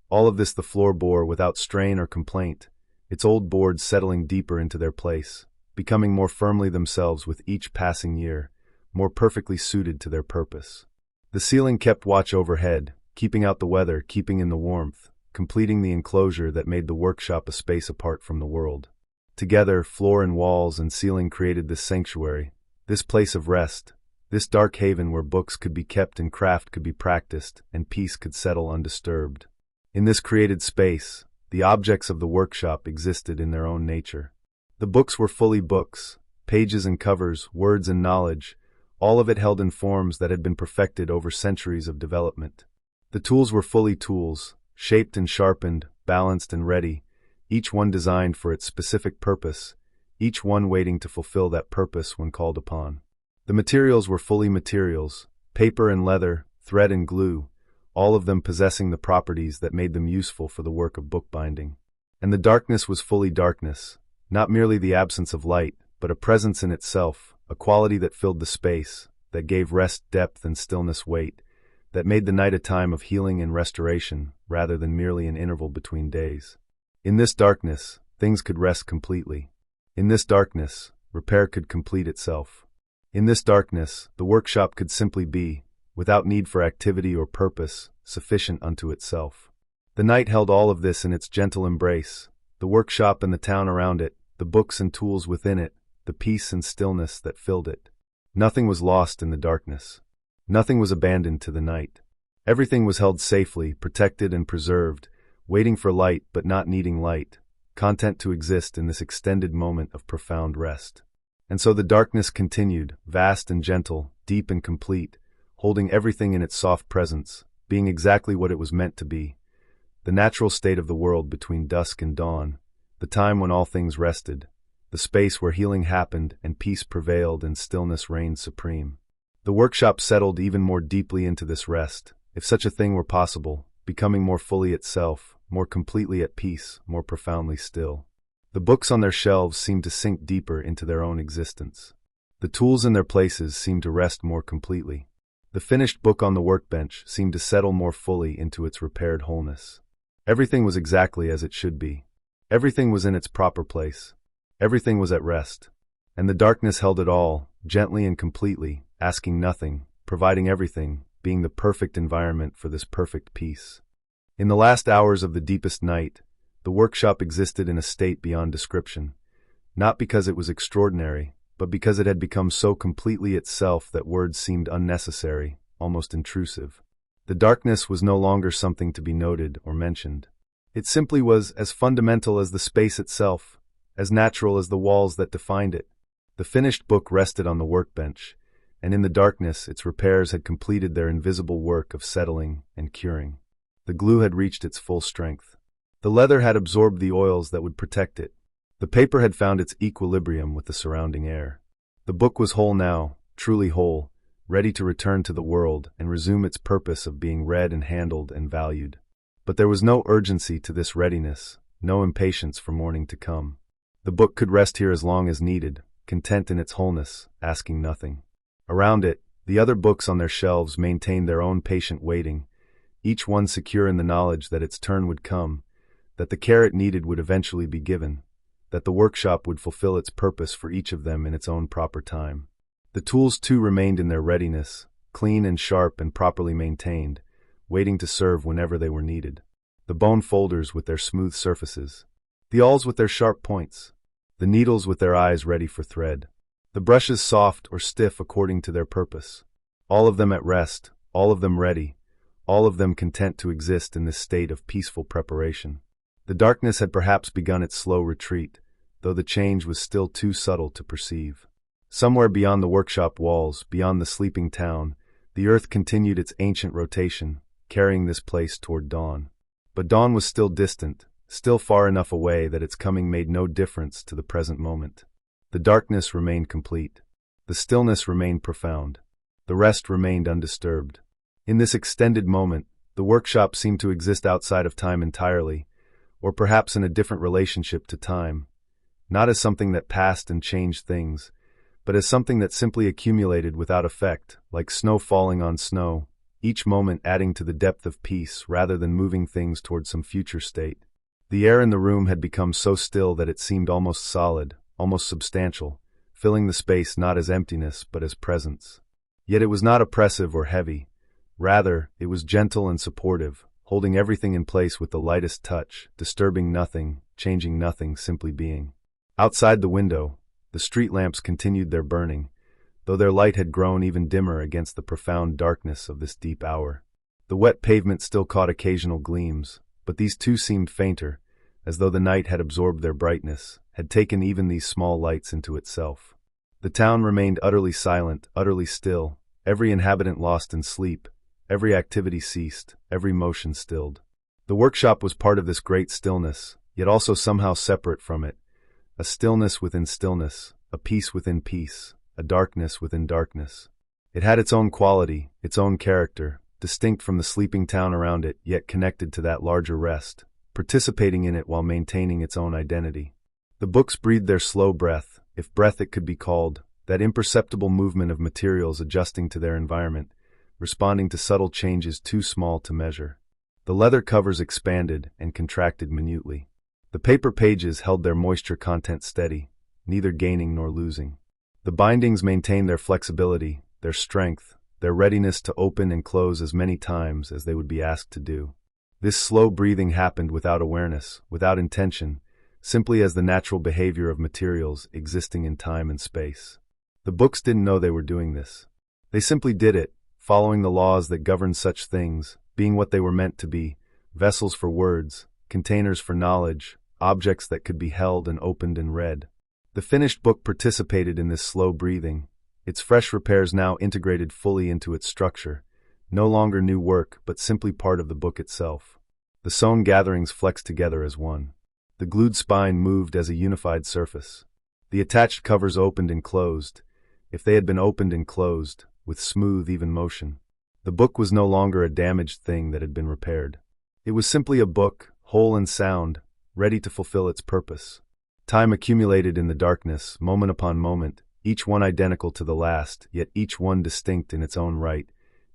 Speaker 1: all of this the floor bore without strain or complaint, its old boards settling deeper into their place, becoming more firmly themselves with each passing year, more perfectly suited to their purpose. The ceiling kept watch overhead, keeping out the weather, keeping in the warmth, completing the enclosure that made the workshop a space apart from the world. Together, floor and walls and ceiling created this sanctuary, this place of rest, this dark haven where books could be kept and craft could be practiced and peace could settle undisturbed. In this created space, the objects of the workshop existed in their own nature. The books were fully books, pages and covers, words and knowledge, all of it held in forms that had been perfected over centuries of development. The tools were fully tools, shaped and sharpened, balanced and ready, each one designed for its specific purpose, each one waiting to fulfill that purpose when called upon. The materials were fully materials, paper and leather, thread and glue, all of them possessing the properties that made them useful for the work of bookbinding. And the darkness was fully darkness, not merely the absence of light, but a presence in itself, a quality that filled the space, that gave rest depth and stillness weight, that made the night a time of healing and restoration rather than merely an interval between days. In this darkness, things could rest completely. In this darkness, repair could complete itself. In this darkness, the workshop could simply be, without need for activity or purpose, sufficient unto itself. The night held all of this in its gentle embrace, the workshop and the town around it, the books and tools within it, the peace and stillness that filled it. Nothing was lost in the darkness. Nothing was abandoned to the night. Everything was held safely, protected and preserved, waiting for light but not needing light, content to exist in this extended moment of profound rest. And so the darkness continued, vast and gentle, deep and complete, holding everything in its soft presence, being exactly what it was meant to be. The natural state of the world between dusk and dawn, the time when all things rested, the space where healing happened and peace prevailed and stillness reigned supreme. The workshop settled even more deeply into this rest, if such a thing were possible, becoming more fully itself, more completely at peace, more profoundly still. The books on their shelves seemed to sink deeper into their own existence. The tools in their places seemed to rest more completely. The finished book on the workbench seemed to settle more fully into its repaired wholeness. Everything was exactly as it should be. Everything was in its proper place. Everything was at rest. And the darkness held it all, gently and completely, asking nothing, providing everything, being the perfect environment for this perfect peace. In the last hours of the deepest night, the workshop existed in a state beyond description, not because it was extraordinary, but because it had become so completely itself that words seemed unnecessary, almost intrusive. The darkness was no longer something to be noted or mentioned. It simply was as fundamental as the space itself, as natural as the walls that defined it. The finished book rested on the workbench, and in the darkness its repairs had completed their invisible work of settling and curing. The glue had reached its full strength. The leather had absorbed the oils that would protect it. The paper had found its equilibrium with the surrounding air. The book was whole now, truly whole, ready to return to the world and resume its purpose of being read and handled and valued. But there was no urgency to this readiness, no impatience for morning to come. The book could rest here as long as needed, content in its wholeness, asking nothing. Around it, the other books on their shelves maintained their own patient waiting, each one secure in the knowledge that its turn would come, that the care it needed would eventually be given, that the workshop would fulfill its purpose for each of them in its own proper time. The tools too remained in their readiness, clean and sharp and properly maintained, waiting to serve whenever they were needed. The bone folders with their smooth surfaces, the awls with their sharp points, the needles with their eyes ready for thread, the brushes soft or stiff according to their purpose. All of them at rest, all of them ready, all of them content to exist in this state of peaceful preparation. The darkness had perhaps begun its slow retreat, though the change was still too subtle to perceive. Somewhere beyond the workshop walls, beyond the sleeping town, the earth continued its ancient rotation, carrying this place toward dawn. But dawn was still distant, still far enough away that its coming made no difference to the present moment. The darkness remained complete. The stillness remained profound. The rest remained undisturbed. In this extended moment, the workshop seemed to exist outside of time entirely, or perhaps in a different relationship to time, not as something that passed and changed things, but as something that simply accumulated without effect, like snow falling on snow, each moment adding to the depth of peace rather than moving things toward some future state. The air in the room had become so still that it seemed almost solid, almost substantial, filling the space not as emptiness but as presence. Yet it was not oppressive or heavy. Rather, it was gentle and supportive, holding everything in place with the lightest touch, disturbing nothing, changing nothing, simply being. Outside the window, the street lamps continued their burning, though their light had grown even dimmer against the profound darkness of this deep hour. The wet pavement still caught occasional gleams, but these too seemed fainter, as though the night had absorbed their brightness, had taken even these small lights into itself. The town remained utterly silent, utterly still, every inhabitant lost in sleep, every activity ceased, every motion stilled. The workshop was part of this great stillness, yet also somehow separate from it, a stillness within stillness, a peace within peace, a darkness within darkness. It had its own quality, its own character, distinct from the sleeping town around it, yet connected to that larger rest, participating in it while maintaining its own identity. The books breathed their slow breath, if breath it could be called, that imperceptible movement of materials adjusting to their environment, responding to subtle changes too small to measure. The leather covers expanded and contracted minutely. The paper pages held their moisture content steady, neither gaining nor losing. The bindings maintained their flexibility, their strength, their readiness to open and close as many times as they would be asked to do. This slow breathing happened without awareness, without intention, simply as the natural behavior of materials existing in time and space. The books didn't know they were doing this. They simply did it, following the laws that govern such things, being what they were meant to be, vessels for words, containers for knowledge, objects that could be held and opened and read. The finished book participated in this slow breathing, its fresh repairs now integrated fully into its structure, no longer new work but simply part of the book itself. The sewn gatherings flexed together as one. The glued spine moved as a unified surface. The attached covers opened and closed, if they had been opened and closed, with smooth, even motion. The book was no longer a damaged thing that had been repaired. It was simply a book, whole and sound, ready to fulfill its purpose. Time accumulated in the darkness, moment upon moment, each one identical to the last, yet each one distinct in its own right,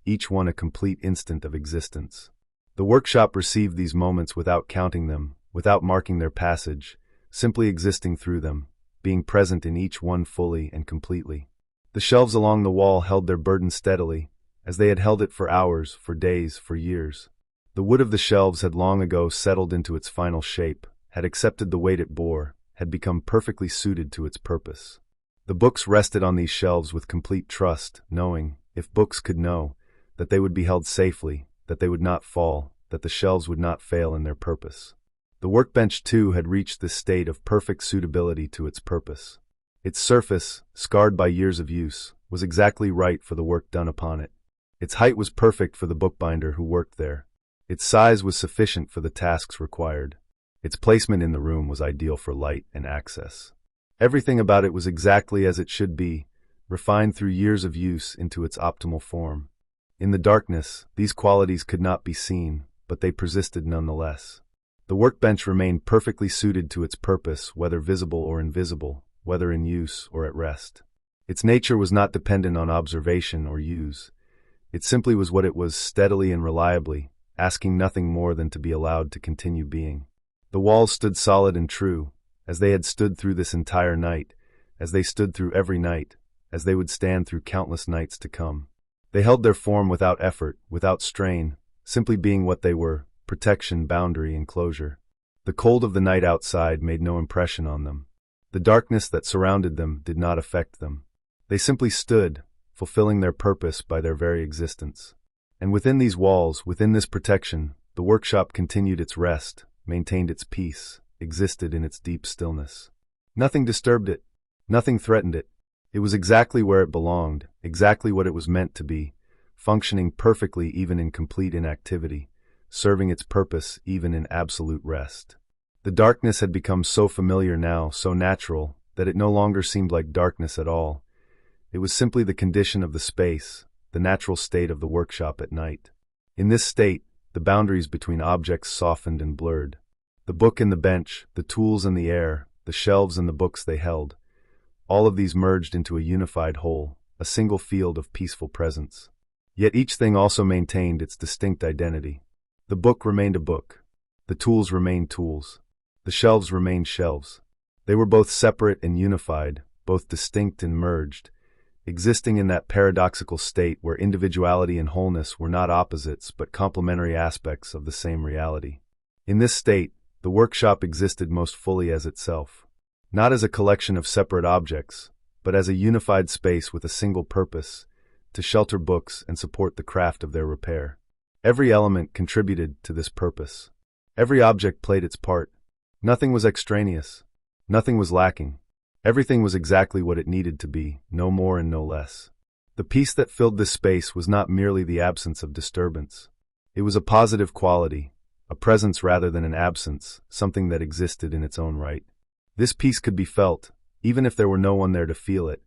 Speaker 1: each one a complete instant of existence. The workshop received these moments without counting them, without marking their passage, simply existing through them, being present in each one fully and completely. The shelves along the wall held their burden steadily, as they had held it for hours, for days, for years. The wood of the shelves had long ago settled into its final shape, had accepted the weight it bore, had become perfectly suited to its purpose. The books rested on these shelves with complete trust, knowing, if books could know, that they would be held safely, that they would not fall, that the shelves would not fail in their purpose. The workbench, too, had reached this state of perfect suitability to its purpose. Its surface, scarred by years of use, was exactly right for the work done upon it. Its height was perfect for the bookbinder who worked there. Its size was sufficient for the tasks required. Its placement in the room was ideal for light and access. Everything about it was exactly as it should be, refined through years of use into its optimal form. In the darkness, these qualities could not be seen, but they persisted nonetheless. The workbench remained perfectly suited to its purpose, whether visible or invisible, whether in use or at rest. Its nature was not dependent on observation or use. It simply was what it was, steadily and reliably, asking nothing more than to be allowed to continue being. The walls stood solid and true, as they had stood through this entire night, as they stood through every night, as they would stand through countless nights to come. They held their form without effort, without strain, simply being what they were, protection, boundary, and closure. The cold of the night outside made no impression on them. The darkness that surrounded them did not affect them. They simply stood, fulfilling their purpose by their very existence. And within these walls, within this protection, the workshop continued its rest, maintained its peace, existed in its deep stillness. Nothing disturbed it. Nothing threatened it. It was exactly where it belonged, exactly what it was meant to be, functioning perfectly even in complete inactivity, serving its purpose even in absolute rest. The darkness had become so familiar now, so natural, that it no longer seemed like darkness at all. It was simply the condition of the space, the natural state of the workshop at night. In this state, the boundaries between objects softened and blurred. The book and the bench, the tools and the air, the shelves and the books they held, all of these merged into a unified whole, a single field of peaceful presence. Yet each thing also maintained its distinct identity. The book remained a book. The tools remained tools. The shelves remained shelves. They were both separate and unified, both distinct and merged, existing in that paradoxical state where individuality and wholeness were not opposites but complementary aspects of the same reality. In this state, the workshop existed most fully as itself, not as a collection of separate objects, but as a unified space with a single purpose, to shelter books and support the craft of their repair. Every element contributed to this purpose. Every object played its part. Nothing was extraneous. Nothing was lacking. Everything was exactly what it needed to be, no more and no less. The peace that filled this space was not merely the absence of disturbance. It was a positive quality, a presence rather than an absence, something that existed in its own right. This peace could be felt, even if there were no one there to feel it.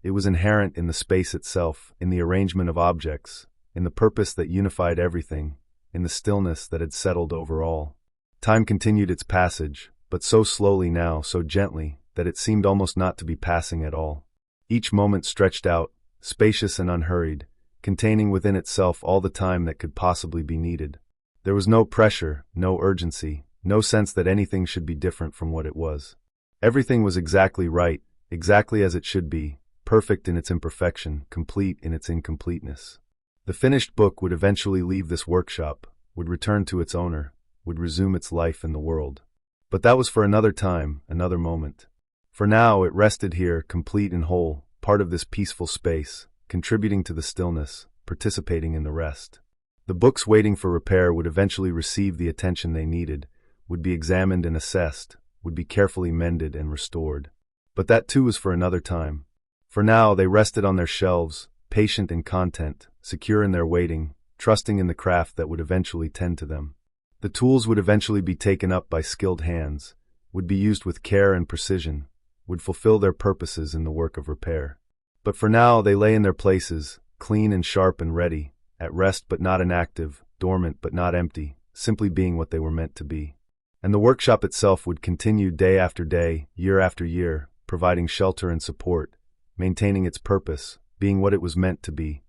Speaker 1: It was inherent in the space itself, in the arrangement of objects, in the purpose that unified everything, in the stillness that had settled over all. Time continued its passage, but so slowly now, so gently, that it seemed almost not to be passing at all. Each moment stretched out, spacious and unhurried, containing within itself all the time that could possibly be needed. There was no pressure, no urgency, no sense that anything should be different from what it was. Everything was exactly right, exactly as it should be, perfect in its imperfection, complete in its incompleteness. The finished book would eventually leave this workshop, would return to its owner, would resume its life in the world. But that was for another time, another moment. For now, it rested here, complete and whole, part of this peaceful space, contributing to the stillness, participating in the rest. The books waiting for repair would eventually receive the attention they needed, would be examined and assessed, would be carefully mended and restored. But that too was for another time. For now, they rested on their shelves, patient and content, secure in their waiting, trusting in the craft that would eventually tend to them. The tools would eventually be taken up by skilled hands, would be used with care and precision, would fulfill their purposes in the work of repair. But for now, they lay in their places, clean and sharp and ready, at rest but not inactive, dormant but not empty, simply being what they were meant to be. And the workshop itself would continue day after day, year after year, providing shelter and support, maintaining its purpose, being what it was meant to be,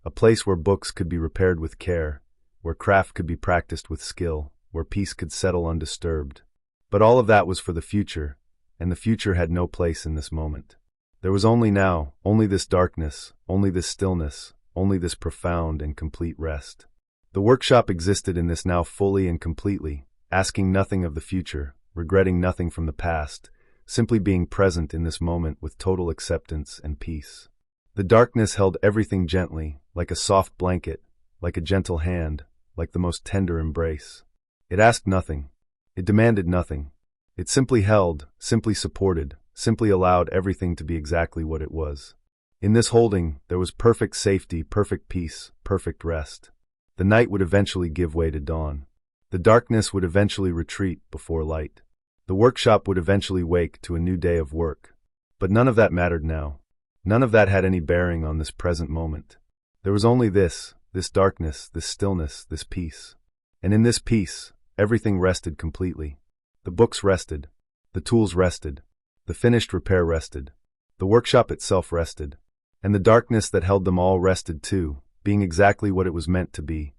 Speaker 1: a place where books could be repaired with care, where craft could be practiced with skill, where peace could settle undisturbed. But all of that was for the future, and the future had no place in this moment. There was only now, only this darkness, only this stillness, only this profound and complete rest. The workshop existed in this now fully and completely, asking nothing of the future, regretting nothing from the past, simply being present in this moment with total acceptance and peace. The darkness held everything gently, like a soft blanket, like a gentle hand, like the most tender embrace. It asked nothing. It demanded nothing. It simply held, simply supported, simply allowed everything to be exactly what it was. In this holding, there was perfect safety, perfect peace, perfect rest. The night would eventually give way to dawn. The darkness would eventually retreat before light. The workshop would eventually wake to a new day of work. But none of that mattered now. None of that had any bearing on this present moment. There was only this darkness, this stillness, this peace. And in this peace, everything rested completely. The books rested. The tools rested. The finished repair rested. The workshop itself rested. And the darkness that held them all rested too, being exactly what it was meant to be.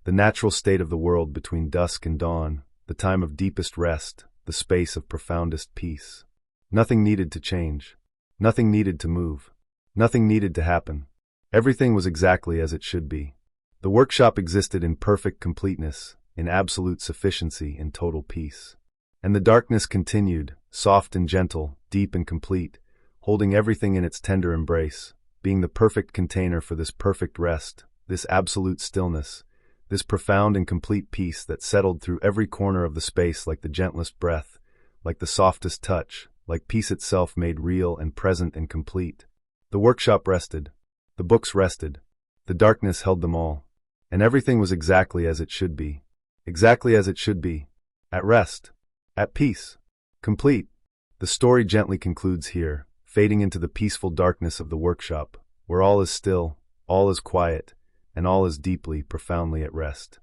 Speaker 1: The natural state of the world between dusk and dawn, the time of deepest rest, the space of profoundest peace. Nothing needed to change. Nothing needed to move. Nothing needed to happen. Everything was exactly as it should be. The workshop existed in perfect completeness, in absolute sufficiency, in total peace. And the darkness continued, soft and gentle, deep and complete, holding everything in its tender embrace, being the perfect container for this perfect rest, this absolute stillness, this profound and complete peace that settled through every corner of the space like the gentlest breath, like the softest touch, like peace itself made real and present and complete. The workshop rested. The books rested. The darkness held them all. And everything was exactly as it should be. Exactly as it should be. At rest. At peace. Complete. The story gently concludes here, fading into the peaceful darkness of the workshop, where all is still, all is quiet, and all is deeply, profoundly at rest.